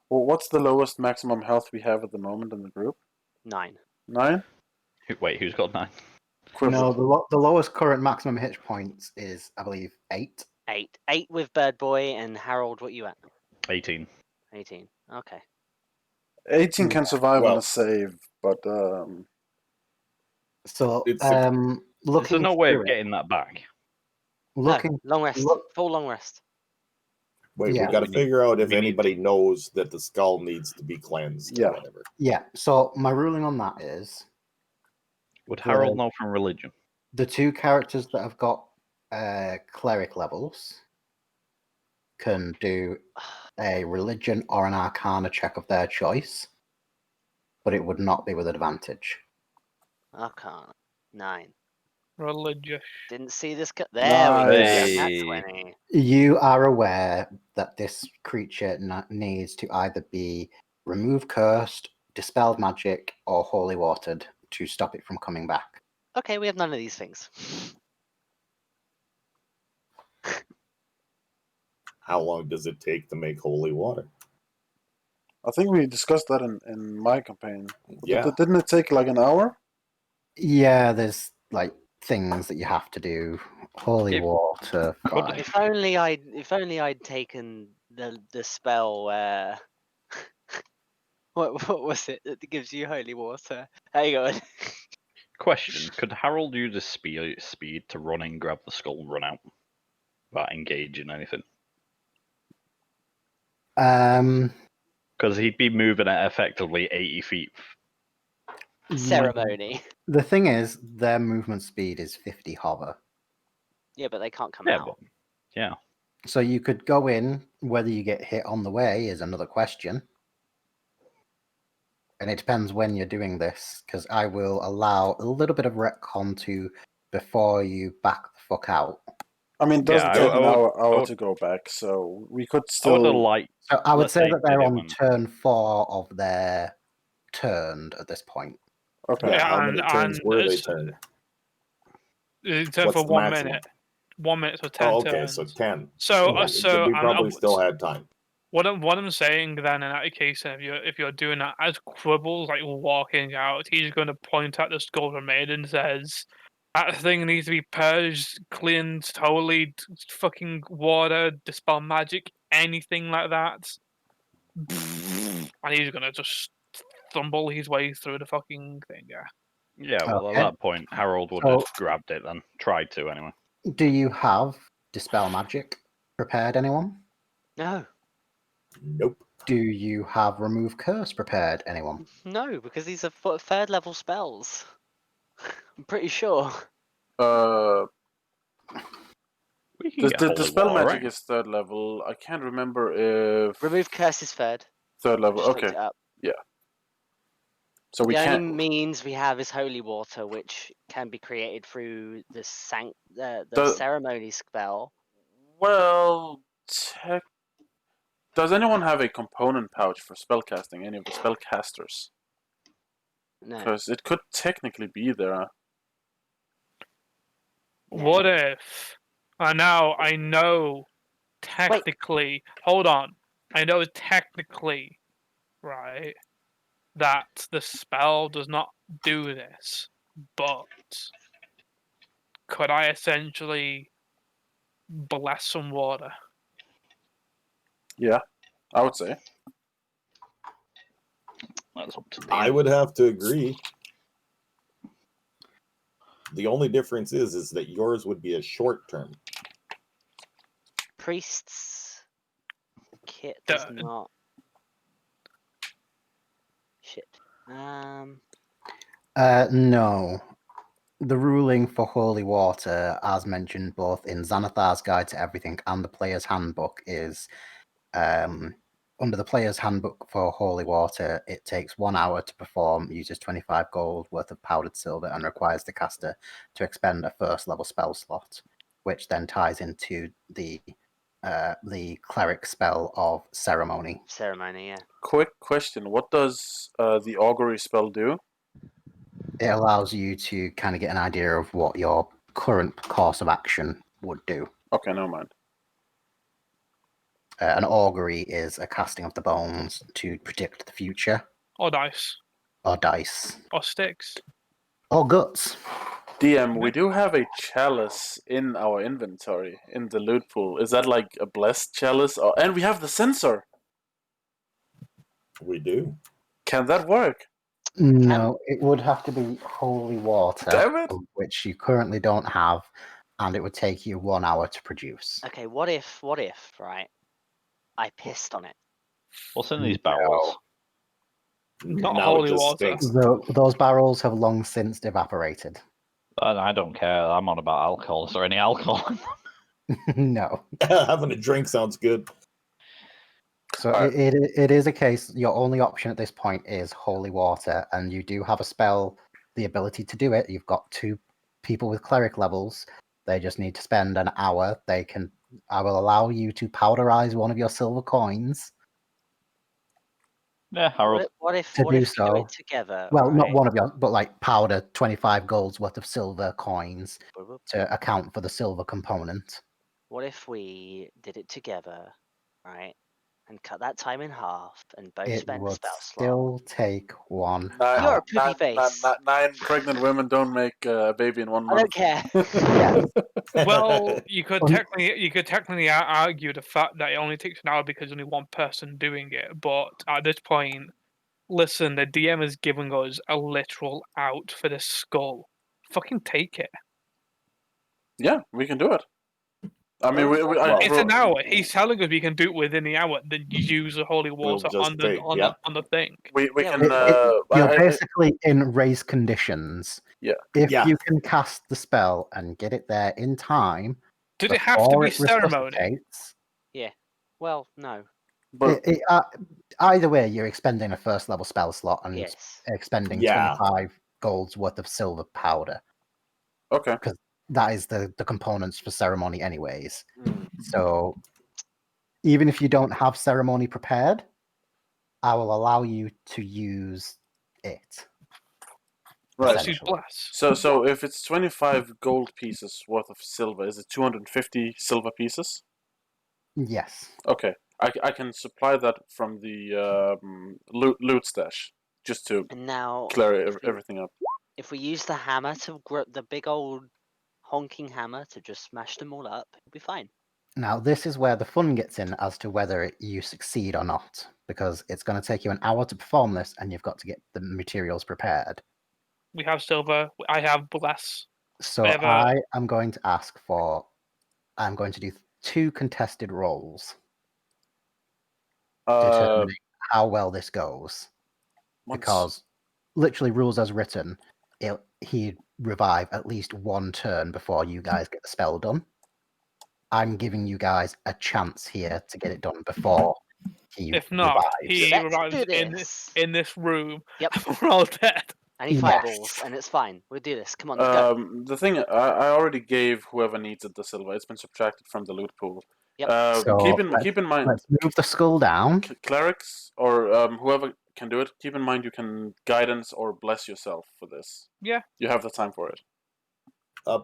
Well, what's the lowest maximum health we have at the moment in the group? 9. 9? Wait, who's got 9? No, the lowest current maximum hit points is, I believe, 8. 8. 8 with Bird Boy and Harold, what you at? 18. 18. Okay. 18 can survive on Well- a save, but So, It's looking There's no way through of it, getting that back. looking, No, long rest. look- Full long rest. Wait, Yeah. we got to figure out if we need- anybody knows that the skull needs to be cleansed Yeah. or whatever. yeah. So my ruling on that is Would The- Harold know from religion? the 2 characters that have got cleric levels can do a religion or an arcana check of their choice, but it would not be with advantage. Arcana. 9. Religious. Didn't see this. There we go. Nice. That's Hey. 20. You are aware that this creature needs to either be removed cursed, dispelled magic, or holy watered to stop it from coming back. Okay, we have none of these things. How long does it take to make holy water? I think we discussed that in my campaign. Yeah. Didn't it take like an hour? Yeah, there's like things that you have to do. Holy If- water. Could- If only I'd taken the spell where what was it that gives you holy water? Hang on. Question: could Harold use his speed to run in, grab the skull, and run out without engaging anything? Because he'd be moving at effectively 80 feet. Ceremony. The thing is, their movement speed is 50 hover. Yeah, but they can't come Yeah, out. but yeah. So you could go in. Whether you get hit on the way is another question. And it depends when you're doing this, because I will allow a little bit of retcon to before you back the fuck out. I mean, it doesn't Yeah, take I an would- hour I would- to go back, so we could I would still. have liked. So I would Let's say say that they're they on went- turn 4 of their turn at this point. Okay. Yeah, How many turns were they turned? It's for What's the 1 maximum? minute. 1 minute, so 10 Oh, okay, turns. so 10. So, Yeah, so we I'm- probably still had time. What I'm saying then in that case, if you're doing that as Quibbles like walking out, he's going to point at the skull remain and says, "That thing needs to be purged, cleansed, holy, fucking water, dispel magic, anything like that." And he's gonna just stumble his way through the fucking thing. Yeah. Yeah, well, Okay. at that point, Harold would So- have grabbed it then. Tried to, anyway. Do you have dispel magic prepared, anyone? No, Nope. Do you have remove curse prepared, anyone? no, because these are 3rd level spells. I'm pretty sure. We can The, get the, holy the spell water, magic right? is 3rd level. I can't remember if Remove curse is 3rd. 3rd level. Just looked Okay, it up. so we The only can't. means we have is holy water, which can be created through the The- ceremony spell. Well, does anyone have a component pouch for spellcasting? Any of the spellcasters? No. Because it could technically be there. What if? Now I know technically. Hold on. I know technically, right, that the spell does not do this, but could I essentially bless some water? Yeah, I would say. That's up to I DM. would have to agree. The only difference is that yours would be a short term. Priest's kit does Duh. not. Shit. No. The ruling for holy water, as mentioned both in Xanathar's Guide to Everything and the Player's Handbook, is under the Player's Handbook for holy water, it takes 1 hour to perform, uses 25 gold worth of powdered silver, and requires the caster to expend a first level spell slot, which then ties into the cleric spell of ceremony. Ceremony, yeah. Quick question: what does the augury spell do? It allows you to kind of get an idea of what your current course of action would do. Okay, never mind. An augury is a casting of the bones to predict the future, Or dice. or dice, Or sticks. or guts. DM, we do have a chalice in our inventory in the loot pool. Is that like a blessed chalice? Oh, and we have the sensor. We do. Can that work? No, it would have to be holy water, Damn it! which you currently don't have, and it would take you 1 hour to produce. Okay, what if, right? I pissed on it. What's in these barrels? Not now holy it just water. stinks. Those barrels have long since evaporated. I don't care. I'm on about alcohol. Is there any alcohol in them? No. Having a drink sounds good. So Alright. it is a case, your only option at this point is holy water, and you do have a spell, the ability to do it. You've got 2 people with cleric levels. They just need to spend an hour. I will allow you to powderize one of your silver coins Yeah, Harold. What if to what do if we do so. it together? Well, not right? one of your, but like powder 25 golds worth of silver coins to account for the silver component. What if we did it together, right? And cut that time in half and both It spend a would spell slot. still take 1 Nine, You're a hour. poopy face. nine pregnant women don't make a baby in 1 I month. don't care. Yeah. Well, you could Um, technically argue the fact that it only takes an hour because only one person doing it. But at this point, listen, the DM is giving us a literal out for this skull. Fucking take it. Yeah, we can do it. I mean, It's an hour. He's telling us we can do it within the hour. Then you use the holy water just on the pay, yeah. on the thing. we Yeah, can. You're basically in race conditions. Yeah. If Yeah. you can cast the spell and get it there in time, Did it have to before be it ceremony? resuscitates, Well, no. but either way, you're expending a first level spell slot and Yes. expending Yeah. 25 golds worth of silver powder. okay. That is the components for ceremony, anyways. Mm. So even if you don't have ceremony prepared, I will allow you to use it. Right. Let's use essentially. bless. So if it's 25 gold pieces worth of silver, is it 250 silver pieces? Yes. Okay. I can supply that from the loot stash just to And now, clear if we, everything up. if we use the hammer to the big old honking hammer to just smash them all up, it'll be fine. Now, this is where the fun gets in as to whether you succeed or not, because it's going to take you an hour to perform this, and you've got to get the materials prepared. We have silver. I have bless. So I have I am going to ask for. I'm going to do 2 contested rolls, determining how well this goes. Because literally, rules as written, he'd revive at least 1 turn before you guys get the spell done. I'm giving you guys a chance here to get it done before he If not, revives. he Let's revives do in this. this room. Yep. We're all dead. I need Yes. fireballs, and it's fine. We'll do this. Come on, let's go. The thing I already gave whoever needs it the silver. It's been subtracted from the loot pool. Yep. So keep in mind, let's move the skull down. clerics or whoever can do it. Keep in mind you can guidance or bless yourself for this. Yeah. You have the time for it.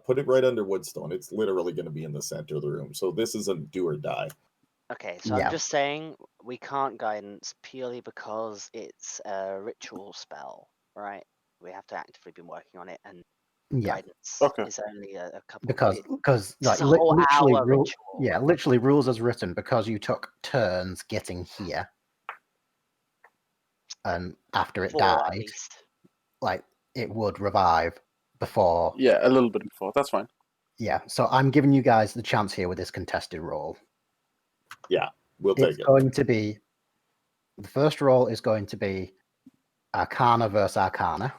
Put it right under Woodstone. It's literally going to be in the center of the room. So this is a do or die. Okay, so Yeah. I'm just saying we can't guidance purely because it's a ritual spell, right? We have to actively be working on it, and Yeah, guidance Okay. is only a couple. because like It's a whole literally hour ritual. yeah, literally rules as written because you took turns getting here, and after it 4 at died, least. like it would revive before. Yeah, a little bit before. That's fine. Yeah, so I'm giving you guys the chance here with this contested roll. We'll It's take it. going to be the first roll is going to be Arcana versus Arcana.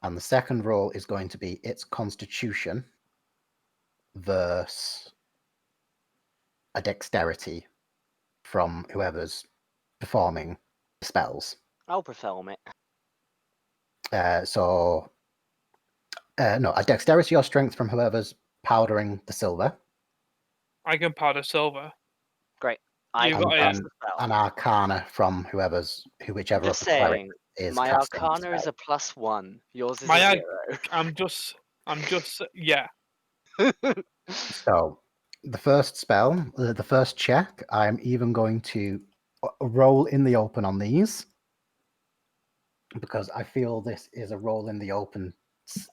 And the second roll is going to be its Constitution versus a Dexterity from whoever's performing spells. I'll perform it. No, a Dexterity or Strength from whoever's powdering the silver. I can powder silver. Great. I You can got cast it. the spell. An Arcana from whichever Just of the clerics saying, is my casting the Arcana is spell. a +1. Yours is My a arc- 0. I'm just yeah. So, the first spell, the first check, I'm even going to roll in the open on these because I feel this is a roll in the open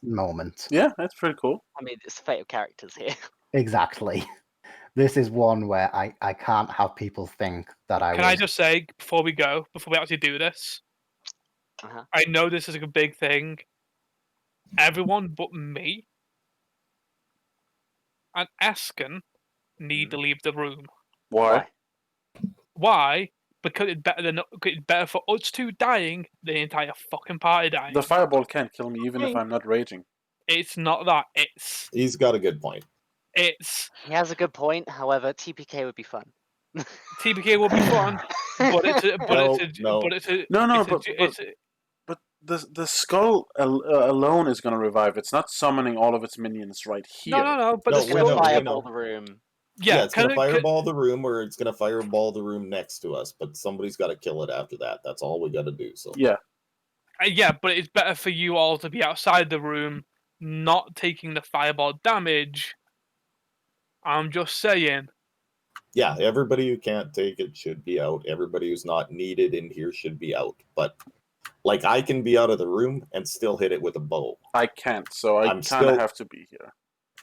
moment. Yeah, that's pretty cool. I mean, it's the fate of characters here. Exactly. This is one where I can't have people think that I Can I just say before we actually do this, Uh-huh. I know this is a big thing. Everyone but me and Esken need to leave the room. Why? Why? Because it's better for us two dying than the entire fucking party dying. The fireball can't kill me even if I'm not raging. It's not that. He's got a good point. It's He has a good point. However, TPK would be fun. TPK will be fun, but it's a But the skull alone is gonna revive. It's not summoning all of its minions right here. no. But No, the we skull, know, we Fireball know. the room. Yeah, it's gonna can- fireball the room, or it's gonna fireball the room next to us. But somebody's got to kill it after that. That's all we got to do. So Yeah. Yeah, but it's better for you all to be outside the room, not taking the fireball damage. I'm just saying. yeah, everybody who can't take it should be out. Everybody who's not needed in here should be out. But like, I can be out of the room and still hit it with a bow. I can't, so I I'm kind of still- have to be here.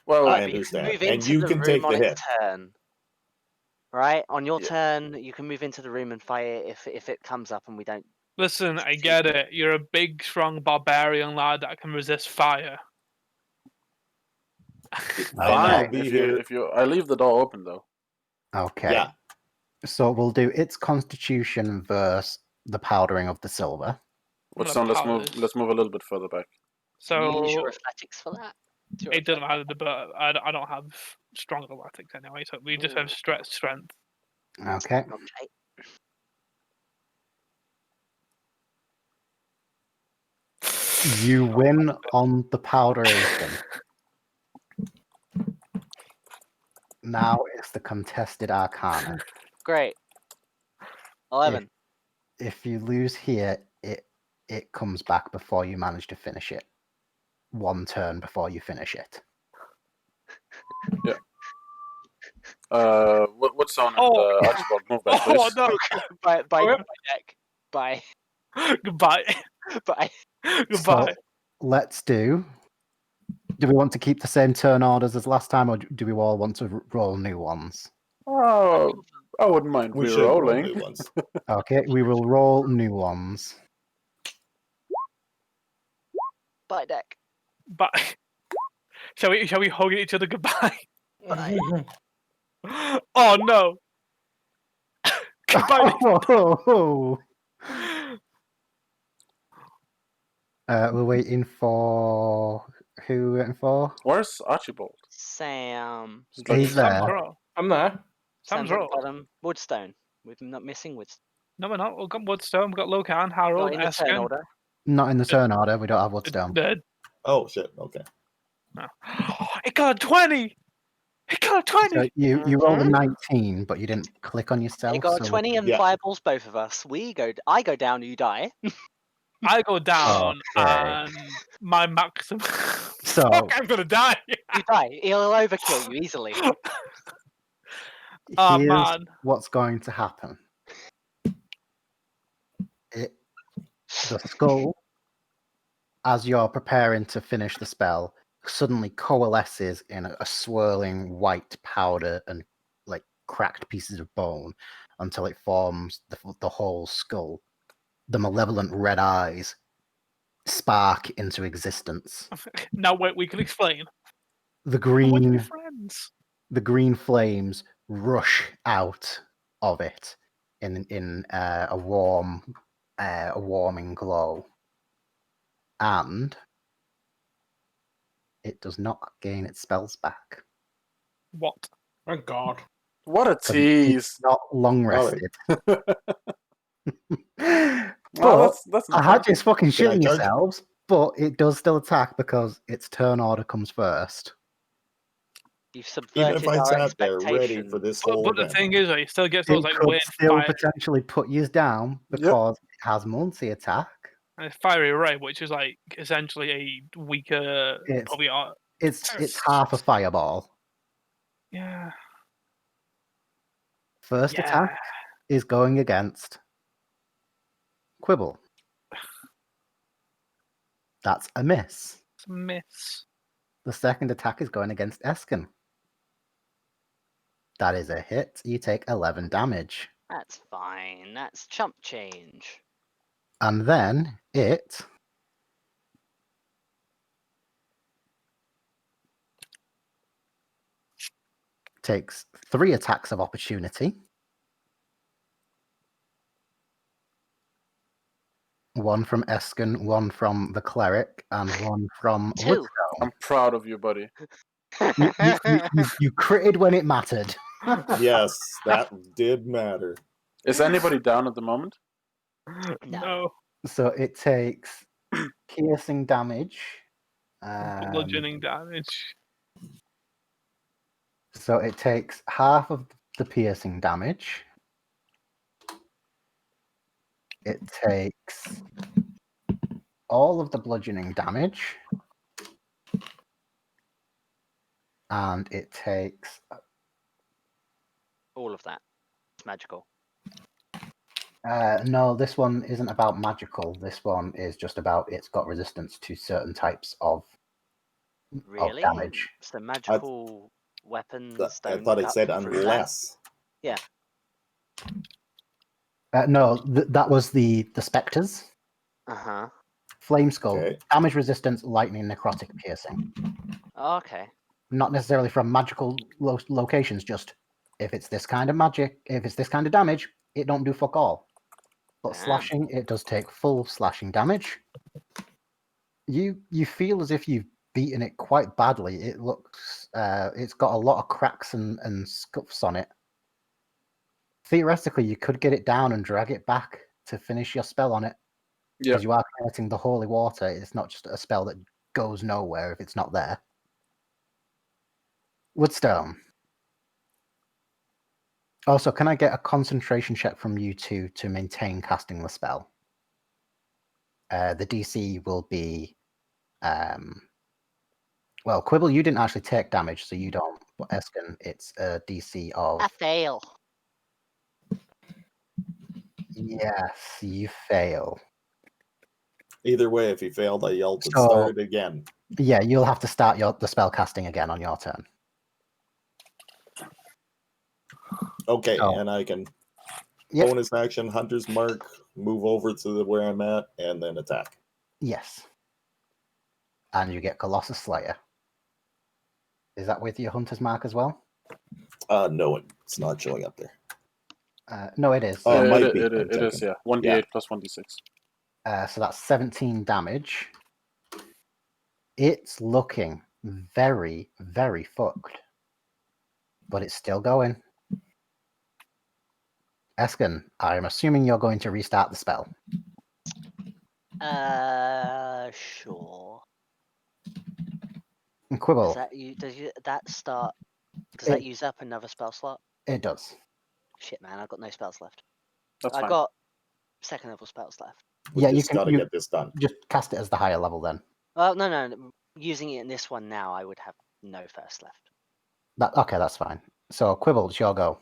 Well, I But you understand. can move And into you the can room take on the its hit. turn. Right? On your Yeah. turn, you can move into the room and fight it if it comes up and we don't. Listen, I get it. You're a big, strong barbarian lad that can resist fire. I'll fine. be If here. I leave the door open though. Okay. Yeah, So we'll do its Constitution versus the powdering of the silver. What's gonna on? powder this. Let's move a little bit further back. Use your So athletics for that. It's your it doesn't athletics. matter, but I don't have strong athletics anyway, so we just have strength. Okay. Okay. You win on the powderation. Now it's the contested Arcana. Great. 11. If you lose here, it comes back before you manage to finish it. One turn before you finish it. What's on? Oh. Archibald, move back, Oh please. no! Bye, Okay. deck. Bye. Goodbye. Bye. Goodbye. So let's do. Do we want to keep the same turn orders as last time, or do we all want to roll new ones? Oh, I wouldn't mind we should roll re-rolling. new ones. Okay, we will roll new ones. Bye, deck. Bye. Shall we hug each other goodbye? Bye. Oh no! Goodbye. We're waiting for who? We're waiting for? Where's Archibald? Sam. He's like, He's there. Sam's roll. I'm there. Sam's Sam's at the roll. bottom. Woodstone. We're not missing Woodstone. No, we're not. We've got Woodstone. We've got Locan, Harold, Not in the turn Esken. order. Not in the turn order. We don't have Woodstone. Oh shit. Okay. No. It got a 20! It got a 20! So you rolled a Mhm. 19, but you didn't click on yourself. It got a so 20 and Yeah. fireballs both of us. I go down, you die. I go down Okay. and my maximum. So- Fuck, I'm gonna die! You die. He'll overkill you easily. Oh, Here's man. what's going to happen. The skull, as you're preparing to finish the spell, suddenly coalesces in a swirling white powder and like cracked pieces of bone until it forms the whole skull. The malevolent red eyes spark into existence. Now wait, we can explain. The I want to be green, friends. the green flames rush out of it in a warming glow, and it does not gain its spells back. What? Thank God. What a 'Cause tease! it's not long rested. Well, But that's I not had fair. you fucking Can I shitting charge? yourselves, but it does still attack because its turn order comes first. You've Even subverted if I our sat there ready expectations. for this But, whole but the event, thing is, it still gets It those like could weird still fire, potentially put you down because it has multi-attack. fiery ray, which is like essentially a weaker, It's probably. it's half a fireball. Yeah. First Yeah. attack is going against Quibble. That's a miss. It's a miss. The second attack is going against Eskin. That is a hit. You take 11 damage. That's fine. That's chump change. And then it takes 3 attacks of opportunity. One from Eskin, one from the cleric, and one from 2. Woodstone. I'm proud of you, buddy. You critted when it mattered. yes, that did matter. Is anybody down at the moment? No. So it takes piercing damage. Bludgeoning damage. So it takes half of the piercing damage. It takes all of the bludgeoning damage. And it takes all of that. It's magical. no, this one isn't about magical. This one is just about it's got resistance to certain types of Really? damage. So magical weapons I don't thought it cut said through that? unless. Yeah. No, that was the specters. Uh-huh. Flame skull, Okay. damage resistance, lightning, necrotic, piercing. Okay. Not necessarily from magical locations. Just if it's this kind of magic, if it's this kind of damage, it don't do fuck all. But Damn. slashing, it does take full slashing damage. You feel as if you've beaten it quite badly. It looks, it's got a lot of cracks and scuffs on it. Theoretically, you could get it down and drag it back to finish your spell on it. Yeah. Because you are creating the holy water. It's not just a spell that goes nowhere if it's not there. Woodstone. Also, can I get a concentration check from you two to maintain casting the spell? The DC will be... well, Quibble, you didn't actually take damage, so you don't. But Eskin, it's a DC of... I fail. Yes, you fail. Either way, if he failed, I yelled and So- started again. Yeah, you'll have to start the spell casting again on your turn. Okay, Oh. and I can Yep. bonus action, Hunter's Mark, move over to where I'm at, and then attack. Yes. And you get Colossus Slayer. Is that with your Hunter's Mark as well? No, it's not showing up there. No, it is. Oh, Yeah, it might be. it I'm is, checking. yeah. 1d8 Yeah. plus 1d6. So that's 17 damage. It's looking very, very fucked. But it's still going. Eskin, I'm assuming you're going to restart the spell. Sure. And Quibble, Does that start? Does It- that use up another spell slot? it does. Shit, man, I've got no spells left. That's I fine. got second level spells left. We Yeah, you just can gotta get this done. just cast it as the higher level then. Well, no. Using it in this one now, I would have no first left. Okay, that's fine. So Quibble, it's your go.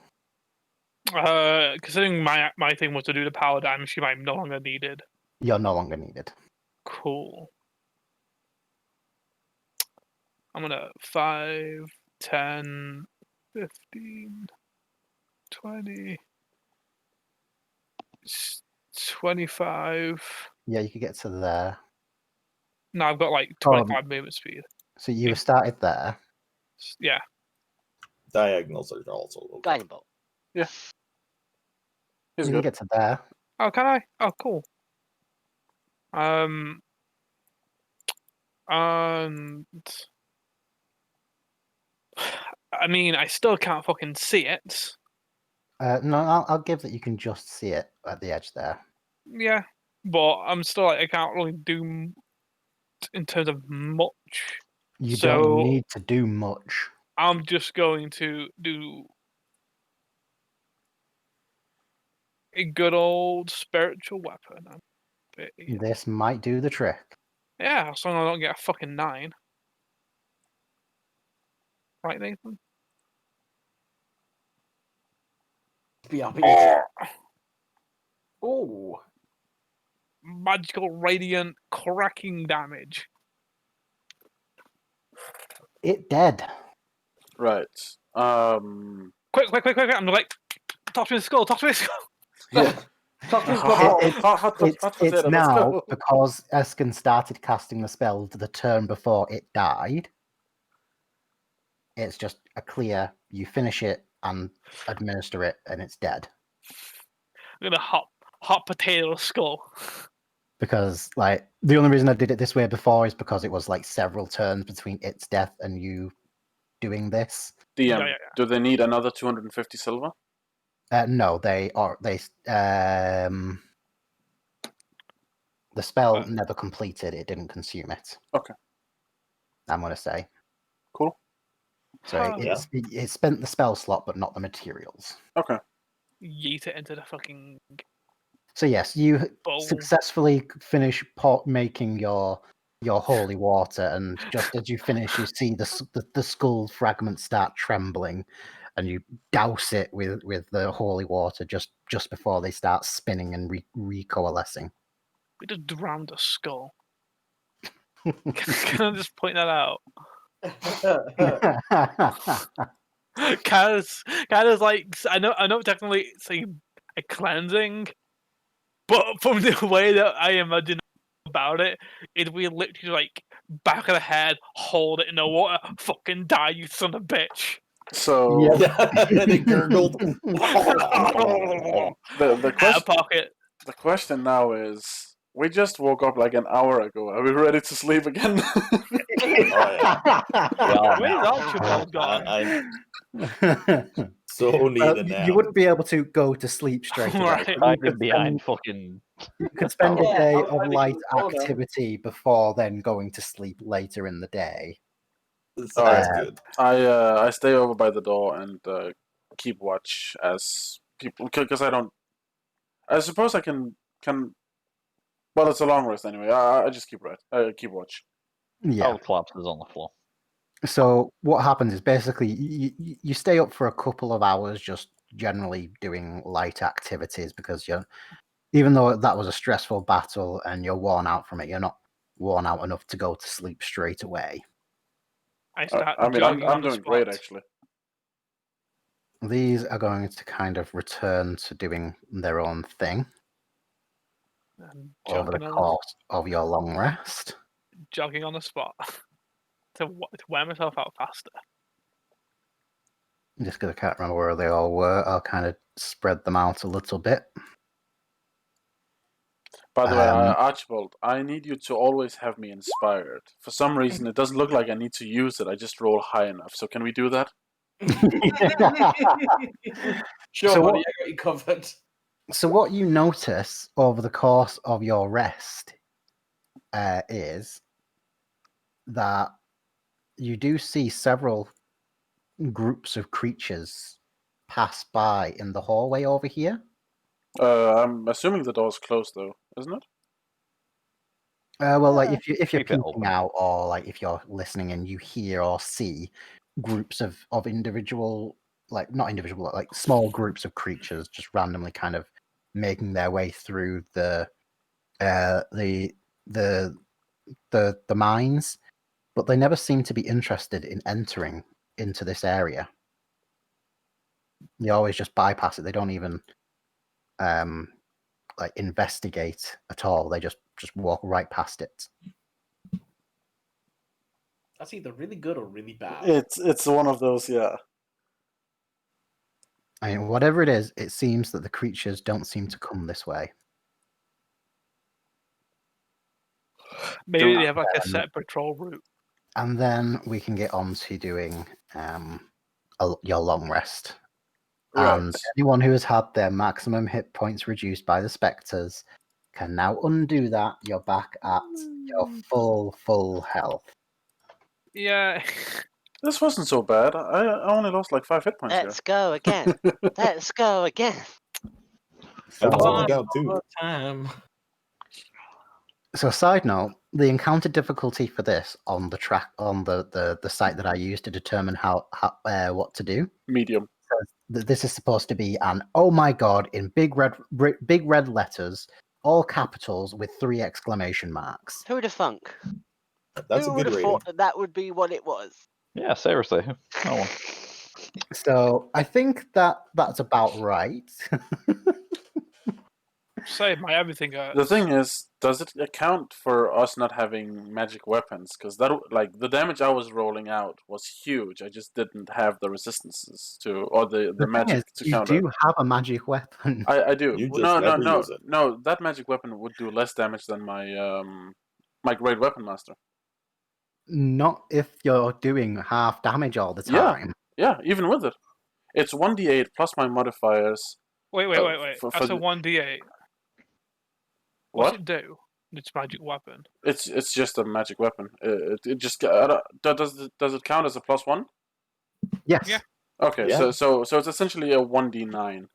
Considering my thing was to do the power damage, you might no longer needed. You're no longer needed. Cool. I'm gonna 5, 10, 15, 20, 25. Yeah, you could get to there. No, I've got like 25 movement speed. So you started there. Yeah. Diagonals are also okay. Guiding bolt. Yeah. He's You can good. get to there. Oh, can I? Oh, cool. And I mean, I still can't fucking see it. No, I'll give that you can just see it at the edge there. Yeah, but I'm still like I can't really do in terms of much. You So- don't need to do much. I'm just going to do a good old spiritual weapon. This might do the trick. Yeah, as long as I don't get a fucking 9. Right, Nathan? Oh, Magical radiant cracking damage. It dead. Right. Quick! I'm like, talk to me, skull. Talk to me, skull. Yeah. talk to me, Hot It's potato, let's now go. because Eskin started casting the spell the turn before it died. It's just a clear. You finish it and administer it, and it's dead. I'm gonna hot potato skull. Because like the only reason I did it this way before is because it was like several turns between its death and you doing this. DM, Yeah. do they need another 250 silver? No, the spell never completed. It didn't consume it. Okay. I'm gonna say. Cool. So it spent the spell slot, but not the materials. Okay. Yeet it into the fucking So yes, you bowl. successfully finish making your holy water, and just as you finish, you see the skull fragments start trembling, and you douse it with the holy water just before they start spinning and recoalescing. We just drowned a skull. Can I just point that out? Cause like I know technically it's a cleansing, but from the way that I imagine about it, it'd be literally like back of the head, hold it in the water, fucking die, you son of a bitch. So And it gurgled. the Out of pocket. The question now is, we just woke up like an hour ago. Are we ready to sleep again? Where's Archibald gone? So need a nap. You wouldn't be able to go to sleep straight away. Right. but you Hiding could behind spend- fucking. You could spend a Yeah, day I'm of hiding light in the corner. activity before then going to sleep later in the day. So that's Uh, good. I stay over by the door and keep watch as people, because I suppose I can. Well, it's a long rest anyway. I just keep watch. Yeah. Owl collapses on the floor. So what happens is basically you stay up for a couple of hours just generally doing light activities because even though that was a stressful battle and you're worn out from it, you're not worn out enough to go to sleep straight away. I start I mean, jogging on I'm the doing great spot. actually. These are going to kind of return to doing their own thing over the course of your long rest. Jogging on the spot to wear myself out faster. Just because I can't remember where they all were, I'll kind of spread them out a little bit. By the way, Archibald, I need you to always have me inspired. For some reason, it doesn't look like I need to use it. I just roll high enough. So can we do that? Sure, So buddy, what- I got you covered. So what you notice over the course of your rest is that you do see several groups of creatures pass by in the hallway over here. I'm assuming the door's closed though, isn't it? Well, like if you're keep it peeking open. out, or like if you're listening and you hear or see groups of individual like not individual, but like small groups of creatures just randomly kind of making their way through the mines, but they never seem to be interested in entering into this area. They always just bypass it. They don't even like investigate at all. They just walk right past it. That's either really good or really bad. It's one of those, yeah. I mean, whatever it is, it seems that the creatures don't seem to come this way. Maybe they have like a set patrol route. And then we can get on to doing your long rest. Right. And anyone who has had their maximum hit points reduced by the spectres can now undo that. You're back at your full health. Yeah. This wasn't so bad. I only lost like 5 hit points Let's go again. Let's go again. That's So, all I got too. Time. so side note, the encounter difficulty for this on the track on the site that I used to determine how what to do. Medium. This is supposed to be an oh my god in big red letters, all capitals with 3 exclamation marks. Who'd have thunk? That's Who a would good have rating. thought that would be what it was? Yeah, seriously. No one. So I think that's about right. Say my everything hurts. The thing is, does it account for us not having magic weapons? Because that, like, the damage I was rolling out was huge. I just didn't have the resistances to, or the The thing magic is, to you counter. do have a magic weapon. I do. You just No, never use it. no. That magic weapon would do less damage than my my great weapon master. Not if you're doing half damage all the Yeah. time. Yeah, even with it, it's 1d8 plus my modifiers. Wait. for That's a the- 1d8. What's What? it do? Its magic weapon. It's just a magic weapon. It just does it count as a +1? Yes. Yeah. Okay, Yeah. so it's essentially a 1d9.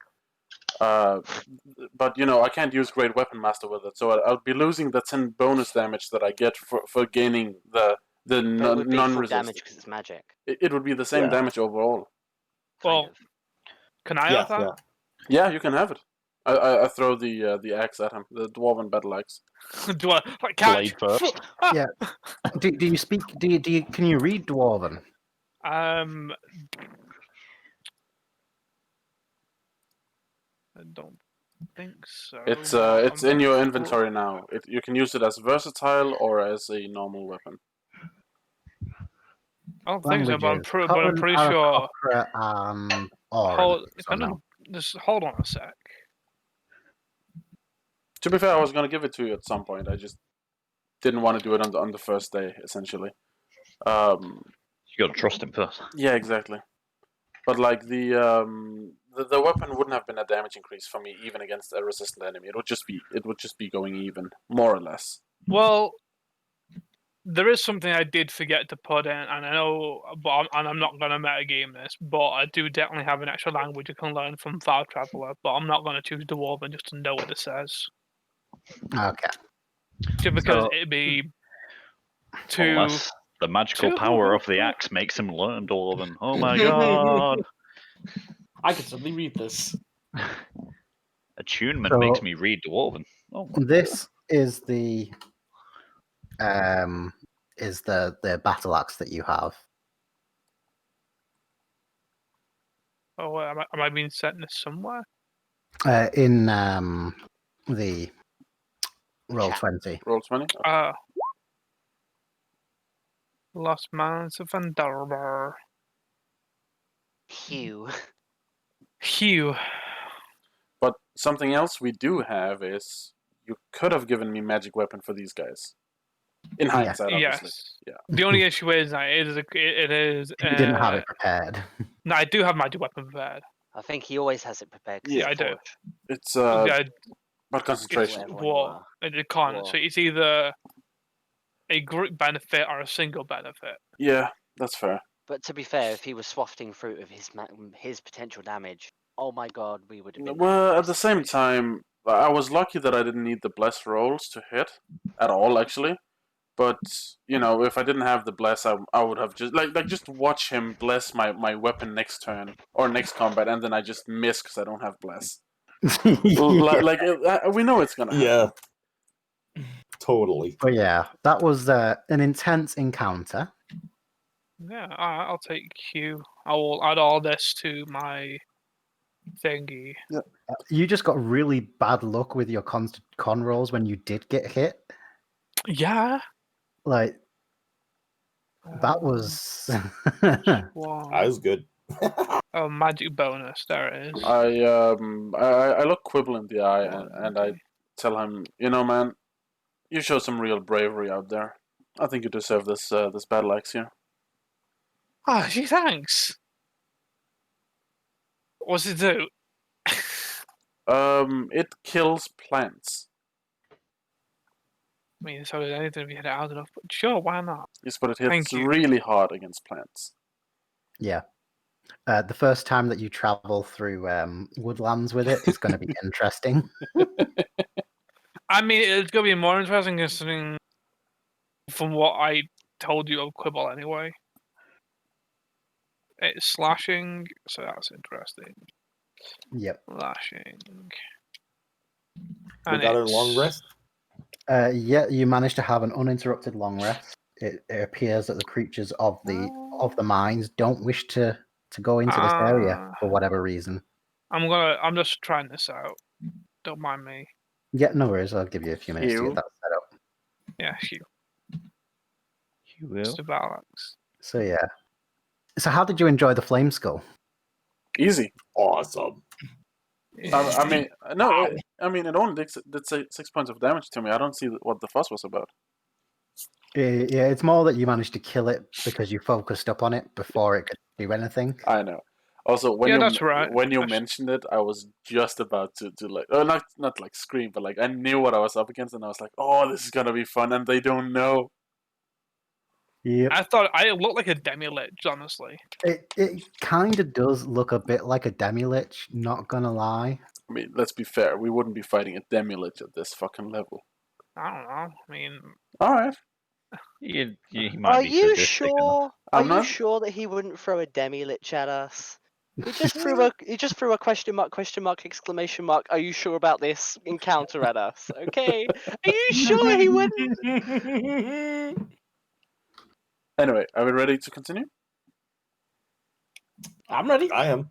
But you know, I can't use Great Weapon Master with it, so I'll be losing the 10 bonus damage that I get for gaining the But it would be full damage non-resist. because it's magic. It would be the same Yeah. damage overall. Well, Kind of. can I Yeah, have that? yeah. Yeah, you can have it. I throw the axe at him, the dwarven battle axe. Do I like catch? Blade first. Yeah. Do you speak? Do you can you read Dwarven? I don't think so. It's in your inventory now. You can use it as versatile or as a normal weapon. I don't think so, but I'm, but I'm pretty Common, sure. Aarakocra, and Oran, Hold, so no. just hold on a sec. To be fair, I was gonna give it to you at some point. I just didn't want to do it on the first day, essentially. You gotta trust him first. Yeah, exactly. But like the weapon wouldn't have been a damage increase for me even against a resistant enemy. It would just be going even, more or less. Well, there is something I did forget to put in, and I know, I'm not going to metagame this, but I do definitely have an extra language you can learn from Far Traveler, but I'm not going to choose Dwarven just to know what it says. Okay. Just because So- it'd be too... Unless the magical power of the axe makes him learn Dwarven. Oh my god! I can suddenly read this. Attunement So- makes me read Dwarven. Oh my This is the battle axe that you have. Oh, am I being sent this somewhere? In the roll Chat. 20. Roll 20. Lost Man's of phandelver. Hugh. Hugh. But something else we do have is you could have given me magic weapon for these guys. In hindsight, obviously. Yes. Yeah. The only issue is that it is. You didn't have it prepared. No, I do have magic weapon prepared. I think he always has it prepared. 'cause Yeah, it's I do. forged. It's Yeah, but concentration. it's Whatever you war. are. It can't. War. So it's either a group benefit or a single benefit. Yeah, that's fair. But to be fair, if he was swafting fruit of his potential damage, oh my god, we would have been. Well, in at the same time, I was lucky that I didn't need the bless rolls to hit at all, actually. But if I didn't have the bless, I would have just watch him bless my weapon next turn or next combat, and then I just miss because I don't have bless. We know it's gonna happen. Yeah. Totally. But yeah, that was an intense encounter. Yeah, I'll take Q. I will add all this to my thingy. You just got really bad luck with your con rolls when you did get hit. Yeah. Like, that was... I One. was good. Oh, magic bonus. There it is. I look Quibble in the eye and I Okay. tell him, man, you show some real bravery out there. I think you deserve this battle axe here. Ah, gee, thanks. What's it do? It kills plants. I mean, so anything if you hit it out enough, but sure, why not? Yes, but it hits Thank you. really hard against plants. Yeah. The first time that you travel through woodlands with it is going to be interesting. I mean, it's going to be more interesting considering from what I told you of Quibble anyway. It's slashing, so that's interesting. Yep. Lashing. We got our long rest. Yeah, you managed to have an uninterrupted long rest. It appears that the creatures of the mines don't wish to go into this area for whatever reason. I'm just trying this out. Don't mind me. Yeah, no worries. I'll give you a few minutes to Ew. get that set up. Yeah, Hugh. You will. Mr. Balax. So yeah. So how did you enjoy the flame skull? Easy. Awesome. I mean, no. I mean, it only did 6 points of damage to me. I don't see what the fuss was about. Yeah, it's more that you managed to kill it because you focused up on it before it could do anything. I know. Also, that's right. when you mentioned it, I was just about to like, not like scream, but like I knew what I was up against, and I was like, oh, this is gonna be fun, and they don't know. Yep. I thought I looked like a demi-lich, honestly. It kind of does look a bit like a demi-lich, not gonna lie. I mean, let's be fair. We wouldn't be fighting a demi-lich at this fucking level. I don't know. I mean, All right. You might Are be you sadistic enough. sure? Are I'm you not- sure that he wouldn't throw a demi-lich at us? He just threw a question mark, exclamation mark. Are you sure about this encounter at us? Okay. Are you sure he wouldn't? Anyway, are we ready to continue? I'm ready. I am.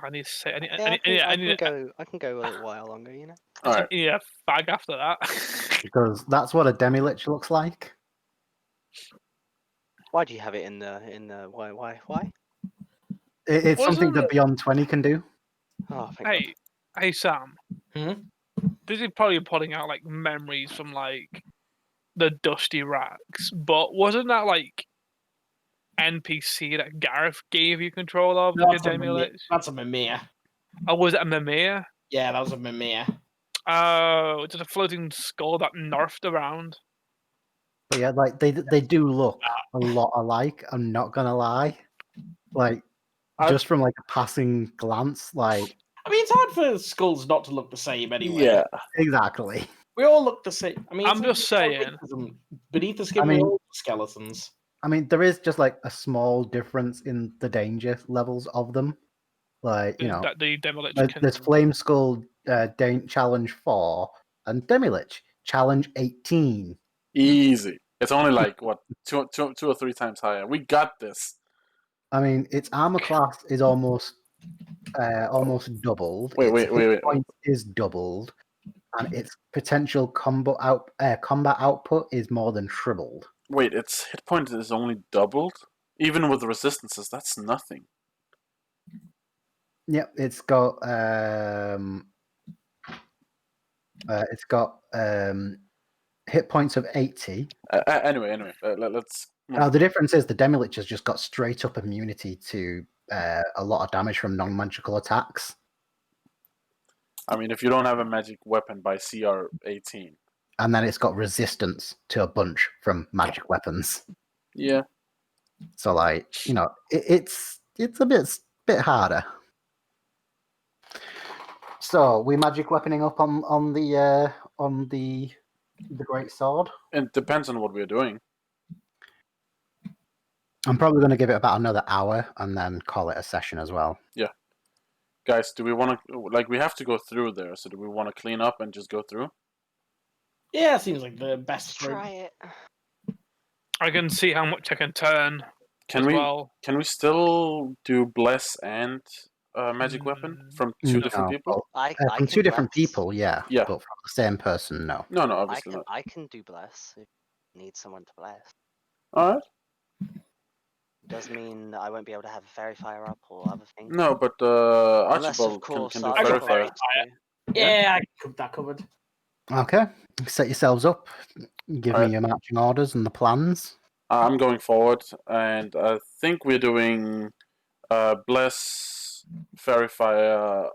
I need to say. Yeah, I need I can go a little while longer, you know. All right. a fag after that. Because that's what a demi-lich looks like. Why do you have it in the why? It's Wasn't something that it- Beyond 20 can do. Oh, thank God. Hey, Sam. Hmm? This is probably putting out like memories from like the Dusty Racks, but wasn't that like NPC that Gareth gave you control of? No, Like that's a a Mimir. demi-lich? That's a Mimir. Oh, was it a Mimir? Yeah, that was a Mimir. Oh, just a floating skull that nerfed around. But yeah, like they do look a lot alike. I'm not gonna lie. Like just from like a passing glance, like I mean, it's hard for skulls not to look the same anyway. Yeah. exactly. We all look the same. I mean, I'm it's just saying. Beneath the skin, I we're mean- all skeletons. I mean, there is just like a small difference in the danger levels of them. Like That the demi-lich there's can. Flame Skull Challenge 4 and Demi-Lich Challenge 18. Easy. It's only like what two or three times higher. We got this. I mean, its armor class is almost doubled. Wait, its wait, wait, hit wait. point is doubled, and its potential combat output is more than tripled. Wait, its hit point is only doubled? Even with resistances, that's nothing. Yep, it's got hit points of 80. Anyway, let's. The difference is the Demi-Lich has just got straight up immunity to a lot of damage from non-magical attacks. I mean, if you don't have a magic weapon by CR 18. And then it's got resistance to a bunch from magic weapons. Yeah. So, like, it's a bit harder. So we magic weaponing up on the The great sword. It depends on what we're doing. I'm probably going to give it about another hour and then call it a session as well. Guys, do we want to, like, we have to go through there, so do we want to clean up and just go through? Yeah, seems like the best Let's route. try it. I can see how much I can turn Can as we well. can we still do bless and magic weapon from two different people? I From can two different bless. people, yeah. Yeah. But from the same person, no. No, I obviously can not. I can do bless if you need someone to bless. All right. Does mean that I won't be able to have a fairy fire up or other things. No, but Unless of Archibald course can do I fairy got Archibald fire. wants to. Yeah, I can keep that covered. Okay. Set yourselves up. Give me Alright. your marching orders and the plans. I'm going forward, and I think we're doing bless, fairy fire,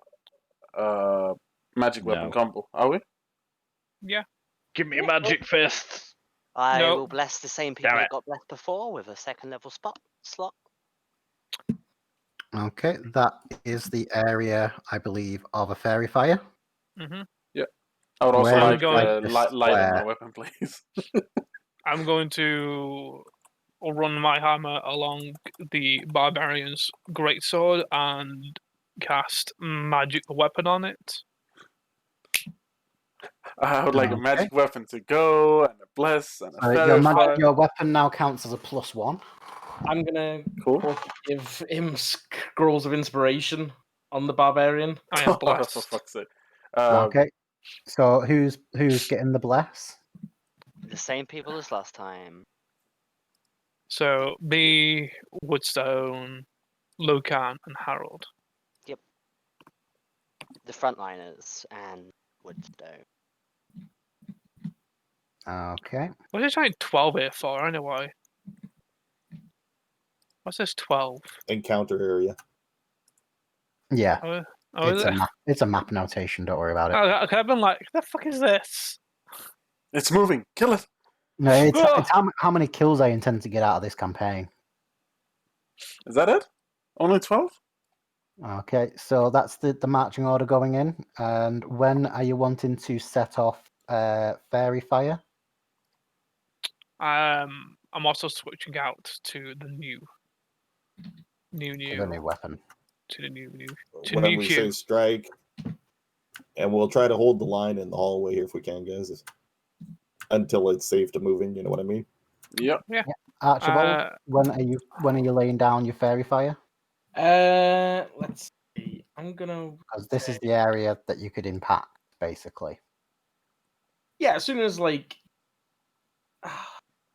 magic weapon No. combo. Are we? Give me a magic fist. I No. will bless the same people Damn that it. got blessed before with a second level slot. Okay, that is the area, I believe, of a fairy fire. Hmm. I would also Where I'm like going- the light on my square. weapon, please. I'm going to run my hammer along the barbarian's greatsword and cast magic weapon on it. I would like a Okay. magic weapon to go, and a bless, and a So fairy fire. your weapon now counts as a +1. I'm gonna Cool. give him scrolls of inspiration on the barbarian. I am For blessed. fuck's sake. Okay. So who's getting the bless? The same people as last time. So me, Woodstone, Lucan, and Harold. The frontliners and Woodstone. Okay. What is it 12 here for anyway? What's this 12? Encounter area. Yeah. Oh, is it? It's a map notation, don't worry about it. Oh, okay, I've been like, the fuck is this? It's moving. Kill it. No, it's how many kills I intend to get out of this campaign. Is that it? Only 12? Okay, so that's the marching order going in. And when are you wanting to set off fairy fire? I'm also switching out to the new To the new weapon. to the new When new we Q. say strike, and we'll try to hold the line in the hallway here if we can, guys, until it's safe to move in. You know what I mean? Yep. Archibald, when are you laying down your fairy fire? Let's see. I'm gonna. Because this is the area that you could impact, basically. Yeah, as soon as like.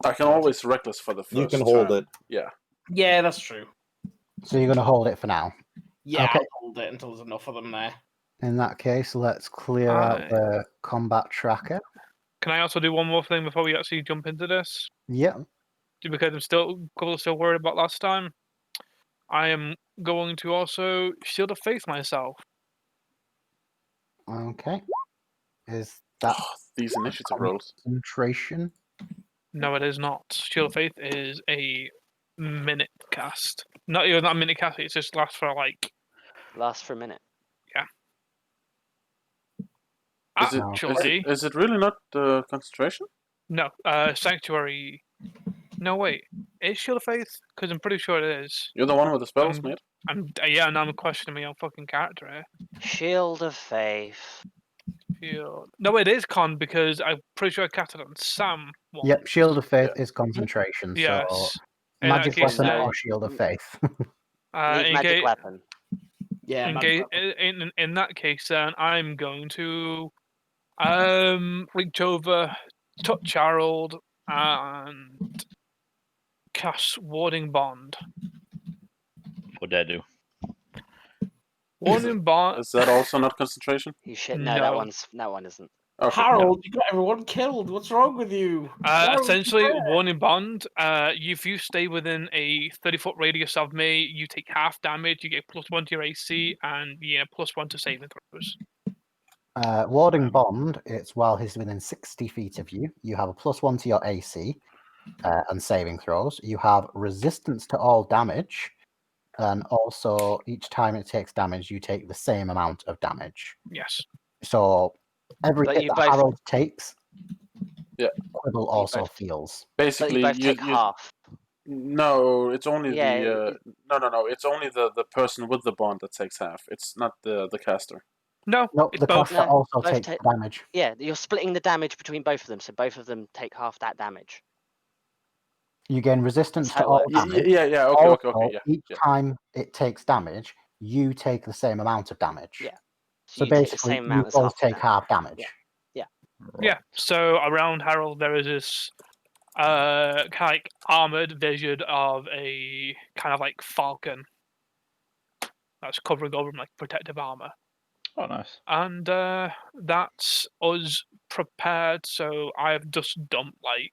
I can always reckless for the first You can hold turn. it. Yeah. Yeah, that's true. So you're going to hold it for now. Yeah, Okay. I'll hold it until there's enough of them there. In that case, let's clear out the combat tracker. Can I also do one more thing before we actually jump into this? Yep. Because I'm still worried about last time. I am going to also Shield of Faith myself. Okay. Is that These initiative rolls. concentration? No, it is not. Shield of Faith is a minute cast. Not even not a minute cast. It just lasts for like. Last for a minute. Actually, Is it really not concentration? no. Sanctuary. No, wait. Is Shield of Faith? Because I'm pretty sure it is. You're the one with the spells, mate. Yeah, now I'm questioning my own fucking character here. Shield of Faith. Shield. No, it is con because I'm pretty sure I cast it on Sam. Once. Yep. Shield of Faith is concentration. Yes. So In that magic case, weapon no. or Shield of Faith. Leave magic weapon. Yeah, in that case, then I'm going to reach over, touch Harold, and cast Warding Bond. What'd that do? Warding Bond. Is that also not concentration? You shit. No, No. that one isn't. Okay. Harold, you got everyone killed. What's wrong with you? Why would you Essentially, do that? Warning Bond. If you stay within a 30-foot radius of me, you take half damage. You get +1 to your AC, and +1 to saving throws. Warding Bond, it's while he's within 60 feet of you. You have a +1 to your AC and saving throws. You have resistance to all damage. And also, each time it takes damage, you take the same amount of damage. Yes. So every But hit you that both- Harold takes Quibble You also both- feels. But you Basically, both take half. No, it's only Yeah, the no. It's only the person with the bond that takes half. It's not the caster. No, No, it's the both. caster No, also both takes take- the damage. Yeah, you're splitting the damage between both of them, so both of them take half that damage. You gain resistance That's how to it all works. damage. Yeah. Okay. Also, Yeah. each Yeah. time it takes damage, you take the same amount of damage. Yeah. So you take the basically, same you amount as both half the take half damage. Yeah. Yeah. So around Harold, there is this kind of like armored vision of a kind of like falcon that's covering over him like protective armor, Oh, nice. and that's us prepared. So I've just dumped like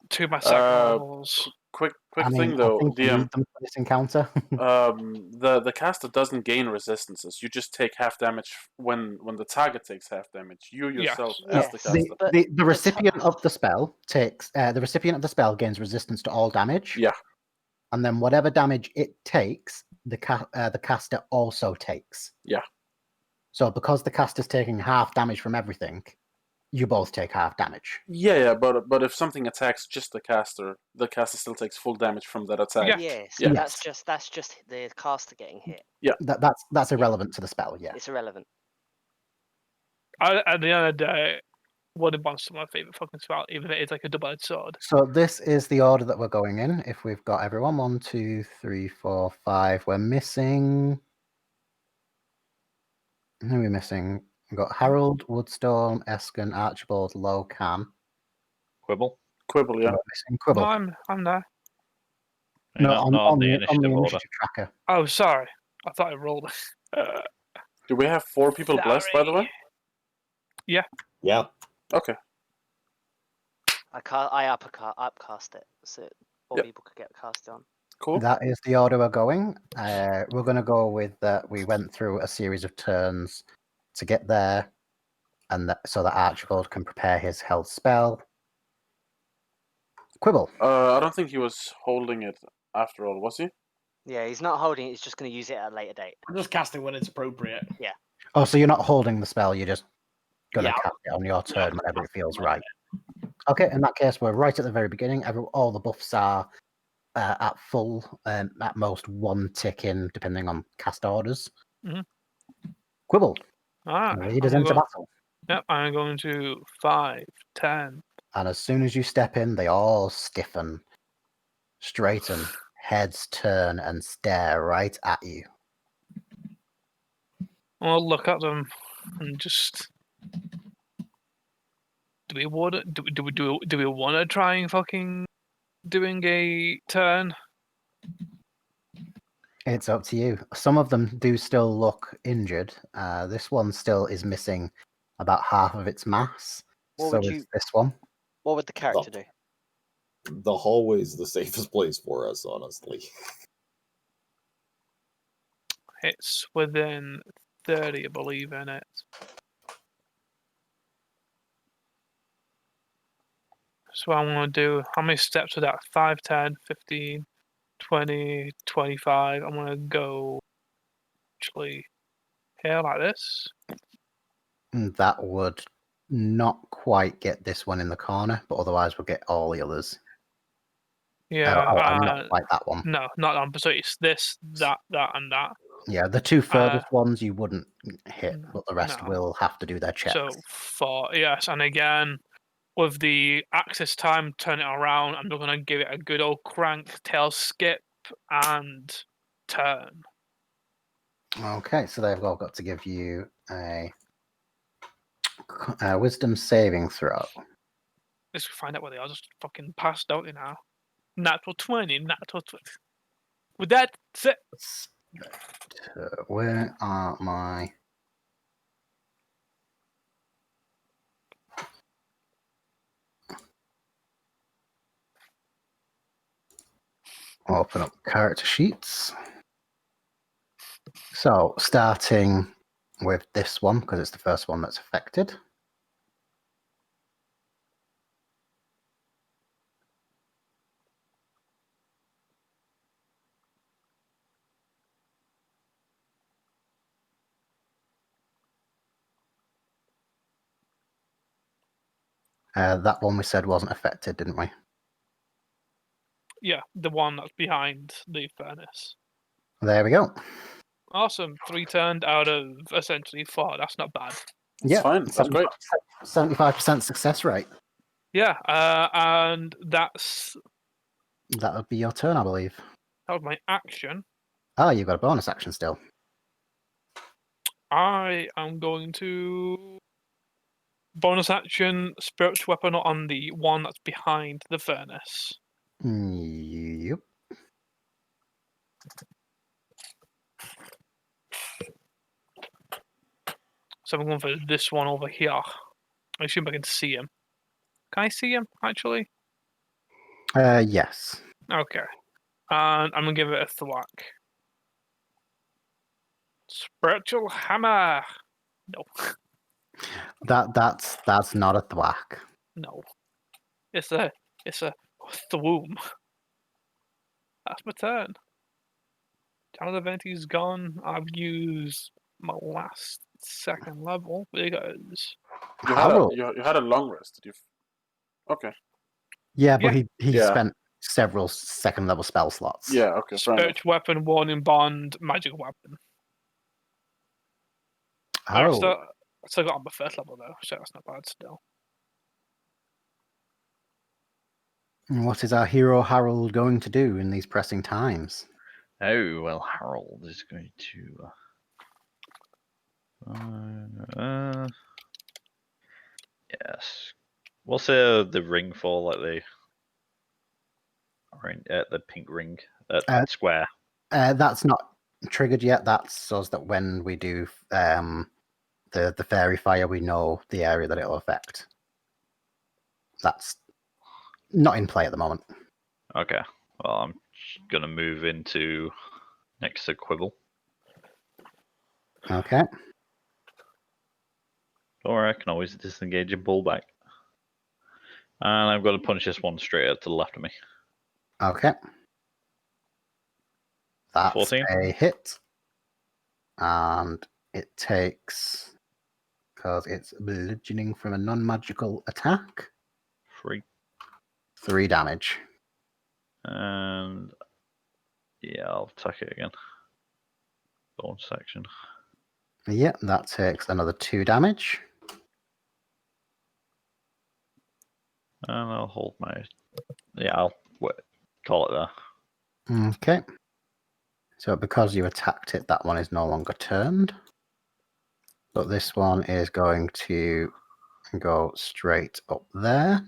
2 of my second levels. Quick I mean, thing I though, think you DM. need them for this encounter. The caster doesn't gain resistances. You just take half damage when the target takes half damage. You yourself Yes. as the Yes. caster. But the recipient of the spell takes the recipient of the spell gains resistance to all damage. Yeah. And then whatever damage it takes, the caster also takes. Yeah. So because the caster's taking half damage from everything, you both take half damage. Yeah, but if something attacks just the caster still takes full damage from that attack. Yeah. yes, Yeah. that's just the caster getting hit. That's irrelevant to the spell. Yeah. It's irrelevant. At the end of the day, Wooden Monster my favorite fucking spell, even if it's like a double-edged sword. So this is the order that we're going in. If we've got everyone, 1, 2, 3, 4, 5. We're missing. Who are we missing? We've got Harold, Woodstorm, Eskin, Archibald, Locan. Quibble. Quibble, yeah. We're missing Quibble. No, I'm there. No, Not on the the initiative order. initiative tracker. Oh, sorry. I thought I rolled. Do we have 4 people blessed, by the way? Yeah. Okay. I upcast it, so 4 Yep. people could get cast on. Cool. That is the order we're going. We're going to go with that. We went through a series of turns to get there, and so that Archibald can prepare his health spell. Quibble. I don't think he was holding it after all, was he? Yeah, he's not holding it. He's just going to use it at a later date. I'm just casting when it's appropriate. Oh, so you're not holding the spell. You're just going to Yeah. cast it on your turn whenever it feels Right. right. Okay, in that case, we're right at the very beginning. All the buffs are at full, at most 1 tick in, depending on cast orders. Mhm. Quibble. Ah, Lead us I'm into go- battle. Yep, I'm going to 5, 10. And as soon as you step in, they all stiffen, straighten, heads turn, and stare right at you. I'll look at them and just. Do we want to do we want to try and fucking doing a turn? It's up to you. Some of them do still look injured. This one still is missing about half of its mass. What So would is you- this one. What would the character do? The hallway's the safest place for us, honestly. It's within 30, I believe, in it. So I'm going to do, how many steps are that? 5, 10, 15, 20, 25. I'm going to go actually here like this. That would not quite get this one in the corner, but otherwise we'll get all the others. Yeah. Not quite that one. No, not on. So it's this, that, and that. Yeah, the 2 furthest ones you wouldn't hit, but the rest no. will have to do their checks. So 4, yes. And again, with the access time, turn it around. I'm going to give it a good old crank, tail skip, and turn. Okay, so they've all got to give you a wisdom saving throw. Let's find out where they are. Just fucking passed out now. Natural 20, natural 20. With that, it. Where are my... Open up character sheets. So, starting with this one, because it's the first one that's affected. That one we said wasn't affected, didn't we? Yeah, the one that's behind the furnace. There we go. Awesome. 3 turned out of essentially 4. That's not bad. That's fine. That's great. 75% success rate. Yeah, and that That would be your turn, I believe. was my action. Oh, you've got a bonus action still. I am going to bonus action spiritual weapon on the one that's behind the furnace. Yep. So I'm going for this one over here. I assume I can see him. Can I see him, actually? Yes. Okay. And I'm going to give it a thwack. Spiritual hammer! No. That's not a thwack. No. It's a thwoom. That's my turn. Channel Divinity's gone. I've used my last 2nd level because Harold. You had a long rest. Did you? Okay. Yeah, but Yeah. he Yeah. spent several 2nd level spell slots. Yeah. Okay. Fair enough. spiritual weapon, warning bond, magic weapon. I Harold. still got on my 1st level though, so that's not bad still. What is our hero Harold going to do in these pressing times? Oh, well, Harold is going to. Yes. What's the ring for? Like the pink ring, square. That's not triggered yet. That's so that when we do the fairy fire, we know the area that it'll affect. That's not in play at the moment. Okay. Well, I'm gonna move into next to Quibble. Okay. Or I can always disengage and pull back. And I'm going to punch this one straight up to the left of me. Okay. That's 14. a hit. And it takes, because it's bludgeoning from a non-magical attack, 3 damage. And yeah, I'll attack it again. Bonus action. Yep, that takes another 2 damage. And I'll hold my. Yeah, I'll call it there. Okay. So because you attacked it, that one is no longer turned. But this one is going to go straight up there.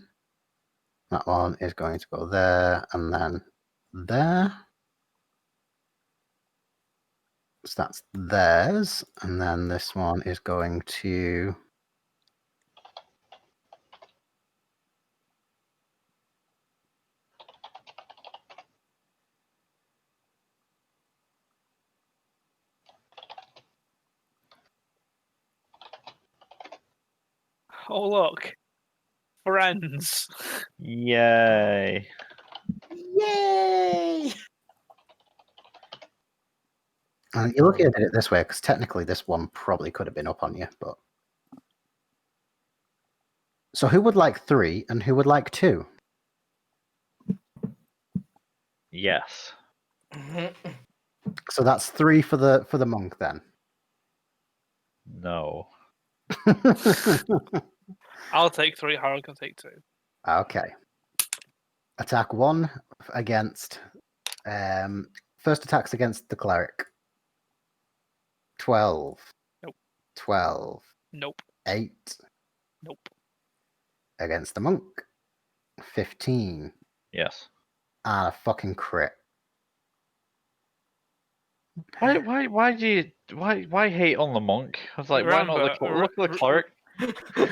That one is going to go there and then there. So that's theirs. And then this one is going to... Oh look, friends. Yay! Yay! you're looking at it this way, because technically this one probably could have been up on you, but... So who would like 3 and who would like 2? Yes. So that's 3 for the monk then. No. I'll take 3. Harold can take 2. Okay. Attack 1 against... first attack's against the cleric. 12. Nope. 12. Nope. 8. Nope. Against the monk. 15. Yes. And a fucking crit. Why hate on the monk? I was like, why not look at the cleric? The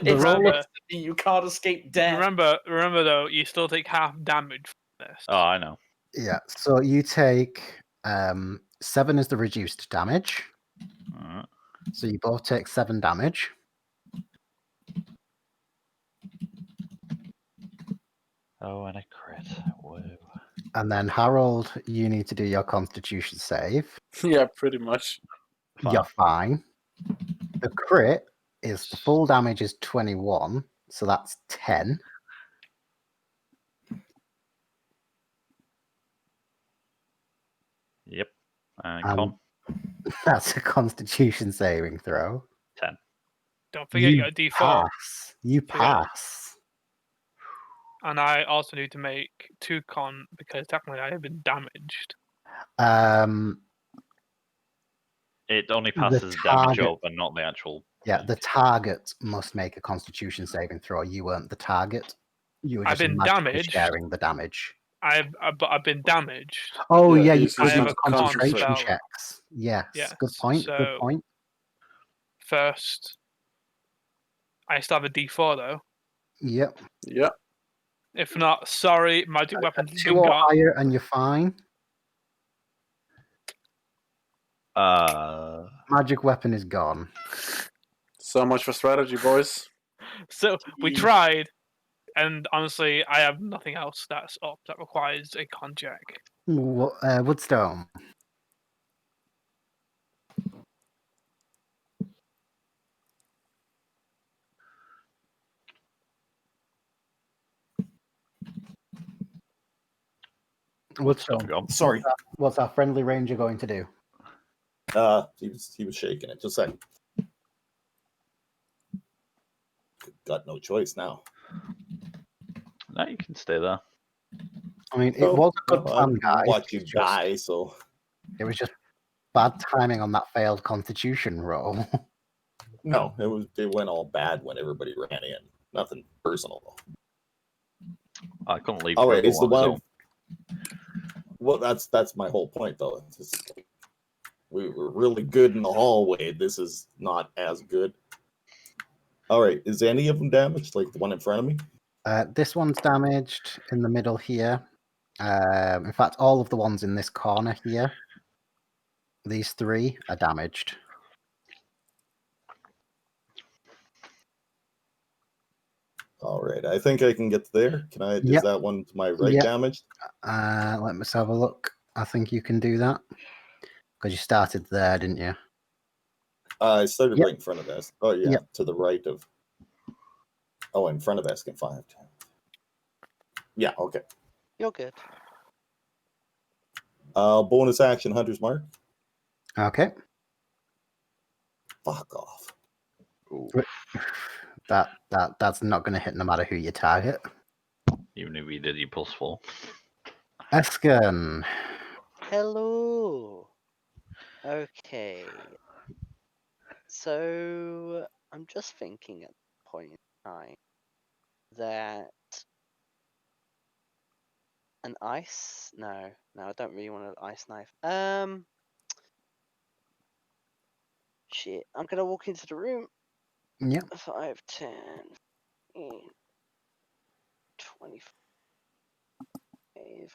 It's roll of- destiny, you can't escape death. Remember though, you still take half damage from this. Oh, I know. Yeah, so you take 7 is the reduced damage. Alright. So you both take 7 damage. Oh, and a crit. Whoa. And then Harold, you need to do your constitution save. Yeah, pretty much. Fine. You're fine. The crit is the full damage is 21, so that's 10. Yep. And Um, con That's a Constitution saving throw. 10. Don't forget you got a D4. pass. You Forget it. pass. And I also need to make 2 con because technically I have been damaged. It only The passes damage target- over, not the actual. Yeah, point. the target must make a Constitution saving throw. You weren't the target. You were I've just been magically damaged. sharing the damage. But I've been damaged. Oh Yeah, yeah, he's you I could have use a con concentration spell. checks. Yes, Yes, good point. Good so- point. First, I still have a D4 though. Yep. Yeah. If not, sorry, magic weapons have 2 been or got. higher, and you're fine. Magic weapon is gone. So much for strategy, boys. So we tried, and honestly, I have nothing else that's up that requires a con check. Woodstone. Woodstone. Gone. Sorry. What's our friendly ranger going to do? He was shaking it. Just a second. Got no choice now. No, you can stay there. I mean, it was a good plan, I guys. watch you It's just- die, so It was just bad timing on that failed Constitution roll. no, it went all bad when everybody ran in. Nothing personal though. I couldn't leave. All right, Dribble it's the on his one. own. Well, that's my whole point though. It's just, we were really good in the hallway. This is not as good. All right, is any of them damaged? Like the one in front of me? This one's damaged in the middle here. In fact, all of the ones in this corner here, these 3 are damaged. All right, I think I can get there. Can I? Is Yep. that one to my right Yep. damaged? Let me have a look. I think you can do that. Because you started there, didn't you? I started Yep. right in front of this. Oh yeah, Yep. to the right of. Oh, in front of Eskin 5. Yeah. Okay. You're good. Bonus action, Hunter's Mark. Okay. Fuck off. Ooh, That's not going to hit no matter who you target. even if he did, you +4. Esken. Hello. Okay. So I'm just thinking at the point in time that an ice. No, I don't really want an ice knife. Shit. I'm gonna walk into the room. Yep. 5, 10, 15, 25.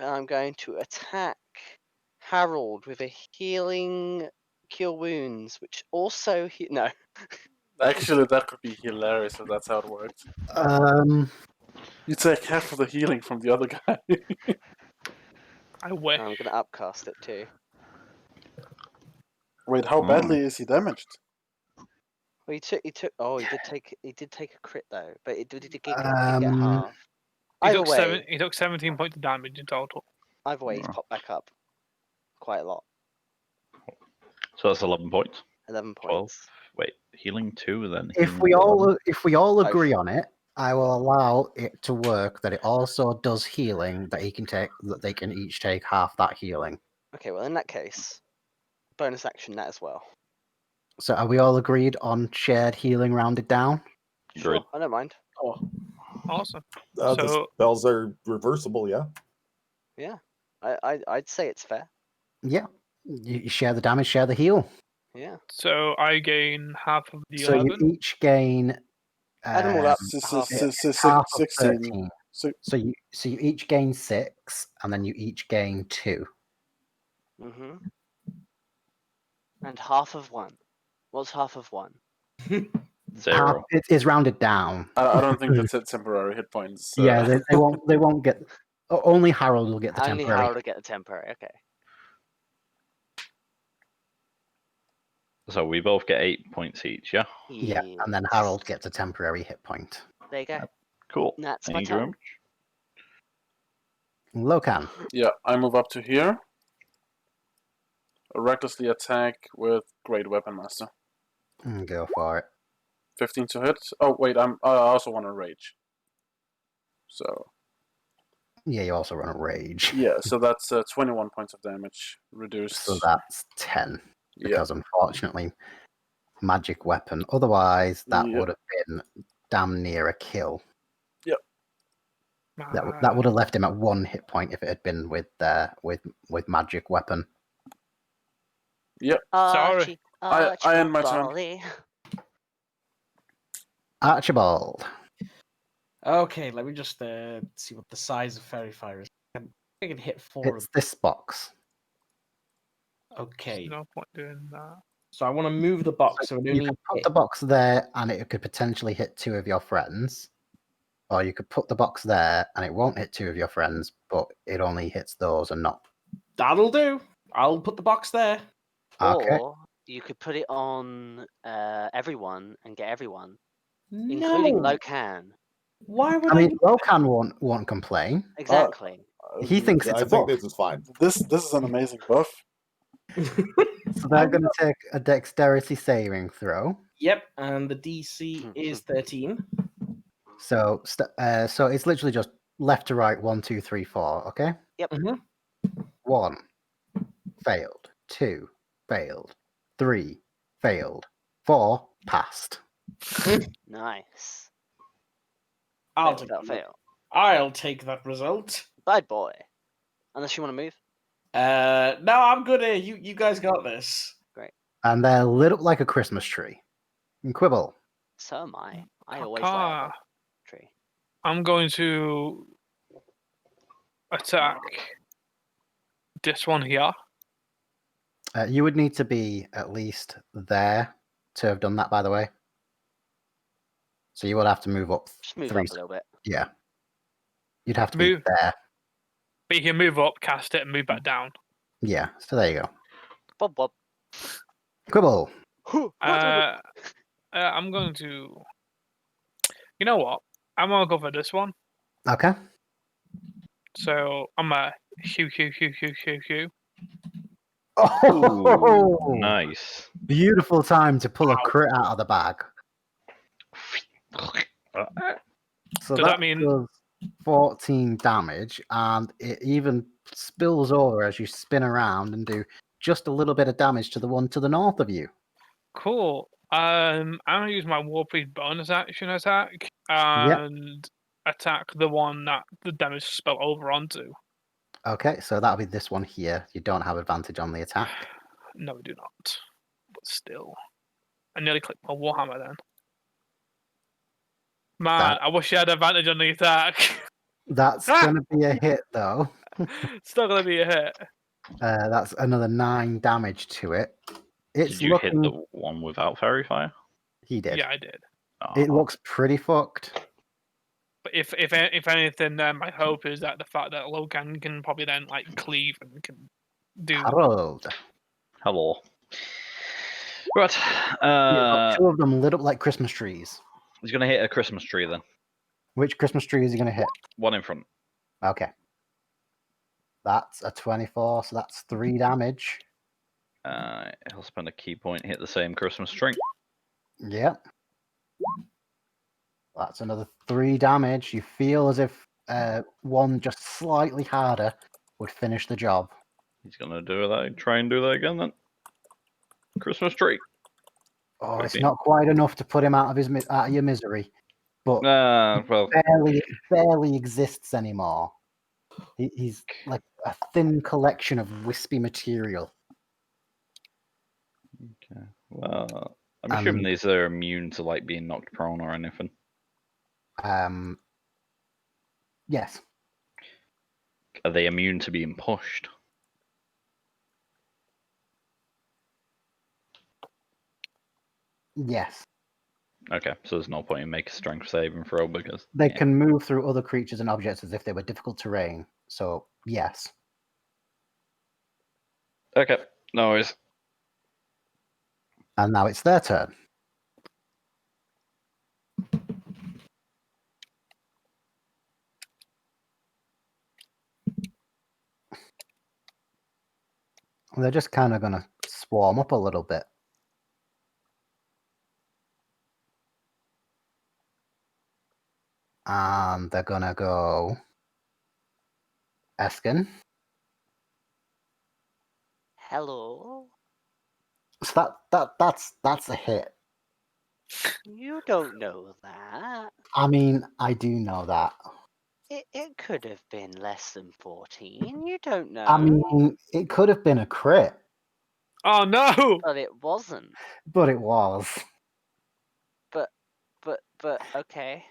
And I'm going to attack Harold with a healing cure wounds, which also no. Actually, that could be hilarious if that's how it works. You take half of the healing from the other guy. I wish. I'm gonna upcast it too. Wait, how badly is he damaged? Well, he took. Oh, he did take a crit though, but it did get Um, half. He Either took, way, he took 17 points of damage in total. he's popped back up quite a lot. So that's 11 points. 11 12. points. Wait, healing 2, then. if healing we 11. all agree on it, I will allow it to work that it also does healing that they can each take half that healing. Okay, well in that case, bonus action that as well. So are we all agreed on shared healing rounded down? Agreed. Sure, I don't mind. Oh, Awesome. The So- spells are reversible, yeah. Yeah, I'd say it's fair. Yeah. You share the damage, share the heal. Yeah. So I gain half of the So 11. you each gain Add them all up. half of 16. 13. So, So you each gain 6, and then you each gain 2. Mhm. And half of 1. What's half of 1? 0. It is rounded down. I don't think that's temporary hit points. Yeah, they won't get. Only Harold will get the Only temporary. Harold to get the temporary. Okay. So we both get 8 points each, yeah? Yeah, and then Yes. Harold gets a temporary hit point. There you go. Cool. That's my Thank you very turn. much. Locan. Yeah, I move up to here. Recklessly attack with Great Weapon Master. Go for it. 15 to hit. Oh wait, I also want to rage. So Yeah, you also run a rage. yeah, so that's 21 points of damage reduced. So that's 10. Yeah, Because unfortunately, magic weapon. Otherwise, that Yep. would have been damn near a kill. That Ah, would have left him at 1 hit point if it had been with magic weapon. Sorry. I end my turn. Archibald. Archibald. Okay, let me just see what the size of Fairy Fire is. I can hit 4 of It's this box. Okay, No point doing that. so I want to move the box. So it You only could put hit- the box there and it could potentially hit 2 of your friends. Or you could put the box there and it won't hit 2 of your friends, but it only hits those and not. That'll do. I'll put the box there. Okay. Or you could put it on everyone and get everyone, No. including Locan. Why would I I? mean, Locan won't complain. Exactly. He thinks it's I a think buff. this is fine. This is an amazing buff. So they're going to take a dexterity saving throw. Yep, and the DC is 13. So so it's literally just left to right, 1, 2, 3, 4. Okay. Mhm. 1 failed. 2 failed. 3 failed. 4 passed. Nice. I'll Fail, take fail, that. fail. I'll take that result. Bad boy. Unless you want to move. No, I'm good here. You guys got this. And they're lit up like a Christmas tree. And Quibble. So am I. I always light up a tree. I'm going to attack this one here. You would need to be at least there to have done that, by the way. So you would have to move up Just move 3. up a little bit. Yeah. You'd have to Move. be there. But you can move up, cast it, and move back down. Yeah. So there you go. Bob bob. Quibble. I'm going to. You know what? I'm gonna go for this one. Okay. So I'm a hue. Oh, Nice. beautiful time to pull a crit out of the bag. So Does that mean- does 14 damage, and it even spills over as you spin around and do just a little bit of damage to the one to the north of you. Cool. I'm gonna use my Warpriest bonus action attack and attack the one that the damage spelled over onto. Okay, so that'll be this one here. You don't have advantage on the attack. No, we do not. But still, I nearly clicked my Warhammer then. Man, I wish you had advantage on the attack. That's going to be a hit, though. Still gonna be a hit. That's another 9 damage to it. It's Did you looking... hit the one without Fairy Fire? He did. Yeah, I did. It Oh. looks pretty fucked. But if anything, then my hope is that the fact that Logan can probably then like cleave and can do. Harold. Hello. Right. You've got 2 of them lit up like Christmas trees. He's going to hit a Christmas tree then. Which Christmas tree is he going to hit? One in front. Okay. That's a 24, so that's 3 damage. He'll spend a key point, hit the same Christmas tree. Yep. That's another 3 damage. You feel as if one just slightly harder would finish the job. He's going to do that. Try and do that again then. Christmas tree. Oh, it's 15. not quite enough to put him out of your misery, but Well, barely exists anymore. He's like a thin collection of wispy material. okay. Well, I'm assuming these are immune to like being knocked prone or anything. Yes. Are they immune to being pushed? Yes. Okay, so there's no point in making a strength saving throw because They yeah. can move through other creatures and objects as if they were difficult terrain. So, yes. Okay, no worries. And now it's their turn. They're just kind of going to swarm up a little bit. And they're going to go Eskin. Hello. So that's a hit. You don't know that. I mean, I do know that. It could have been less than 14. You don't know. I mean, it could have been a crit, Oh no! But it wasn't. but it was. But okay.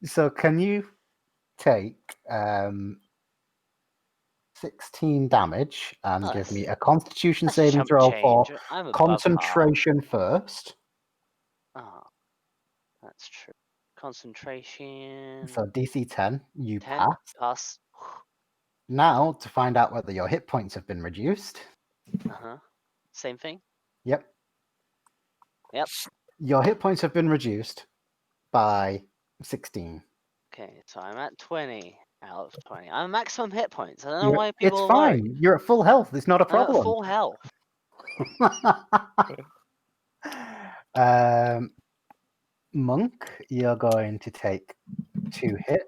So can you take 16 damage and Oh, give me that's- a Constitution That's saving chump throw for change. I'm above concentration first. par. Oh, that's true. Concentration. So DC 10, you 10 pass. pass. Now to find out whether your hit points have been reduced. Same thing. Yep. Yep. Your hit points have been reduced by 16. Okay, so I'm at 20 out of 20. I'm maximum hit points. I don't know why people It's are worried. fine. You're at full health. It's not a I'm at problem. full health. Monk, you're going to take 2 hits.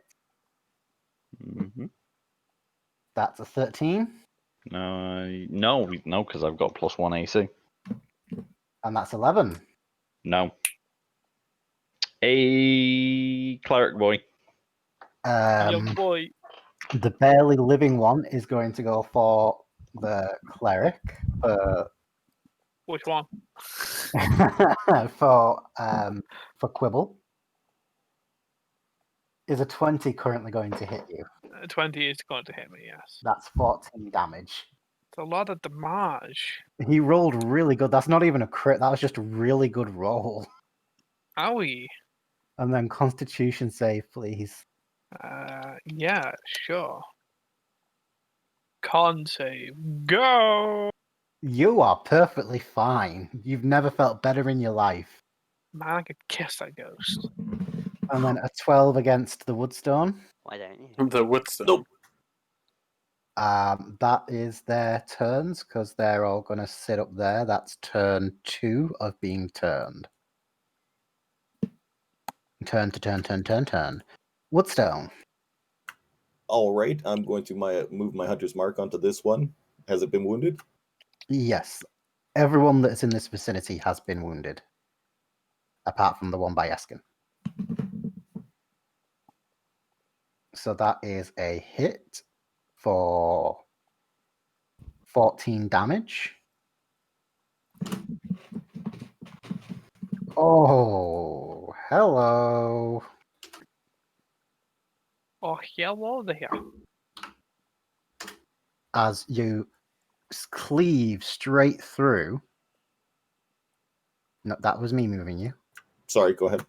Mm-hmm. That's a 13. No, because I've got +1 AC. And that's 11. No. A cleric boy. Young boy. The barely living one is going to go for the cleric Which one? for Quibble. Is a 20 currently going to hit you? 20 is going to hit me, yes. That's 14 damage. It's a lot of damage. He rolled really good. That's not even a crit. That was just a really good roll. Owie. And then Constitution save, please. Yeah, sure. Con save. Go! You are perfectly fine. You've never felt better in your life. Man, I could kiss that ghost. And then a 12 against the Woodstone. Why don't you? The Woodstone. Nope. That is their turns because they're all going to sit up there. That's turn 2 of being turned. Turn to turn. Woodstone. All right, I'm going to move my hunter's mark onto this one. Has it been wounded? Yes. Everyone that's in this vicinity has been wounded. Apart from the one by Eskin. So that is a hit for 14 damage. Oh, hello. Oh, hello there. As you cleave straight through. No, that was me moving you. Sorry, go ahead.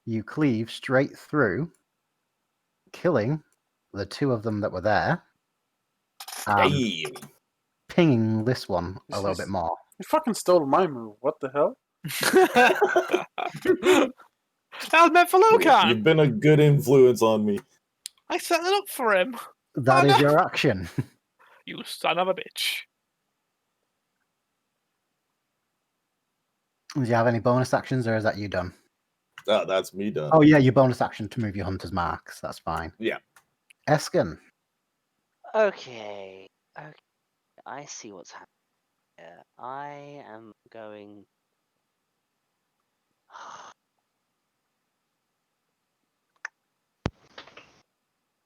You cleave straight through, killing the 2 of them that were there. Hey. Pinging this one a little bit more. You fucking stole my move. What the hell? That was meant for Lokan! You've been a good influence on me. I set it up for him. That Oh, is no. your action. You son of a bitch. Do you have any bonus actions, or is that you done? That's me done. Oh yeah, your bonus action to move your hunter's marks. That's fine. Yeah. Eskin. Okay. I see what's happening here. I am going.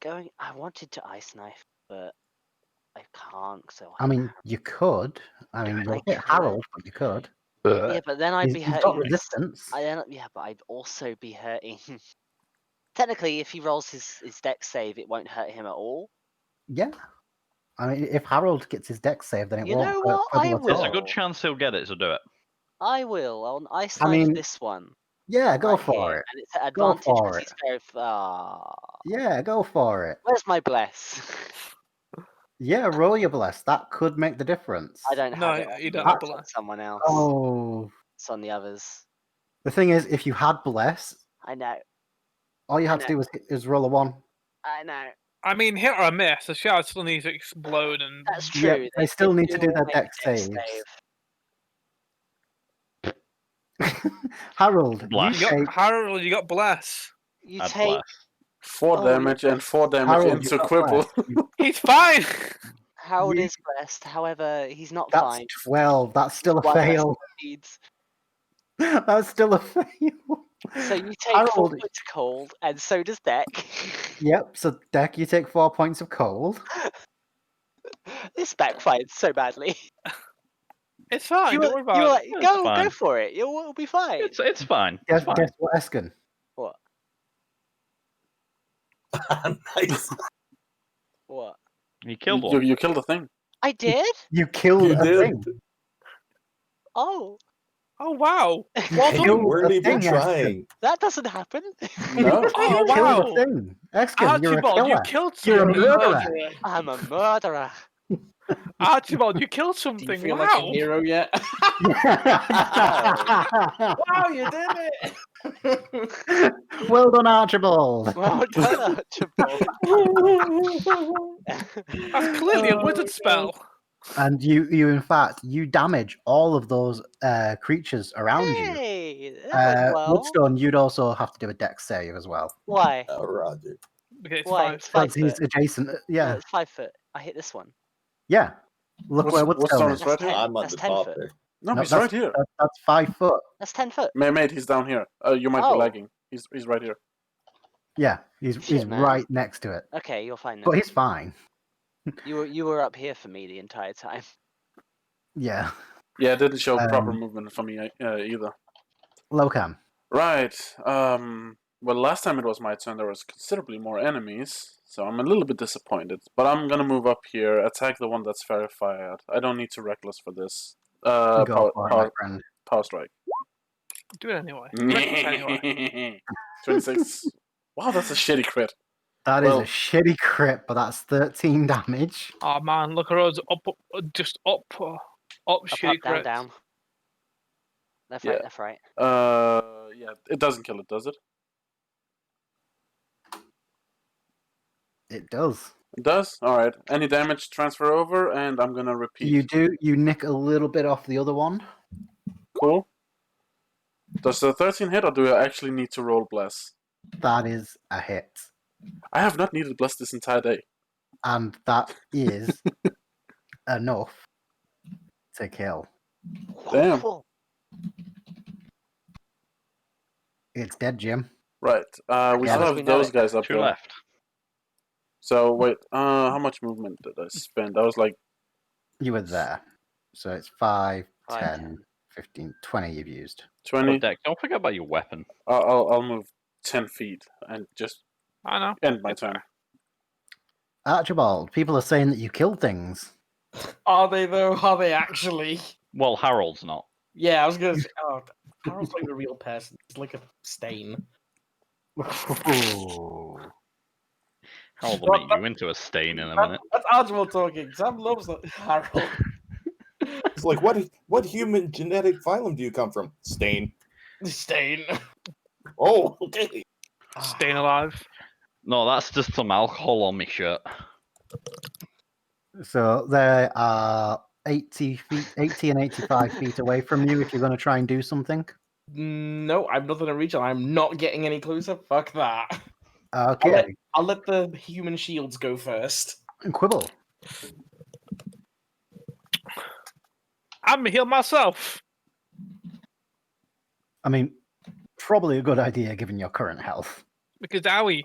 I wanted to ice knife, but I can't. So I mean, you could. I mean, you'll hit could. Harold, but you could. Yeah, but then I'd be He's got hurting. resistance. Yeah, but I'd also be hurting. Technically, if he rolls his dex save, it won't hurt him at all. Yeah. I mean, if Harold gets his dex save, then it You won't know hurt what? Quibble I at will. There's a all. good chance he'll get it, so do it. I will. I'll ice I knife mean, this one. Yeah, go right for here, it. and it's an Go advantage for because it. he's very far. Yeah, go for it. Where's my bless? Yeah, roll your bless. That could make the difference. I don't No, have it. you On don't me, have it's on bless. someone else. Oh, It's on the others. the thing is, if you had bless, I know. all you I had to know. do is roll a 1. I know. I mean, hit or miss, the shard still needs to explode and That's true. Yep, they still need to do all their make dex a dex saves. Harold, you Bless. you take got Harold, you got bless. You I'd take. bless. 4 Oh, damage and 4 damage Harold. You into got quibble. bless. He's fine. Howard You- is blessed. However, he's not That's fine. 12. That's still a One less fail. needs. That's still a fail. So you take 4 Harold. points of cold, and so does Deck. Yep. So Deck, you take 4 points of cold. This backfired so badly. It's fine. You Don't were, worry you about were it. like, It's go fine. for it. You'll be fine. It's fine. It's fine. Guess what, Eskin? What? Nice. What? You killed one. You killed the thing. I did? You killed You a did. thing. Oh, Oh wow! You Well And you killed weren't a even thing, Eskin. trying. that doesn't happen. No. Oh You killed wow! a thing. Eskin, you're a Archibald, you killer. killed You're a something. murderer. I'm a murderer. Archibald, you killed Do you something. feel Wow! like a hero yet? Wow, you did it! Well done, Archibald. Well done, Archibald. That's clearly a wizard spell. And you in fact, you damage all of those creatures around you. Hey, that went well. Woodstone, you'd also have to do a dex save as well. Why? Oh, Roger. Okay, it's Why? fine. It's 5 Because foot. he's adjacent. No, Yeah. it's 5 foot. I hit this one. Yeah. Look where Woodstone Woodstone is. is right That's here. 10. I'm on That's the 10 top foot. there. No, No, he's right here. That's 5 foot. That's 10 foot. Mate, he's down here. You might be Oh. lagging. He's right here. Yeah, he's Shit, man. right next to it. Okay, you're fine now. But he's fine. You were up here for me the entire time. Yeah. Yeah, it didn't show proper Um, movement for me either. Lokam. Right. Well, last time it was my turn, there was considerably more enemies, so I'm a little bit disappointed. But I'm gonna move up here, attack the one that's verified. I don't need to reckless for this. Go for it, my friend. Power strike. Do it anyway. Anyway. 26. Wow, that's a shitty crit. That is Well- a shitty crit, but that's 13 damage. Oh man, look at us up, just up, Up, shitty up, down, crits. down. Left, Yeah. right, left, right. Yeah, it doesn't kill it, does it? It does. It does? Alright. Any damage transfer over, and I'm gonna repeat. You nick a little bit off the other one. Cool. Does the 13 hit, or do I actually need to roll bless? That is a hit. I have not needed bless this entire day. And that is enough to kill. Damn. Cool. It's dead, Jim. Right. We Yeah, still we have know those it. guys up 2 there. left. So wait, how much movement did I spend? I was like, You were there. So it's 5, 5, 10, 10. 15, 20 you've used. 20. Oh, Deck, don't forget about your weapon. I'll move 10 feet and just I know. end my It's turn. fair. Archibald, people are saying that you killed things. Are they though? Are they actually? Well, Harold's not. Yeah, I was gonna say. Oh, Harold's like a real person. He's like a stain. Ooh. Harold will make you into a stain in a minute. That's Archibald talking. Sam loves Harold. It's like, what human genetic phylum do you come from? Stain. Stain. Oh, okay. Staying alive. No, that's just some alcohol on my shirt. So they are 80 and 85 feet away from you if you're going to try and do something. No, I'm nothing to reach on. I'm not getting any closer. Fuck that. Okay. I'll let the human shields go first. Quibble. I'm gonna heal myself. I mean, probably a good idea given your current health. Because owie.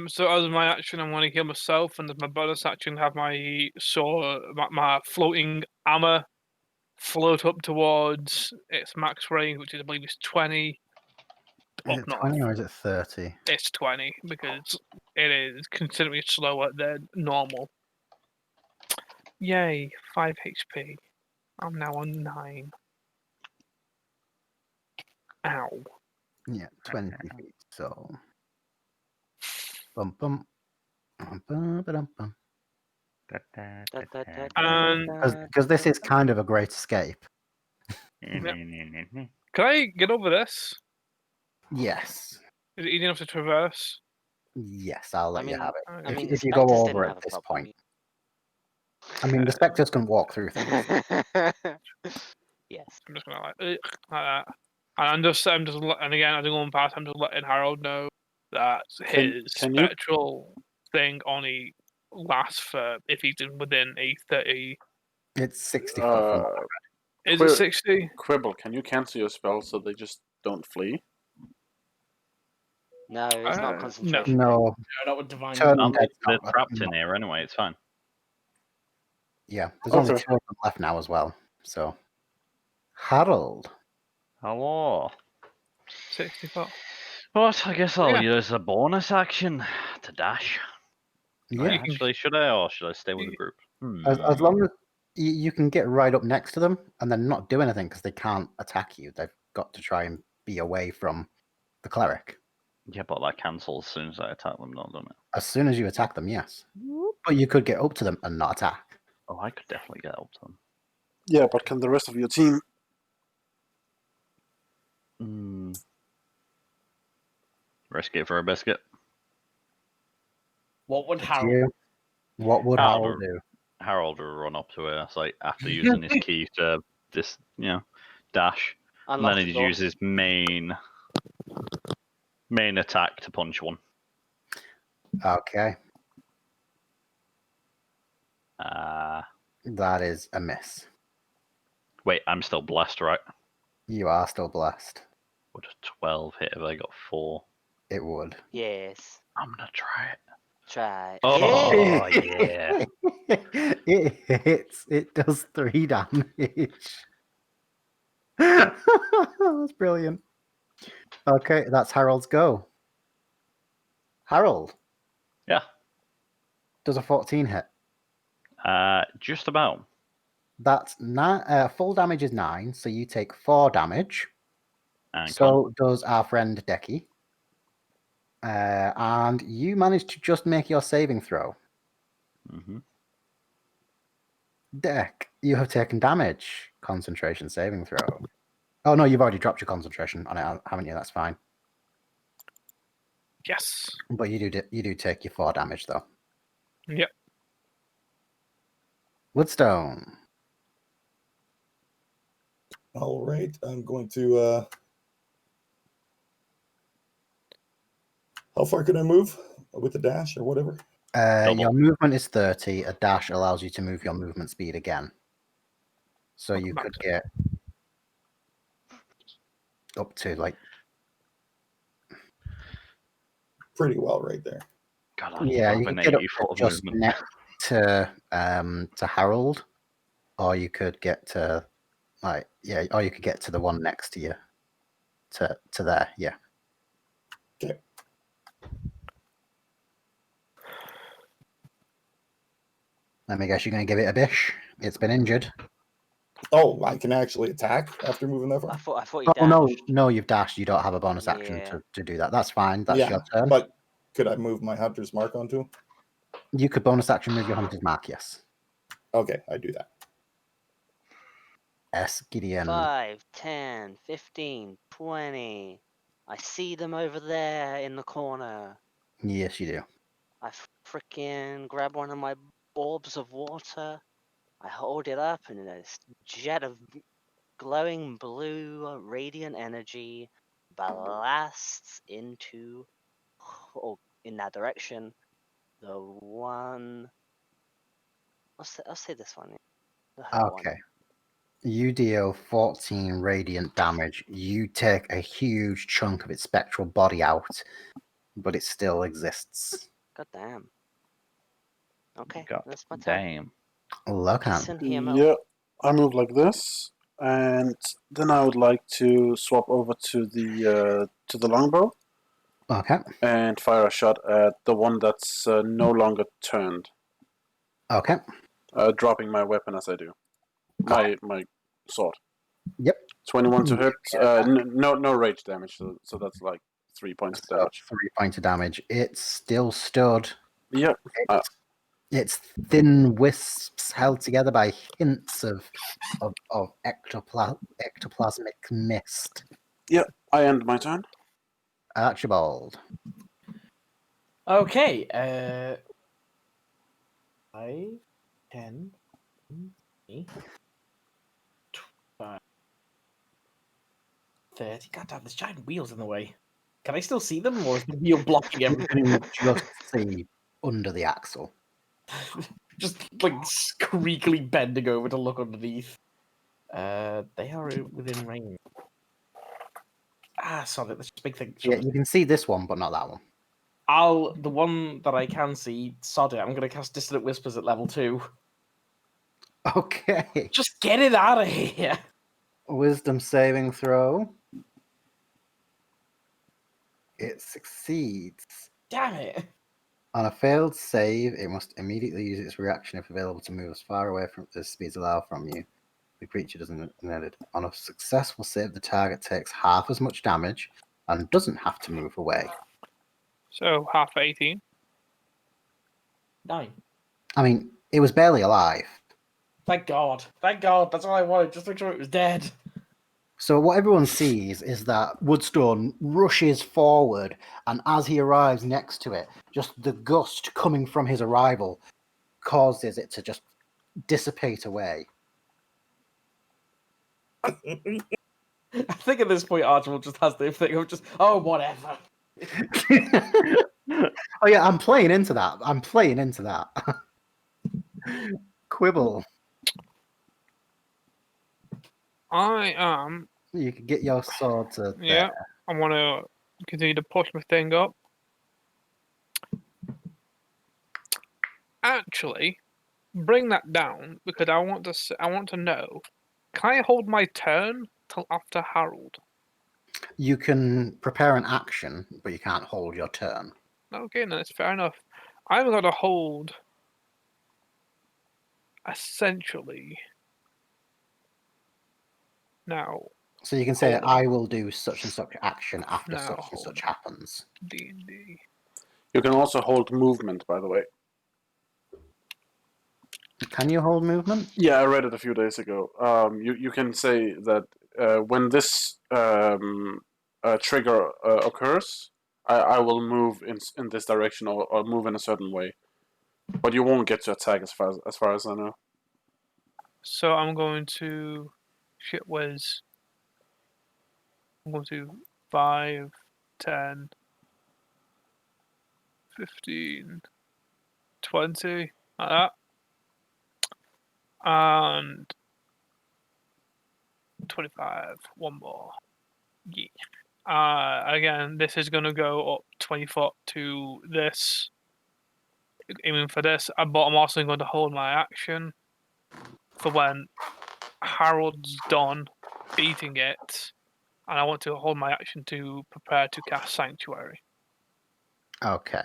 So as my action, I want to heal myself, and as my bonus action, have my sword, my floating armor, float up towards its max range, which is, I believe is 20. Is Up it north. 20 or is it 30? It's 20 because it is considerably slower than normal. Yay, 5 HP. I'm now on 9. Ow. Yeah, 20 feet. So, bum bum. Ba-ba-dum-bum. And Because this is kind of a great escape. can I get over this? Yes. Is it easy enough to traverse? Yes, I'll let you have it. I mean, If the you go spectres over didn't at have a this problem. point. I mean, the spectres can walk through things. Yes. I'm just gonna like that. And and again, as I'm going past, I'm just letting Harold know that his Can you? spectral thing only lasts for if he's within a 30. It's 60 foot from what I read. Is it 60? Quibble, can you cancel your spell so they just don't flee? No, it's not No. concentration. No, Not with divine. Turn Aren't dead. they're trapped in here anyway, it's fine. Yeah, there's only Okay. 2 of them left now as well. So, Harold. Hello. 60 foot. What? I guess I'll Yeah. use a bonus action to dash. Wait, Yeah, actually, should I or should I stay with the group? as long as you can get right up next to them and then not do anything because they can't attack you. They've got to try and be away from the cleric. Yeah, but that cancels as soon as I attack them, not doesn't it? As soon as you attack them, yes. But you could get up to them and not attack. Oh, I could definitely get up to them. Yeah, but can the rest of your team? Risk it for a biscuit. What would It's Harold? you. What would Harold do? Harold will run up to her, it's like after using his key to this, dash, and Unlock then the he'd door. use his main attack to punch one. Okay, That is a miss. Wait, I'm still blessed, right? You are still blessed. Would a 12 hit if I got 4? It would. Yes. I'm gonna try it. Try. Oh, yeah. It hits. It does 3 damage. That's brilliant. Okay, that's Harold's go. Harold. Yeah. Does a 14 hit? Just about. That's full damage is 9, so you take 4 damage. And So does our friend Decky. And you managed to just make your saving throw. Mm-hmm. Deck, you have taken damage. Concentration saving throw. Oh no, you've already dropped your concentration on it, haven't you? That's fine. Yes. But you do take your 4 damage though. Yep. Woodstone. All right, I'm going to. How far can I move with the dash or whatever? Your movement is 30. A dash allows you to move your movement speed again. So you could get up to like pretty well right there. God, yeah, you could get up 80 to foot of just movement. next to Harold, or you could get to or you could get to the one next to you. To there, yeah. Okay. Let me guess, you're going to give it a bish. It's been injured. Oh, I can actually attack after moving that far? I thought you dashed. No, you've dashed. You don't have a bonus action to do that. That's fine. That's your turn. But could I move my hunter's mark onto him? You could bonus action move your hunter's mark, yes. Okay, I do that. Gideon. 5, 10, 15, 20. I see them over there in the corner. Yes, you do. I freaking grab one of my orbs of water. I hold it up, and a jet of glowing blue radiant energy blasts into, or in that direction. The one. I'll say this one. Okay. You deal 14 radiant damage. You take a huge chunk of its spectral body out, but it still exists. God damn. Okay, God that's my turn. damn. Lokan. Yeah, I move like this, and then I would like to swap over to the longbow. Okay. And fire a shot at the one that's no longer turned. Okay. Dropping my weapon as I do. My sword. Yep. 21 to hit. No rage damage, so that's like 3 points of damage. 3 points of damage. It's still stood Yeah. It's thin wisps held together by hints of ectoplasmic mist. I end my turn. Archibald. Okay. 5, 10, 20, 25, 30. God damn, there's giant wheels in the way. Can I still see them, or is the wheel blocking You everything? can just see under the axle. Just like creakily bending over to look underneath. They are within range. Sorry, let's just make things. Yeah, you can see this one, but not that one. The one that I can see, sod it. I'm gonna cast Dissonant Whispers at level 2. Okay. Just get it out of here. Wisdom saving throw. It succeeds. Damn it. On a failed save, it must immediately use its reaction if available to move as far away from the speeds allowed from you. The creature doesn't need it. On a successful save, the target takes half as much damage and doesn't have to move away. So half 18. 9. I mean, it was barely alive. Thank God. Thank God. That's all I wanted. Just make sure it was dead. So what everyone sees is that Woodstone rushes forward, and as he arrives next to it, just the gust coming from his arrival causes it to just dissipate away. I think at this point Archibald just has the thing of just, oh, whatever. Oh yeah, I'm playing into that. Quibble. I am. You can get your sword to Yeah. there. I want to continue to push my thing up. Actually, bring that down because I want to know. Can I hold my turn till after Harold? You can prepare an action, but you can't hold your turn. Okay, no, that's fair enough. I'm going to hold. Essentially. Now. So you can say, hold on. I will do such and such action after Now, such and hold such on. happens. D&D. You can also hold movement, by the way. Can you hold movement? Yeah, I read it a few days ago. You can say that when this trigger occurs, I will move in this direction or move in a certain way, but you won't get to attack as far as I know. So I'm going to shit whiz. I'm going to 5, 10, 15, 20, like that. And 25, one more. Yeah. Again, this is going to go up 20 foot to this. Aiming for this. But I'm also going to hold my action for when Harold's done beating it. And I want to hold my action to prepare to cast Sanctuary. Okay.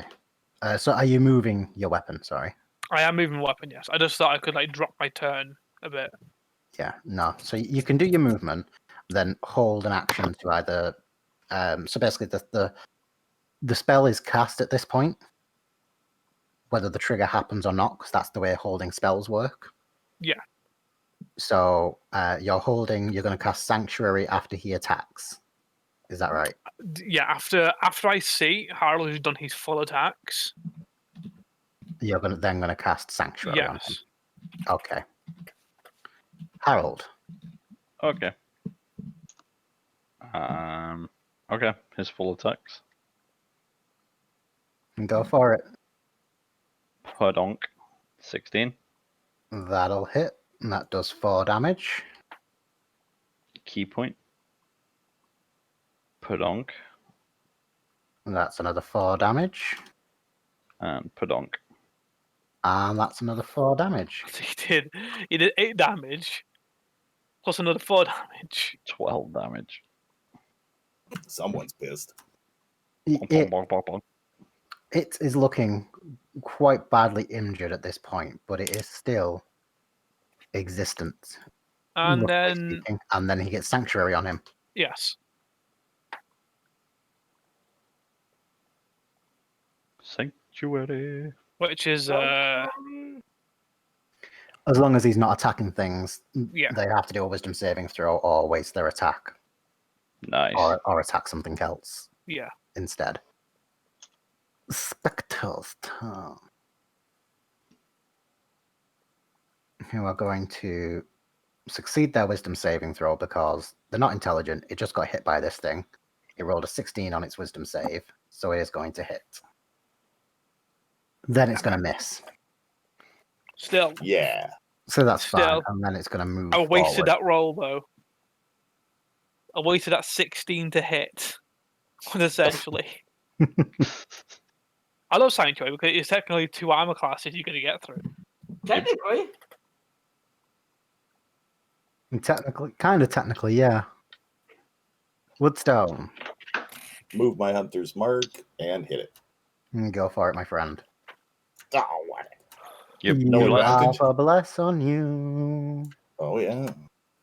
So are you moving your weapon? Sorry. I am moving weapon, yes. I just thought I could like drop my turn a bit. Yeah, no. So you can do your movement, then hold an action to either. So basically, the spell is cast at this point, whether the trigger happens or not, because that's the way holding spells work. Yeah. So you're holding. You're going to cast Sanctuary after he attacks. Is that right? Yeah. After I see Harold has done his full attacks. You're then going to cast Sanctuary on him. Yes. Okay. Harold. Okay. Okay. His full attacks. Go for it. Podonk. 16. That'll hit. And that does 4 damage. Key point. Podonk. And that's another 4 damage. And Podonk. And that's another 4 damage. He did 8 damage. Plus another 4 damage. 12 damage. Someone's pissed. It is looking quite badly injured at this point, but it is still existent. And then speaking. And then he gets Sanctuary on him. yes. Sanctuary. which is As long as he's not attacking things, Yeah. they have to do a wisdom saving throw or waste their attack. Nice. Or attack something else yeah. instead. Spectre's turn. Who are going to succeed their wisdom saving throw because they're not intelligent. It just got hit by this thing. It rolled a 16 on its wisdom save, so it is going to hit. Then it's going to miss. Still, Yeah. So that's fine. Still, And then it's going to move I wasted forward. that roll though. I wasted that 16 to hit, essentially. I love Sanctuary because it's technically 2 armor classes you're going to get through. Technically. Kind of technically, yeah. Woodstone. Move my hunter's mark and hit it. Go for it, my friend. Oh, what? Yep. You No advantage. have a bless on you. Oh, yeah.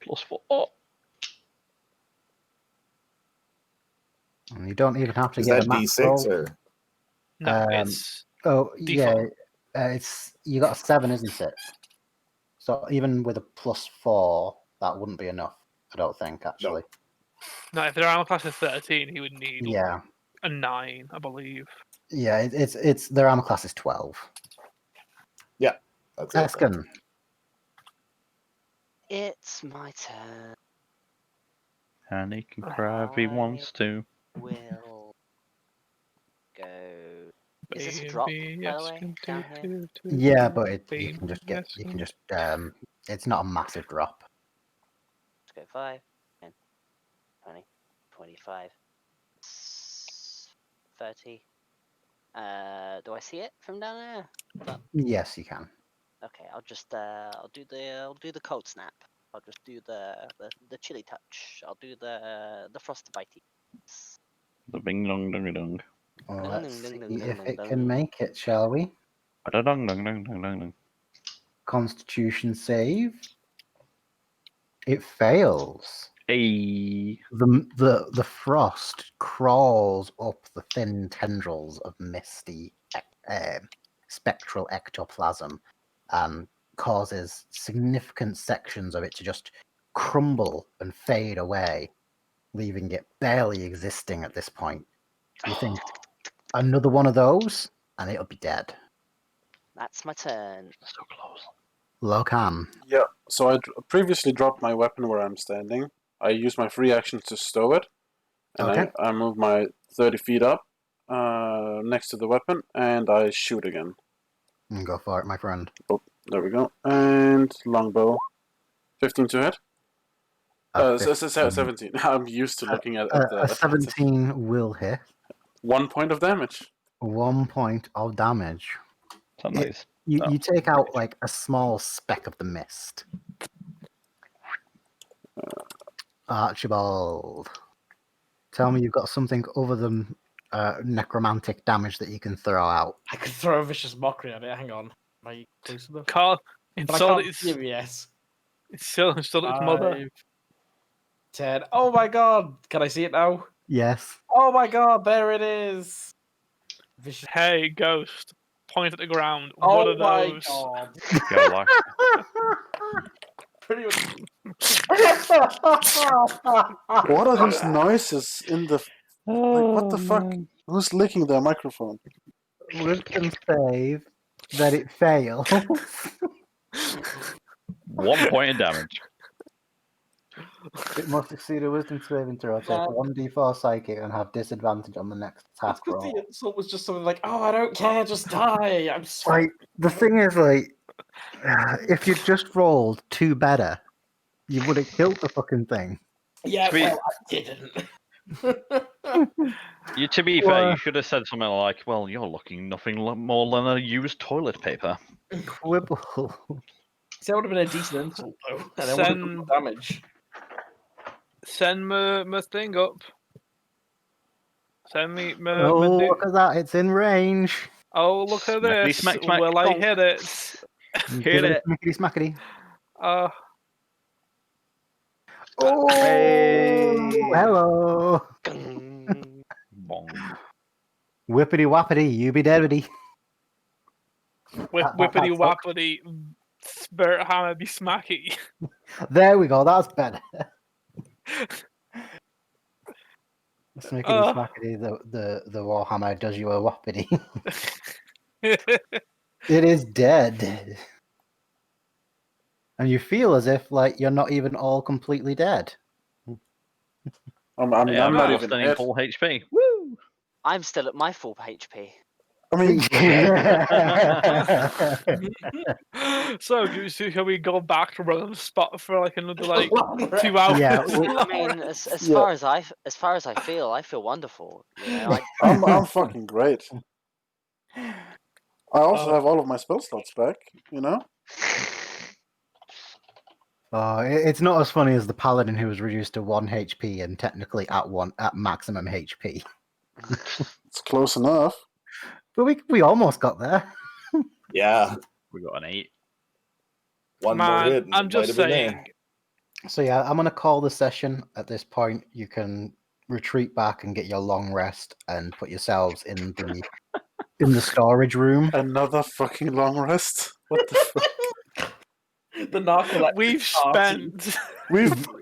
+4. Oh, And you don't even have to Is get that a max D6 roll. or? No, Um, it's Oh, yeah. default. It's you got a 7, isn't it? So even with a +4, that wouldn't be enough. I don't think actually. No, if their armor class is 13, he would need Yeah, a 9, I believe. yeah. It's their armor class is 12. That's it. Eskin. It's my turn. and he can cry if he wants to. Will go. Is this a drop, Baby, by the yes, way, can down do, here? do, Yeah, do, but you baby, can just get. yes, You can can- just. It's not a massive drop. Let's go 5, 10, 20, 25, 30. Do I see it from down there? Yes, you can. Okay, I'll just I'll do the cold snap. I'll just do the chili touch. I'll do the frostbite. The bing dong dong dong. Well, Dun, let's dun, see dun, dun, if dun, it dun. can make it, shall we? Dong dong dong dong dong dong. Constitution save. It fails. Hey. The frost crawls up the thin tendrils of misty spectral ectoplasm and causes significant sections of it to just crumble and fade away, leaving it barely existing at this point. You think another one of those and it'll be dead. That's my turn. So close. Lokan. Yeah, so I previously dropped my weapon where I'm standing. I use my free action to stow it, and Okay. I move my 30 feet up next to the weapon, and I shoot again. Go for it, my friend. Oh, there we go. And longbow. 15 to hit. 17. I'm used to looking at A the 17 will hit. 1 point of damage. 1 point of damage. So nice. You take out like a small speck of the mist. Archibald, tell me you've got something other than necromantic damage that you can throw out. I could throw a vicious mockery at it. Hang on. Am I close enough? Can't But I insult can't its, see you, yes. it's still its mother. 5, 10. Oh my god! Can I see it now? Yes. Oh my god, there it is! Vicious. Hey, ghost. Point at the ground. Oh What are my those? god. Go like Pretty much. What are these noises in the... Like, what the fuck? man. Who's licking their microphone? Wisdom save that it fails. 1 point of damage. It must succeed a wisdom saving throw. Take 1d4 psychic and have disadvantage on the next attack Because roll. the insult was just something like, "Oh, I don't care, just die." I'm sorry. Like, the thing is, like, if you just rolled 2 better, you would have killed the fucking thing. Yeah, Sweet. well, I didn't. To be fair, you should have said something like, "Well, you're looking nothing more than a used toilet paper." Quibble. See, that would have been a decent insult, though. And I would have done more damage. Send my thing up. Send me my Oh, dude. look at that. It's in range. Oh, look at Smackety this. smack smack. Will I Donk. hit it? Give it. a smackety smackety. Oh, Hey. hello. Bong. Whippity whappity, you be deadity. Whippity That's- wappity, spirit hammer be smacky. There we go. That's better. Smackety Oh. smackety, the Warhammer does you a whoppity. It is dead. And you feel as if like you're not even all completely dead. I mean, Yeah, I'm I've not lost even any hit. full HP. Woo! I'm still at my full HP. I mean, So, shall we go back to run on the spot for like another like 2 hours? Yeah, I mean, as Yeah. far as I feel wonderful. You know, I'm fucking great. I also Oh. have all of my spell slots back, you know? It's not as funny as the paladin who was reduced to 1 HP and technically at maximum HP. It's close enough. But we almost got there. Yeah, We got an 8. one more Man, hit. And I'm it just might have been saying. there. So yeah, I'm gonna call the session at this point. You can retreat back and get your long rest and put yourselves in the storage room. Another fucking long rest. What the fuck? The narcoleptic We've party. spent We've 3 How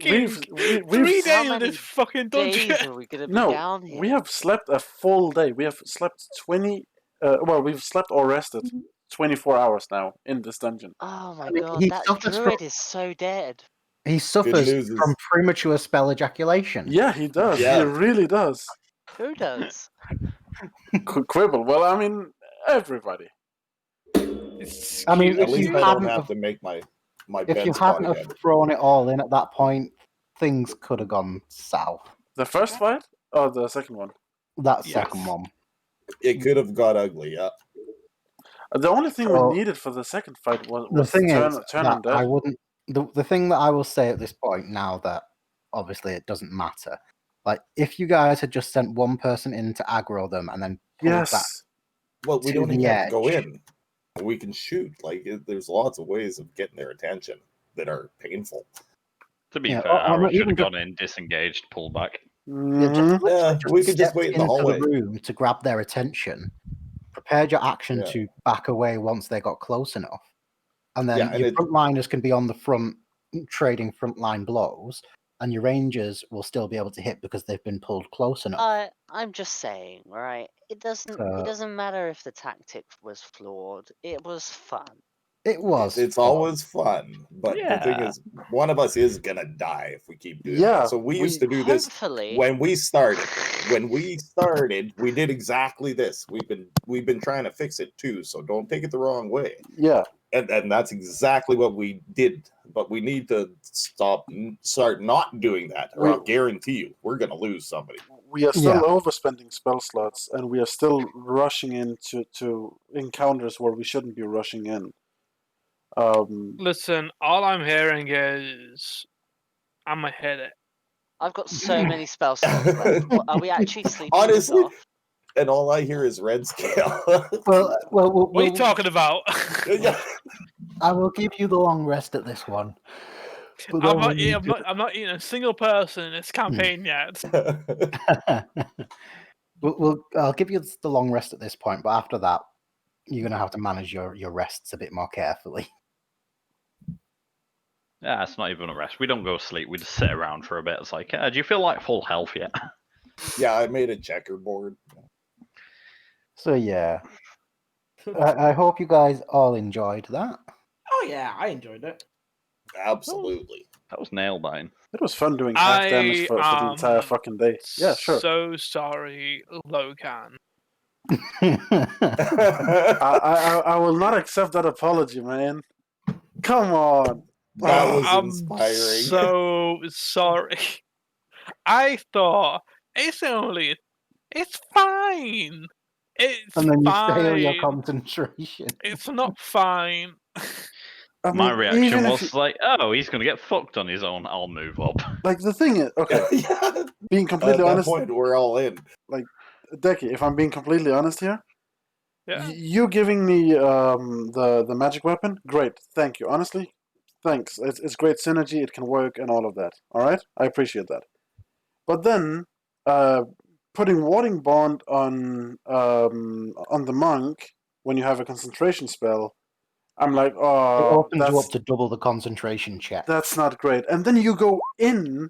days in many this fucking dungeon. days are we gonna be no. down here? We have slept a full day. We have slept 20. Well, we've slept or rested 24 hours now in this dungeon. Oh my mean, god, he that suffers druid from- is so dead. He suffers news is- from premature spell ejaculation. Yeah, he does. Yeah. He really does. Who does? Quibble. Well, I mean, everybody. I mean, At if least you I don't hadn't have to make my if bed you spot hadn't again. have thrown it all in at that point, things could have gone south. The first fight or the second one? That Yes. second one. It could have got ugly. Yeah. The only thing So- we needed for the second fight was The thing turn is undead. that I wouldn't. The thing that I will say at this point, now that obviously it doesn't matter, like if you guys had just sent one person in to aggro them and then pulled back, Yes. Well, we To don't the even have to go edge. in. We can shoot. There's lots of ways of getting their attention that are painful. To be Yeah, fair, or Harold not should even have just- gone in, disengaged, pulled back. yeah, Mhm. just literally Yeah, we could just stepped wait in the into hallway. room to grab their attention, prepared your action Yeah. to back away once they got close enough, and then Yeah, and your it- frontliners can be on the front trading frontline blows, and your rangers will still be able to hit because they've been pulled close enough. I'm just saying, right? It doesn't matter if the tactic was flawed. It was fun. It was. It's fun. always fun, but the thing Yeah. is, one of us is gonna die if we keep doing Yeah, that. So we used to do this Hopefully, when we started. When we started, we did exactly this. We've been trying to fix it too, so don't take it the wrong way. Yeah. And that's exactly what we did. But we need to start not doing that, or I'll guarantee you, we're gonna lose somebody. We are still Yeah. overspending spell slots, and we are still rushing into encounters where we shouldn't be rushing in. Listen, all I'm hearing is I'm gonna hit it. I've got so many spell slots left. Are we actually sleeping this Honestly, off? and all I hear is red scale. Well, What are you talking about? Yeah. I will give you the long rest at this one. But I'm then not, when you I'm not eating a single person in this campaign yet. I'll give you the long rest at this point, but after that, you're going to have to manage your rests a bit more carefully. Yeah, it's not even a rest. We don't go sleep. We just sit around for a bit. It's like, do you feel like full health yet? Yeah, I made a checkerboard. So yeah, I hope you guys all enjoyed that. Oh yeah, I enjoyed it. Absolutely. That was nail biting. It was fun doing half damage for the entire fucking day. Yeah, sure. So sorry, Logan. I will not accept that apology, man. Come on. That was I'm inspiring. so sorry. I thought it's fine. It's And then you fine. fail your concentration. It's not fine. I My mean, reaction even if was like, oh, he's going to get fucked on his own. I'll move up. like the thing is, okay, Yeah. being At completely that honest, point, we're all in. Deki, if I'm being completely honest here, Yeah. you giving me the magic weapon, great, thank you. Honestly, thanks. It's great synergy. It can work and all of that. All right, I appreciate that. But then, putting warding bond on the monk when you have a concentration spell, I'm like, It oh, opens you up to double the concentration check. that's not great. And then you go in,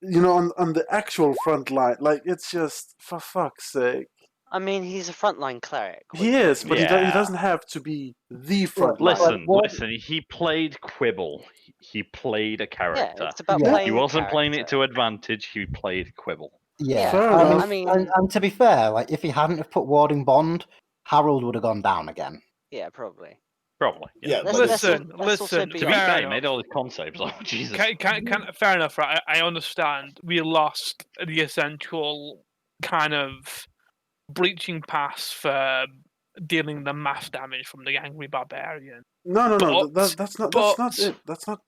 on the actual front line. Like, it's just, for fuck's sake. I mean, he's a frontline cleric. He is, but he Yeah. doesn't have to be the front line. Listen. He played Quibble. He played a Yeah, character. it's about Yeah. playing. He wasn't playing it character. to advantage. He played Quibble. Yeah, Fair enough. I mean, and to be fair, like if he hadn't have put Warding Bond, Harold would have gone down again. yeah, probably. Probably. Yeah, Let's- but let's Listen, al- let's also listen. be To be honest. Fair fair, he enough. made all his con saves. Oh, Jesus. Fair enough, right? I understand. We lost the essential kind of breaching pass for dealing the mass damage from the angry barbarian. No. But- That's not but- it.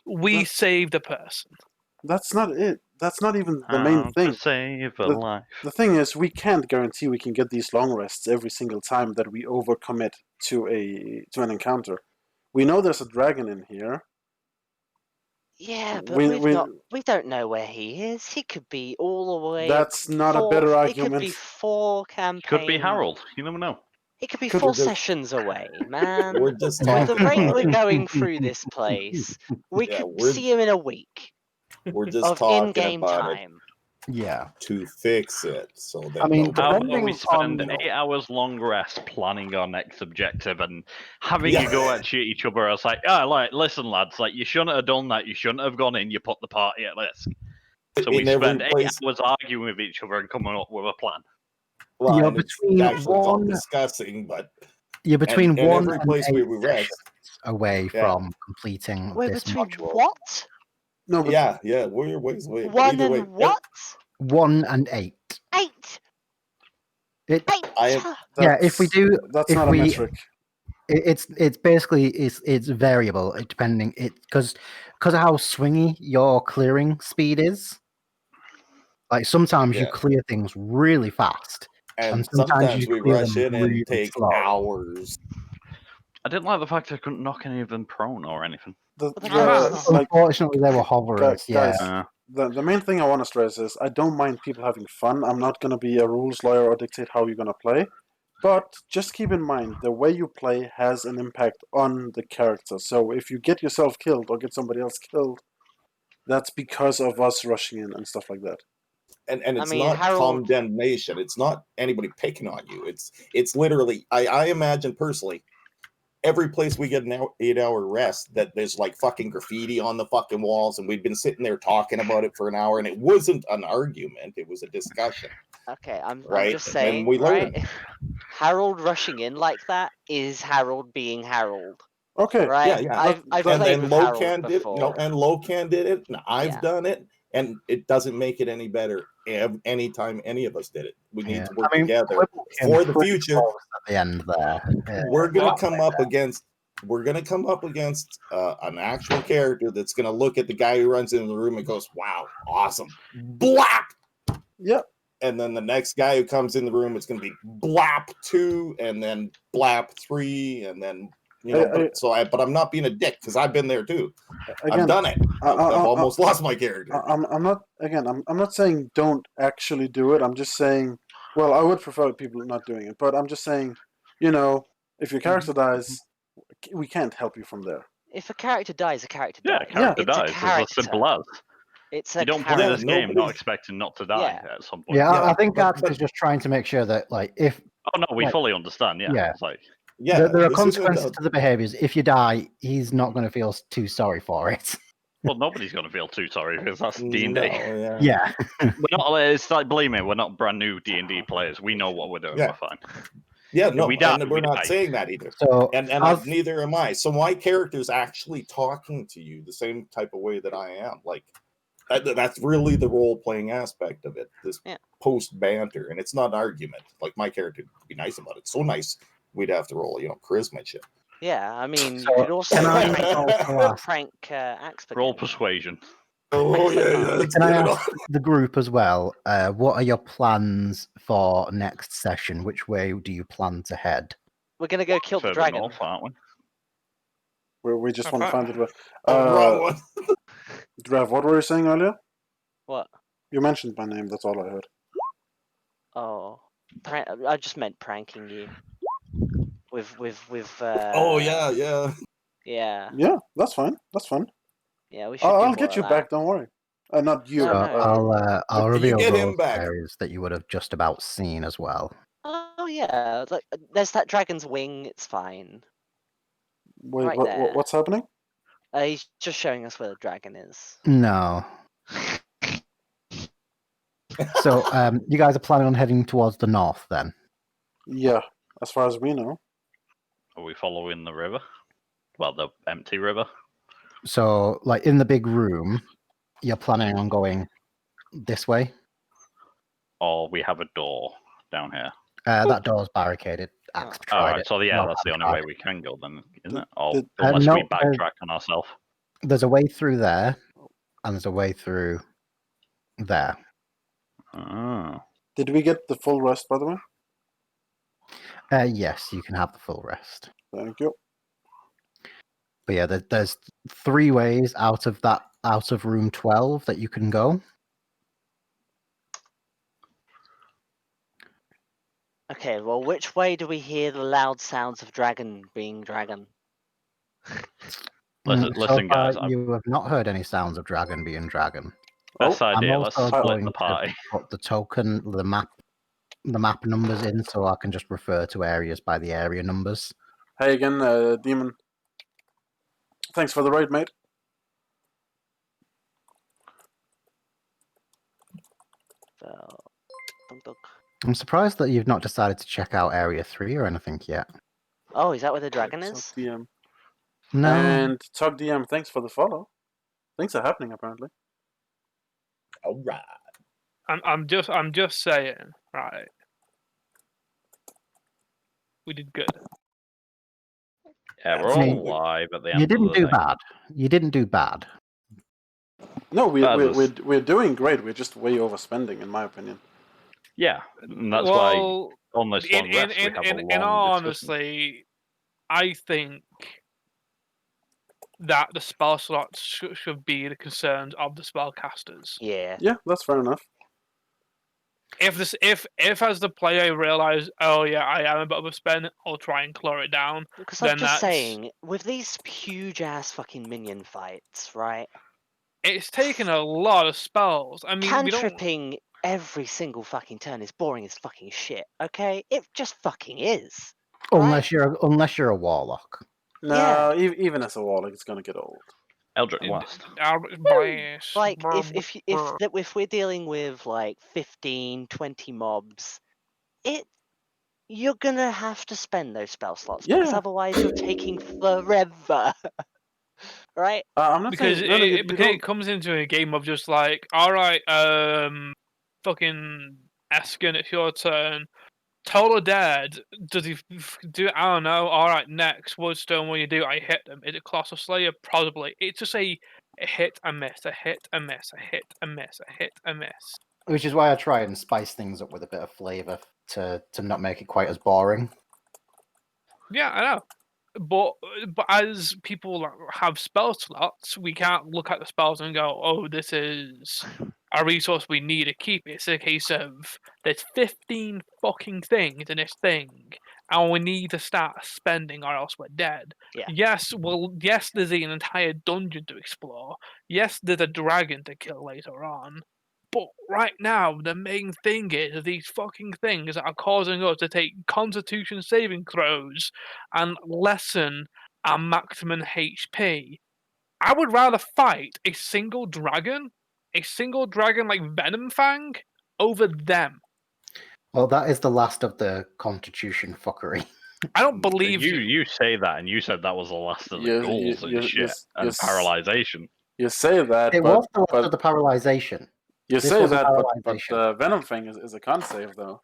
We saved a person. That's not it. That's not even the main How thing. to save a The- life. The thing is, we can't guarantee we can get these long rests every single time that we overcommit to an encounter. We know there's a dragon in here. Yeah, but We- we don't know where he is. He could be all the way. That's not a better It could argument. be 4 campaigns. Could be Harold. You never know. It could be Could 4 we just- sessions away, man. We're just With the talking rate about we're it. going through this place, we Yeah, could we're- see him in a week We're just of talking in-game about time. Yeah. it to fix it, so that I mean, nobody. How Depending about we spend on- 8 hours long rest planning our next objective and having Yeah. you go at each other? I was like, listen, lads, like you shouldn't have done that. You shouldn't have gone in. You put the party at risk. So we In every spend 8 place- hours arguing with each other and coming up with a plan. Well, You're and it's between actually it's all one- discussing, but You're between and one every and place 8 where we rest. sessions away Yeah. from completing We're this between module. what? No, but Yeah, we're ways away. but 1 either way, and what? 1 and 8. 8. It, 8. I- yeah, if we do, that's if not we- a metric. it's basically it's variable depending because of how swingy your clearing speed is. Like sometimes you Yeah. clear things really fast. and And sometimes sometimes you we clear rush them in really and take slow. hours. I didn't like the fact I couldn't knock any of them prone or anything. Unfortunately, they were hoverers. Yeah, guys, the main thing I want to stress is I don't mind people having fun. I'm not going to be a rules lawyer or dictate how you're going to play. But just keep in mind, the way you play has an impact on the character. So if you get yourself killed or get somebody else killed, that's because of us rushing in and stuff like that. And I it's mean, not Harold- condemnation. It's not anybody picking on you. It's literally I imagine personally, every place we get an 8-hour rest, that there's like fucking graffiti on the fucking walls, and we've been sitting there talking about it for an hour, and it wasn't an argument, it was a discussion. Okay, I'm Right, just and saying, we right? learn. Harold rushing in like that is Harold being Harold, Okay. right? Yeah. I've And played then with Locan Harold did, before. and Locan did it, and I've Yeah. done it, and it doesn't make it any better anytime any of us did it. We need Yeah. to work I mean, together Quibble came for the pretty future. close at the end there. Yeah. We're gonna come up against an actual character that's gonna look at the guy who runs into the room and goes, "Wow, awesome, blap." Yep. And then the next guy who comes in the room, it's gonna be blap 2, and then blap 3, and then but I'm not being a dick because I've been there too. Again, I've done it. I've almost lost my character. I'm not saying don't actually do it. I'm just saying, well, I would prefer people not doing it, but I'm just saying, if your character dies, we can't help you from there. If a character dies, a character Yeah, dies. character It's a dies. It's character. as simple as. It's a You don't play character. this game not nobody's- expecting not to die Yeah. at some point. Yeah, Yeah, I think but- Arctic is just trying to make sure that, like, if Oh no, we Like- fully understand. Yeah. Yeah. It's like, Yeah, there are this isn't consequences a- to the behaviors, if you die, he's not going to feel too sorry for it. well, nobody's gonna feel too sorry because that's D and No, D. yeah. Yeah, We're not. It's like, believe me, we're not brand new D&D players. We know what we're doing. Yeah. We're fine. Yeah, no, we die, and we're we not die. saying that either. so And I've- neither am I. So my character's actually talking to you the same type of way that I am. Like that's really the role playing aspect of it. This Yeah. post banter, and it's not an argument. Like my character would be nice about it. So nice, we'd have to roll, charisma and shit. Yeah, I mean, So, you could also can I prank, also ask- prank Axe. Roll again. persuasion. Oh yeah, let's Can I get it ask on. the group as well, what are your plans for next session? Which way do you plan to head? We're gonna go kill the Further dragon. north, aren't we? We just want to Okay. find it. Oh, wrong one. Drav, what were you saying earlier? What? You mentioned my name. That's all I heard. Oh, I just meant pranking you. with. Oh yeah, yeah. Yeah. Yeah, that's fine. That's fine. Yeah, we should. I'll do get more you of back. that. Don't worry. Not you. No, So no. I'll You reveal get him those back. areas that you would have just about seen as well. Oh yeah, like there's that dragon's wing. It's fine. Wait, Right there. what's happening? He's just showing us where the dragon is. No. So you guys are planning on heading towards the north then? Yeah, as far as we know. Are we following the river? Well, the empty river. So, like in the big room, you're planning on going this way? Or we have a door down here. That door's barricaded. Axe All tried right, it. so yeah, Well, that's the I've only tried way it. we can go then, isn't Did- it? Or did- unless no, we backtrack on ourselves. There's a way through there, and there's a way through there. Oh. Did we get the full rest, by the way? Yes, you can have the full rest. Thank you. But yeah, there's 3 ways out of room 12 that you can go. Okay, well, which way do we hear the loud sounds of dragon being dragon? Listen, So listen, far, guys. you have not heard any sounds of dragon being dragon. Best Oh, idea. I'm Let's also split going the to party. put the token, the map numbers in, so I can just refer to areas by the area numbers. hey again, Demon. Thanks for the raid, mate. So, dunk, dunk. I'm surprised that you've not decided to check out Area 3 or anything yet. Oh, is that where the dragon Tug is? DM. No. And Tug DM, thanks for the follow. Things are happening apparently. All right. I'm just saying, right? We did good. Yeah, we're I mean, all alive at the end You of didn't the do day. bad. You didn't do bad. No, Others. we're doing great. We're just way overspending, in my opinion. Yeah, and that's why Well, on this long rest we have a in long all discussion. honesty, I think that the spell slots should be the concerns of the spellcasters. Yeah. Yeah, that's fair enough. If as the player I realize, oh yeah, I am a bit of a spend, I'll try and claw it down. Because Then I'm just that's- saying, with these huge ass fucking minion fights, right? It's taken a lot of spells. I mean, we don't. Cantripping every single fucking turn is boring as fucking shit. Okay, it just fucking is. Unless you're a warlock. No, even as a warlock, it's gonna get old. Eldritch Blast. Like if we're dealing with like 15, 20 mobs, you're gonna have to spend those spell slots because Yeah. otherwise you're taking forever. Right? I'm not Because saying no, you because don't. it comes into a game of just like, all right, fucking Eskin, it's your turn. Total dead. Does he do? I don't know. All right, next Woodstone. What do you do? I hit them. Is it Colossal Slayer? Probably. It's just a hit, a miss, a hit, a miss, a hit, a miss, a hit, a miss. Which is why I try and spice things up with a bit of flavour to not make it quite as boring. Yeah, I know. But as people have spell slots, we can't look at the spells and go, "Oh, this is a resource we need to keep." It's a case of there's 15 fucking things in this thing, and we need to start spending, or else we're dead. Yeah. Yes, there's an entire dungeon to explore. Yes, there's a dragon to kill later on. But right now, the main thing is these fucking things that are causing us to take Constitution saving throws and lessen our maximum HP. I would rather fight a single dragon like Venom Fang, over them. Well, that is the last of the Constitution fuckery. I don't believe you. You say that, and you said that was the last of the Yes, ghouls and shit and yes. paralyzation. You say that, It but was the last of the paralyzation. you This say was a that, but paralyzation. Venom thing is a con save though.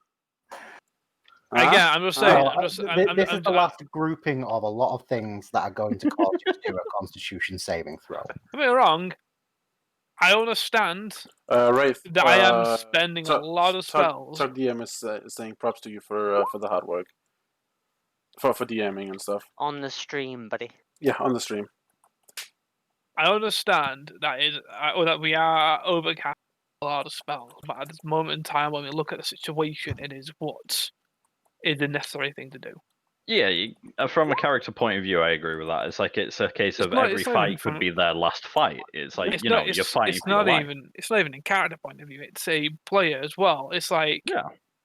Again, I'm just saying. No, this is the last grouping of a lot of things that are going to cause you to do a Constitution saving throw. Don't get me wrong. I understand Wraith, that I am spending a lot of spells. Tug DM is saying props to you for the hard work. For DMing and stuff. On the stream, buddy. Yeah, on the stream. I understand that we are overcasting a lot of spells, but at this moment in time, when we look at the situation, it is what is the necessary thing to do. Yeah, from a character point of view, I agree with that. It's like it's a case of not- every it's not even fight could from- be their last fight. It's like It's you not. know you're fighting It's for your not life. even. It's not even a character point of view. It's a player as well. It's like Yeah,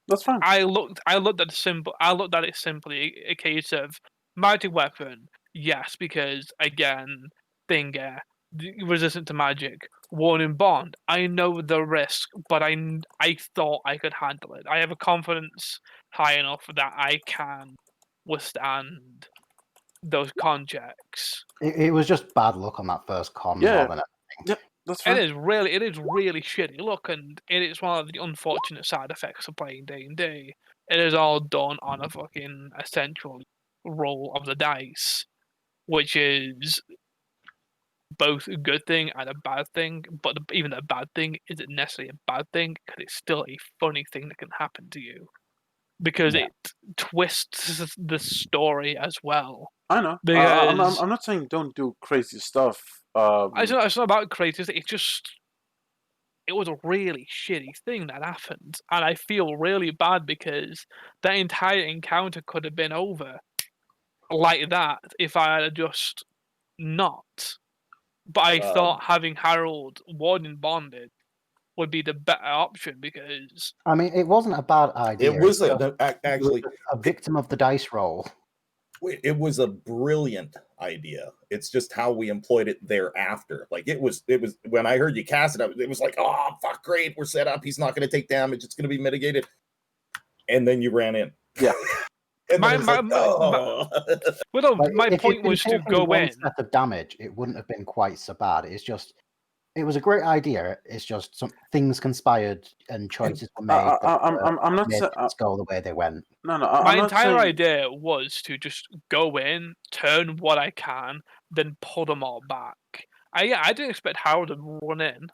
That's fine. I looked at it simply a case of magic weapon. Yes, because again, resistant to magic. Warning bond. I know the risk, but I thought I could handle it. I have a confidence high enough that I can withstand those con checks. It was just bad luck on that first con Yeah. more than anything. That's fine. It is really shitty. Look, and it is one of the unfortunate side effects of playing D&D. It is all done on a fucking essential roll of the dice, which is both a good thing and a bad thing. But even a bad thing isn't necessarily a bad thing because it's still a funny thing that can happen to you because Yeah. it twists the story as well. I know. Because I'm not saying don't do crazy stuff. it's not about creators. It's just it was a really shitty thing that happened, and I feel really bad because that entire encounter could have been over like that if I had just not. But I thought having Harold Warden bonded would be the better option because I mean, it wasn't a bad idea. It was it's just actually a victim of the dice roll. it was a brilliant idea. It's just how we employed it thereafter. Like it was when I heard you cast it, it was like, oh fuck, great, we're set up. He's not going to take damage. It's going to be mitigated. And then you ran in. Yeah. And my If point you'd been was to taking go one in. set of damage, it wouldn't have been quite so bad. It was a great idea. It's just some things conspired and choices were made. I'm not saying. Go the way they went. No, My I'm not entire saying. idea was to just go in, turn what I can, then pull them all back. I didn't expect Harold to run in.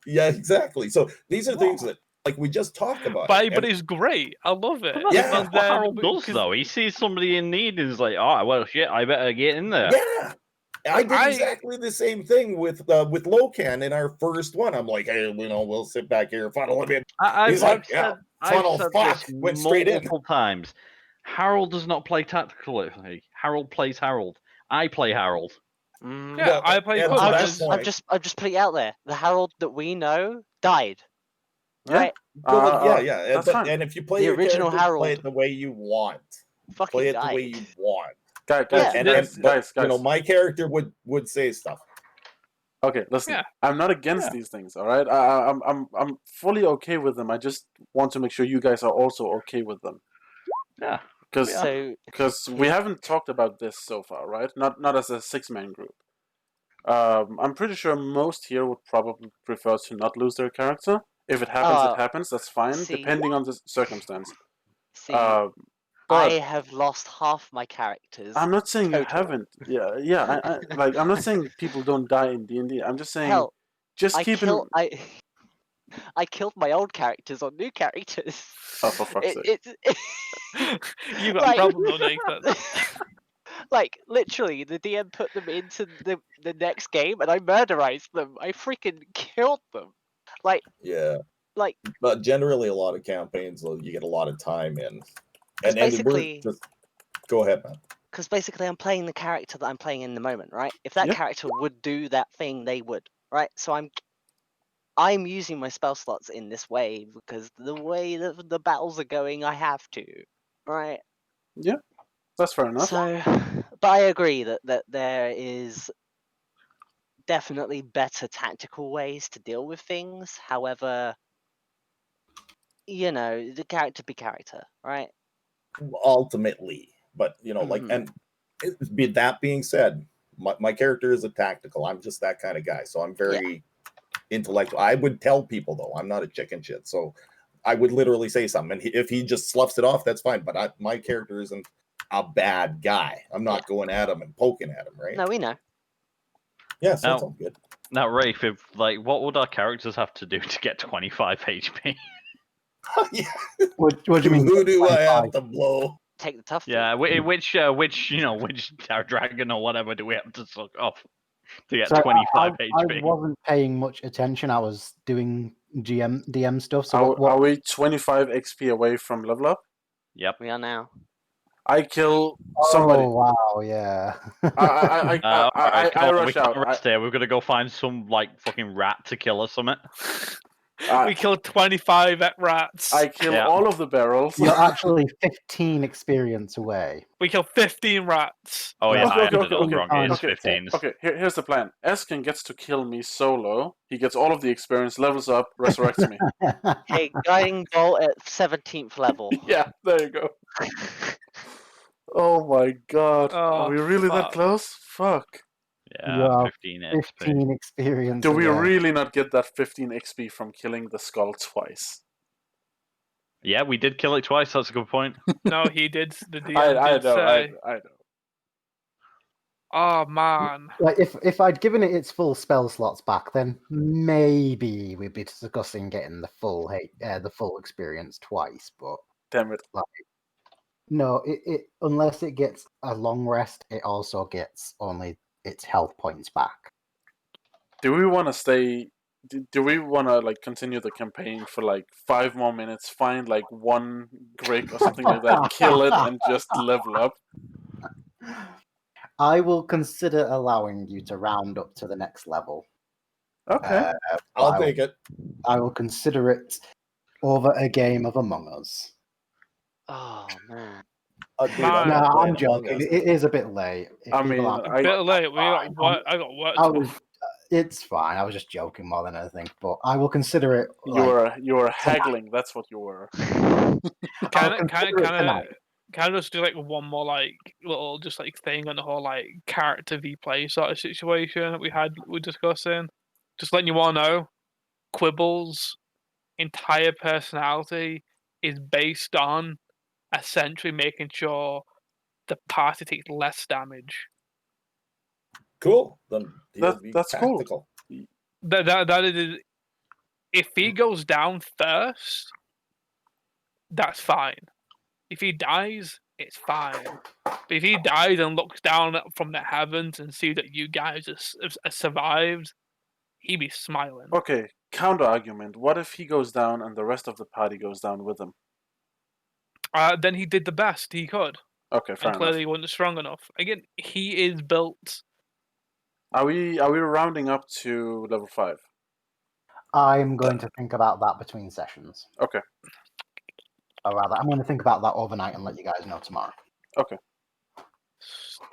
Yeah, exactly. So these are things that like we just talked about. But it's great. I love it. Yeah. That's what Harold does though. He sees somebody in need and is like, "Oh well, shit, I better get in there." Yeah. I did exactly the same thing with Locan in our first one. I'm like, hey, we'll sit back here, funnel him in. I've said this went straight in. multiple times. Harold does not play tactically. Harold plays Harold. I play Harold. Yeah, Well, I play. and Cool. to that I've point- just put it out there. The Harold that we know died. Yeah. Right? Well, yeah. That's fine. And if you play The your original character, play Harold it the way you want. Fucking Play it died. the way you want. Guys, But, guys. you know, my character would say stuff. Okay, listen. Yeah. I'm not against these things. All right. I'm fully okay with them. I just want to make sure you guys are also okay with them. Yeah. Because we haven't talked about this so far, right? Not as a 6-man group. I'm pretty sure most here would probably prefer to not lose their character. If it happens, it happens. That's fine, depending on the circumstance. I have lost half my characters. I'm not saying total. you haven't. Yeah. I'm not saying people don't die in D&D. I'm just saying, Hell, just keep in. I killed my old characters on new characters. Oh, for fuck's sake! You got a problem, though, Nathan. Like literally, the DM put them into the next game, and I murderized them. I freaking killed them. Like yeah, like. But generally, a lot of campaigns, you get a lot of time in, and basically, just go ahead, man. Because basically, I'm playing the character that I'm playing in the moment, right? If that character would do that thing, they would, right? So I'm using my spell slots in this way because the way that the battles are going, I have to, right? Yeah, that's fair enough. So, but I agree that there is definitely better tactical ways to deal with things. However, the character be character, right? Ultimately, but like, and that being said, my character is a tactical. I'm just that kind of guy, so I'm very intellectual. I would tell people though, I'm not a chicken shit, so I would literally say something, and if he just sloughs it off, that's fine. But my character isn't a bad guy. I'm not going at him and poking at him, right? No, we know. Yeah, so that's all good. Now, Rafe, what would our characters have to do to get 25 HP? Yeah. What do you mean? Who do I have to blow? Take the tough. Yeah, which dragon or whatever do we have to suck off to get 25 HP? I wasn't paying much attention. I was doing DM stuff. So are we 25 XP away from level up? Yep, we are now. I kill somebody. Oh wow, yeah. I Come on, we rush can't out. rest here. We've got to go find some like fucking rat to kill or something. We killed 25 rats. I kill Yeah. all of the barrels. You're actually 15 experience away. We killed 15 rats. Oh yeah, Okay, I okay, ended okay, up okay, wrong. It is okay. 15s. Okay, here's the plan. Eskin gets to kill me solo. He gets all of the experience, levels up, resurrects me. Hey, guiding bolt at 17th level. Yeah, there you go. Oh my god. Are Oh, we really that fuck. close? Fuck. Yeah, Wow, 15 XP. 15 experience. Do we away. really not get that 15 XP from killing the skull twice? Yeah, we did kill it twice. That's a good point. No, he did. The DM I did know, say. I know. Oh man. Like if I'd given it its full spell slots back, then maybe we'd be discussing getting the full the full experience twice. But Damn it. no, it unless it gets a long rest, it also gets only its health points back. Do we want to stay? Do we want to like continue the campaign for like 5 more minutes? Find like one Grig or something like that, kill it, and just level up. I will consider allowing you to round up to the next level. Okay. I'll take it. I will consider it over a game of Among Us. Oh man. Dude, Man. I'm No, not playing I'm joking. Among Us. It is a bit late. If I people mean, aren't- A bit late. fine. I got work. I was. It's fine. I was just joking more than anything, but I will consider it. You were haggling. That's what you were. Can I just do like one more like little just like thing on the whole like character v play sort of situation that we're discussing? Just letting you all know, Quibble's entire personality is based on essentially making sure the party takes less damage. Cool. Then he'll be That's cool. tactical. That is, if he goes down first, that's fine. If he dies, it's fine. But if he dies and looks down from the heavens and sees that you guys have survived, he'd be smiling. Okay, counter argument. What if he goes down and the rest of the party goes down with him? Then he did the best he could, Okay, fair and clearly enough. he wasn't strong enough. Again, he is built. Are we rounding up to level 5? I'm going to think about that between sessions. Okay. Or rather, I'm going to think about that overnight and let you guys know tomorrow. Okay.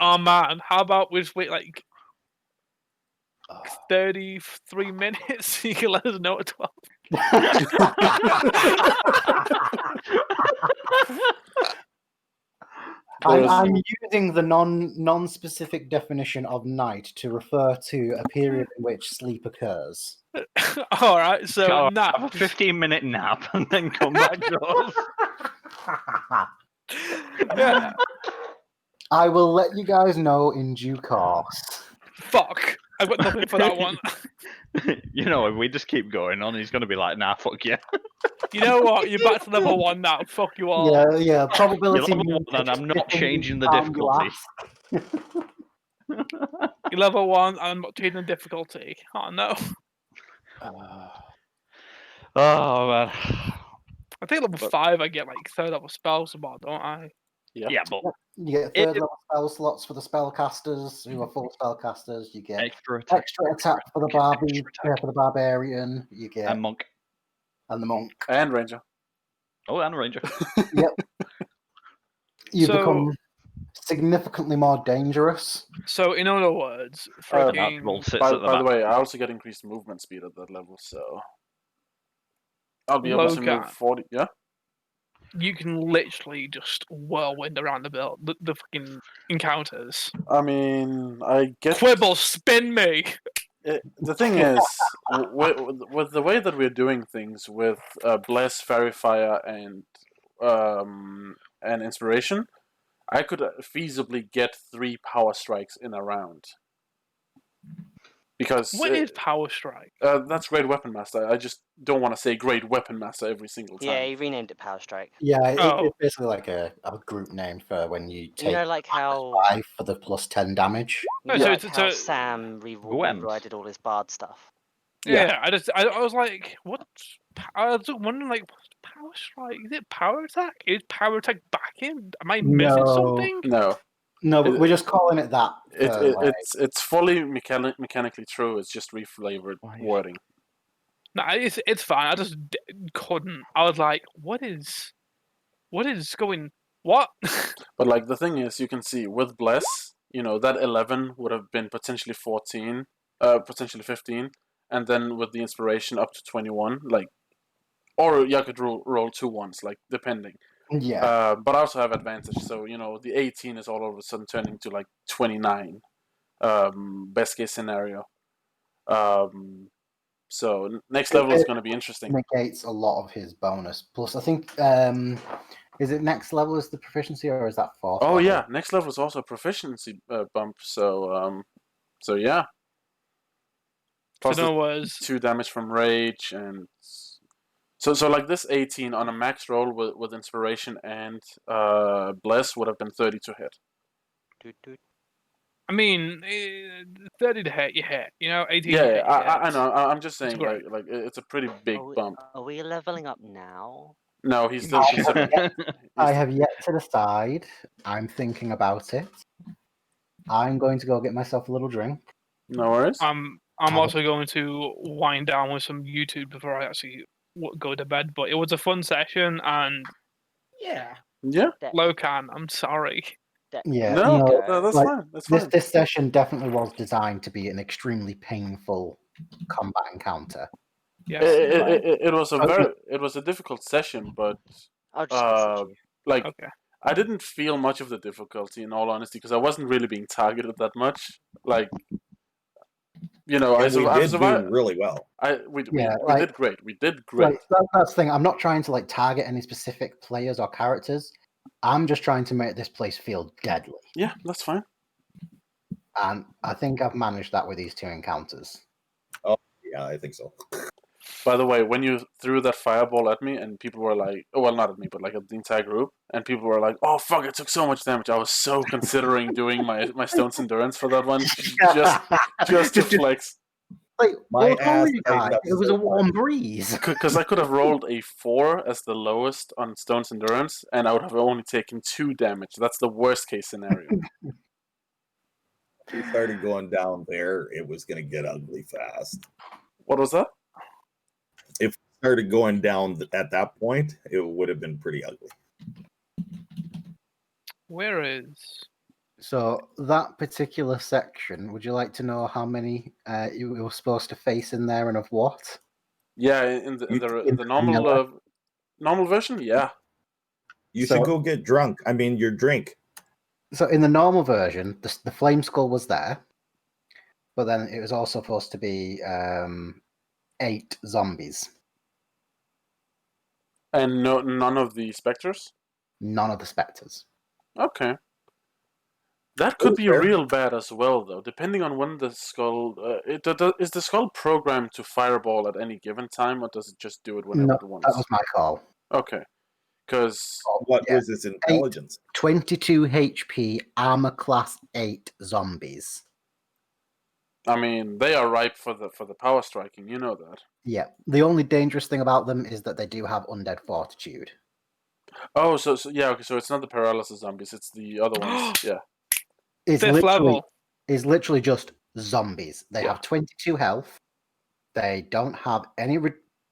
Oh man, how about we just wait like 33 minutes so you can let us know at 12? I'm using the non-specific definition of night to refer to a period in which sleep occurs. All right, so Go, now have a 15-minute nap and then come back to us. yeah, I will let you guys know in due course. fuck, I've got nothing for that one. You know, if we just keep going on, he's going to be like, nah, fuck you. You know what? You're back to level 1 now. Fuck you all. Yeah. Probability. You're level 1 and I'm not changing the difficulty. You're level 1 and I'm not changing the difficulty. Oh no. Oh, man. I think level 5 I get like 3rd level spells about, don't I? Yeah, but You get third level spell slots for the spellcasters who are full spellcasters. You get extra attack. extra attack for the for the barbarian. You get And monk. and the monk. And ranger. Oh, and ranger. You So- become significantly more dangerous. So in other words, Archibald sits By at the the back. way, I also get increased movement speed at that level, so I'll be able to move Logan. 40. Yeah. you can literally just whirlwind around the fucking encounters. I mean, I get Quibble, spin me! the thing is, with the way that we're doing things with Bless, Fairy Fire, and Inspiration, I could feasibly get 3 power strikes in a round. Because What is Power Strike? that's Great Weapon Master. I just don't want to say Great Weapon Master every single time. Yeah, he renamed it Power Strike. Yeah, Oh. it's basically like a group name for when you take You know, like how -5 for the plus 10 damage. No, you so know, it's- like how so- Sam Gwems. rewrited all his bard stuff. Yeah, I was like, what? I was wondering, like, power strike? Is it power attack? Is power attack back in? Am I missing something? No, No, but It- we're just calling it that. it's fully mechanically true. It's just reflavored Why is- wording. No, it's fine. I just couldn't. I was like, what is going? What? But like the thing is, you can see with Bless, that 11 would have been potentially 14, potentially 15, and then with the inspiration up to 21, like, or you could roll 2 ones, like depending. Yeah. But I also have advantage, so the 18 is all of a sudden turning to like 29. Best case scenario. So next level is going to be interesting. Negates a lot of his bonus. Plus, I think is it next level is the proficiency, or is that fourth? Oh level? yeah, next level is also a proficiency bump. So yeah. Plus So no was 2 damage from rage, and so like this 18 on a max roll with inspiration and bless would have been 30 to hit. Doot, doot. I mean, 30 to hit, you hit. 18 Yeah, to hit, you I hit. know. I'm just saying, great. like it's a pretty big bump. Are we leveling up now? No, he's still considering. I have yet to decide. I'm thinking about it. I'm going to go get myself a little drink. No worries. I'm also going to wind down with some YouTube before I actually go to bed. But it was a fun session, and Yeah. Yeah. Locan, I'm sorry. Yeah, No, that's like, fine. That's fine. This session definitely was designed to be an extremely painful combat encounter. Yes. It was Okay. it was a difficult session, but I'll just message you. like Okay. I didn't feel much of the difficulty in all honesty because I wasn't really being targeted that much. Like And I we did survived. do really well. We Yeah, did great. We did great. Like, that's the thing. I'm not trying to target any specific players or characters. I'm just trying to make this place feel deadly. Yeah, that's fine. And I think I've managed that with these 2 encounters. Yeah, I think so. By the way, when you threw that fireball at me and people were like, oh, well, not at me, but like at the entire group, and people were like, oh, fuck, it took so much damage. I was so considering doing my Stone's Endurance for that one just to flex. Like, My what's wrong ass with you guys? tightened up It was so a warm breeze. Because I could have rolled a 4 as the lowest on Stone's Endurance, and I would have only taken 2 damage. That's the worst case scenario. We started going down there, it was going to get ugly fast. What was that? If we started going down at that point, it would have been pretty ugly. Where is? So that particular section, would you like to know how many you were supposed to face in there and of what? Yeah, in the normal version, yeah. You So- should go get drunk. I mean, your drink. So in the normal version, the flame skull was there, but then it was also supposed to be 8 zombies. And none of the specters? None of the specters. Okay. That could be fair. real bad as well, though, depending on when the skull... is the skull programmed to fireball at any given time, or does it just do it whenever No, it wants? that was my call. Okay. Because... What Yeah. was its intelligence? 22 HP, armor class 8 zombies. I mean, they are ripe for the power striking, you know that. Yeah. The only dangerous thing about them is that they do have undead fortitude. Oh, so yeah, okay, so it's not the paralysis zombies, it's the other ones. Yeah. It's 5th level. is literally just zombies. They Yeah. have 22 health. They don't have any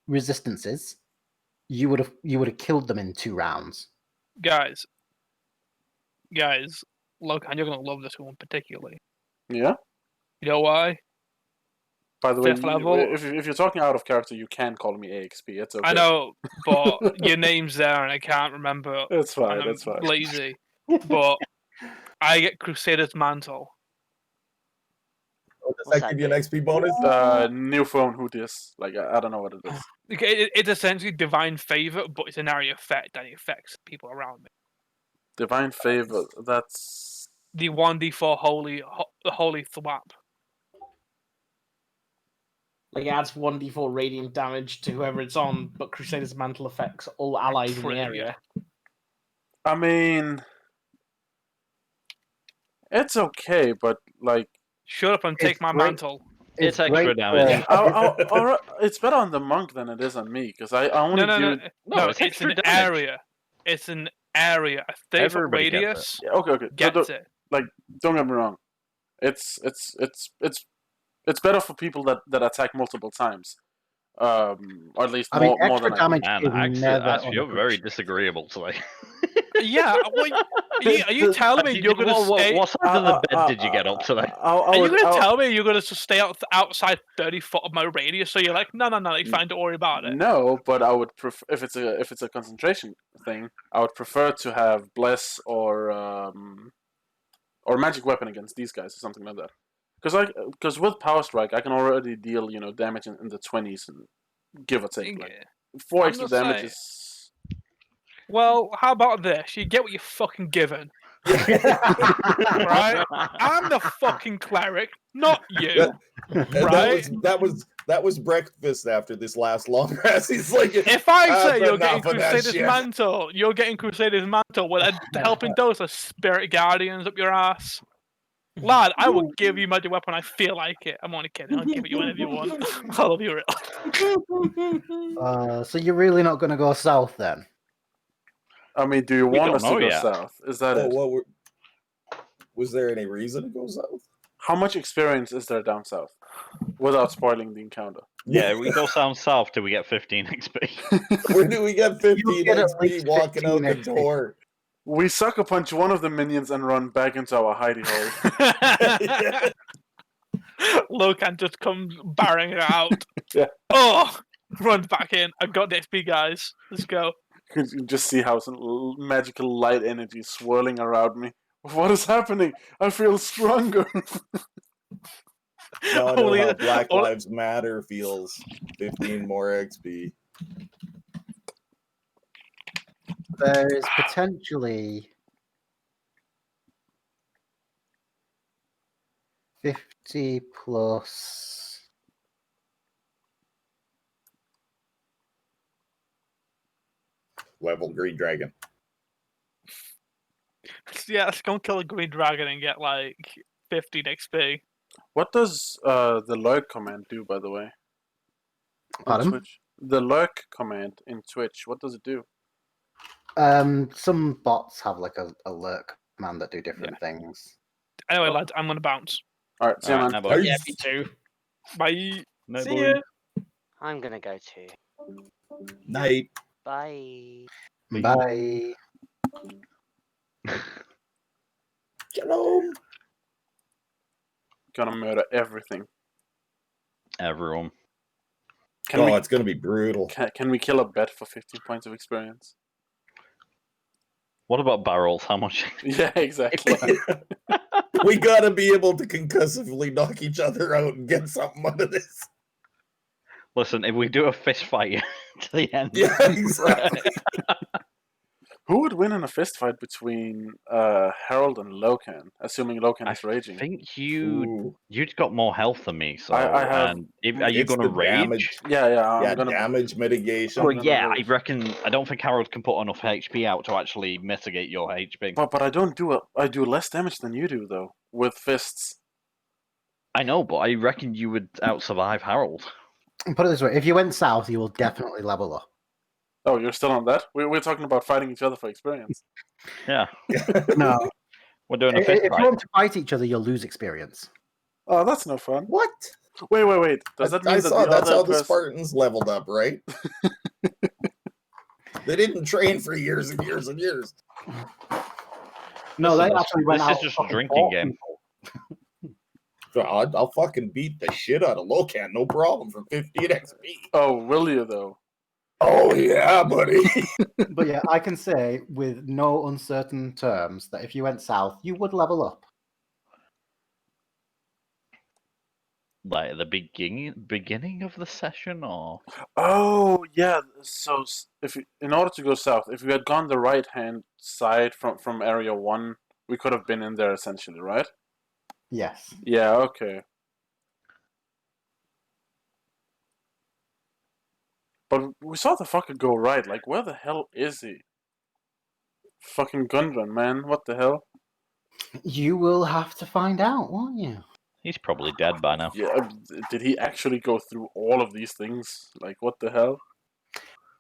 resistances. You would have killed them in 2 rounds. Guys, Locan, you're gonna love this one particularly. Yeah? You know why? By the way, 5th level. if you're talking out of character, you can call me AXP. It's okay. I know, but your name's there and I can't remember. It's fine. And I'm It's fine. lazy. But I get Crusader's Mantle. Oh, does What's that that give you an do? XP bonus? New phone. Who dis? Like I don't know what it is. It's essentially divine favor, but it's an area effect and it affects people around me. Divine favor. That's The 1d4 holy thwap. Like, it adds 1d4 radiant damage to whoever it's on, but Crusader's Mantle affects all allies in the Pretty area. I mean, it's okay, but like Shut up and take my great. mantle. It's extra great, damage. It's better on the monk than it is on me because I only No, do. No, it's it's extra an damage. area. It's an area. A 30-foot Everybody gets it. radius Yeah, okay. gets it. Don't get me wrong. It's better for people that attack multiple times. Or at least I mean, more extra than I do. damage Man, is never Axe, you're very underappreciated. disagreeable today. Yeah, well, are you telling me you're gonna stay? What side of the bed did you get up today? Are you gonna tell me you're gonna just stay outside 30 foot of my radius? So you're like, no, it's fine. Don't worry about it. No, but I would prefer if it's a concentration thing. I would prefer to have bless or magic weapon against these guys or something like that. Because with power strike, I can already deal damage in the 20s and give or take. Like 4 I'm extra just damage saying. is. Well, how about this? You get what you're fucking given, right? I'm the fucking cleric, not you. And Right? that was breakfast after this last long rest. He's like, If I say "That's you're getting enough of that Crusader's shit." mantle, you're getting Crusader's mantle with a helping dose of Spirit Guardians up your ass. Lad, I will give you magic weapon. I feel like it. I'm only kidding. I'll give it you whenever you want. I love you real. So you're really not going to go south then? I mean, do you We want don't us to know go yet. south? Is that Oh, it? well, was there any reason to go south? How much experience is there down south? Without spoiling the encounter. Yeah, we go down south till we get 15 XP. Where do we get 15 You'll get at XP least walking out 15 the XP. door? We sucker punch one of the minions and run back into our hidey hole. Locan just comes barring it out. Yeah. Oh, runs back in. I've got the XP, guys. Let's go. You can just see how some magical light energy is swirling around me. What is happening? I feel stronger. Now I know Only- how Black only- Lives Matter feels. 15 more XP. There is potentially 50 plus. Level Green Dragon. Yeah, let's go and kill a green dragon and get like 15 XP. What does the lurk command do, by the way? On Pardon? Twitch? The lurk command in Twitch, what does it do? Some bots have like a lurk command that do different things. Anyway, lads, I'm gonna bounce. Alright, see you, man. Alright, now, boys. Yeah, me too. Bye. No, See boys. ya. I'm gonna go too. Night. Bye. Bye. Shalom. Gonna murder everything. Everyone. Can Oh, it's gonna be brutal. can we kill a bet for 15 points of experience? What about barrels? How much? Yeah, exactly. We gotta be able to concussively knock each other out and get something out of this. Listen, if we do a fist fight to the end. Yeah, exactly. Who would win in a fist fight between Harold and Locan? Assuming Locan I is raging. think Ooh. you'd got more health than me, so I have- are you It's gonna the rage? damage. Yeah, Yeah, I'm gonna. damage mitigation. Well, gonna yeah, I rage. reckon. I don't think Harold can put enough HP out to actually mitigate your HP. But I don't do I do less damage than you do though with fists. I know, but I reckon you would out-survive Harold. Put it this way: if you went south, you will definitely level up. Oh, you're still on that? We're talking about fighting each other for experience. Yeah, No, we're doing a if fist you fight. want to fight each other, you'll lose experience. Oh, that's no fun. What? Wait. Does that mean I that saw the that's other how the person? Spartans leveled up, right? They didn't train for years and years and years. No, Listen, they actually went this out. is just a fucking drinking fought game. people. So I'll fucking beat the shit out of Locan, no problem, for 15 XP. Oh, will you though? Oh yeah, buddy. But yeah, I can say with no uncertain terms that if you went south, you would level up. Like at the beginning of the session, or Oh yeah. So in order to go south, if we had gone the right hand side from area 1, we could have been in there essentially, right? Yes. Yeah. Okay. But we saw the fucker go right. Like, where the hell is he? Fucking Gundren, man. What the hell? You will have to find out, won't you? He's probably dead by now. Yeah, did he actually go through all of these things? Like, what the hell?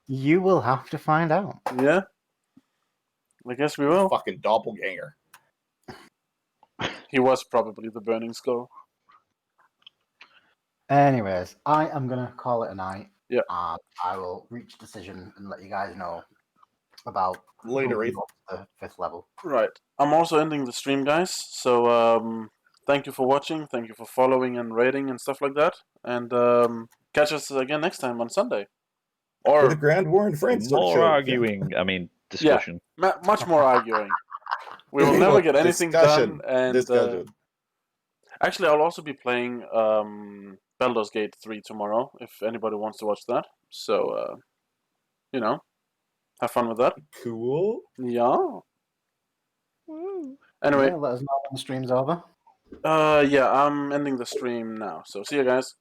You will have to find out. Yeah. I guess we will. Fucking doppelganger. He was probably the Burning Skull. Anyways, I am gonna call it a night. Yeah. I will reach a decision and let you guys know about Later, moving Ethan. up to the 5th level. Right. I'm also ending the stream, guys. So, thank you for watching. Thank you for following and rating and stuff like that. And catch us again next time on Sunday. For the Or Grand War and France sort of More show. arguing. I mean, discussion. much more arguing. We will never get anything Discussion. done. And Discussion. actually, I'll also be playing Baldur's Gate 3 tomorrow, if anybody wants to watch that. So, have fun with that. Cool. Yeah. Anyway, Yeah, let us know when the stream's over. yeah, I'm ending the stream now. So see you guys.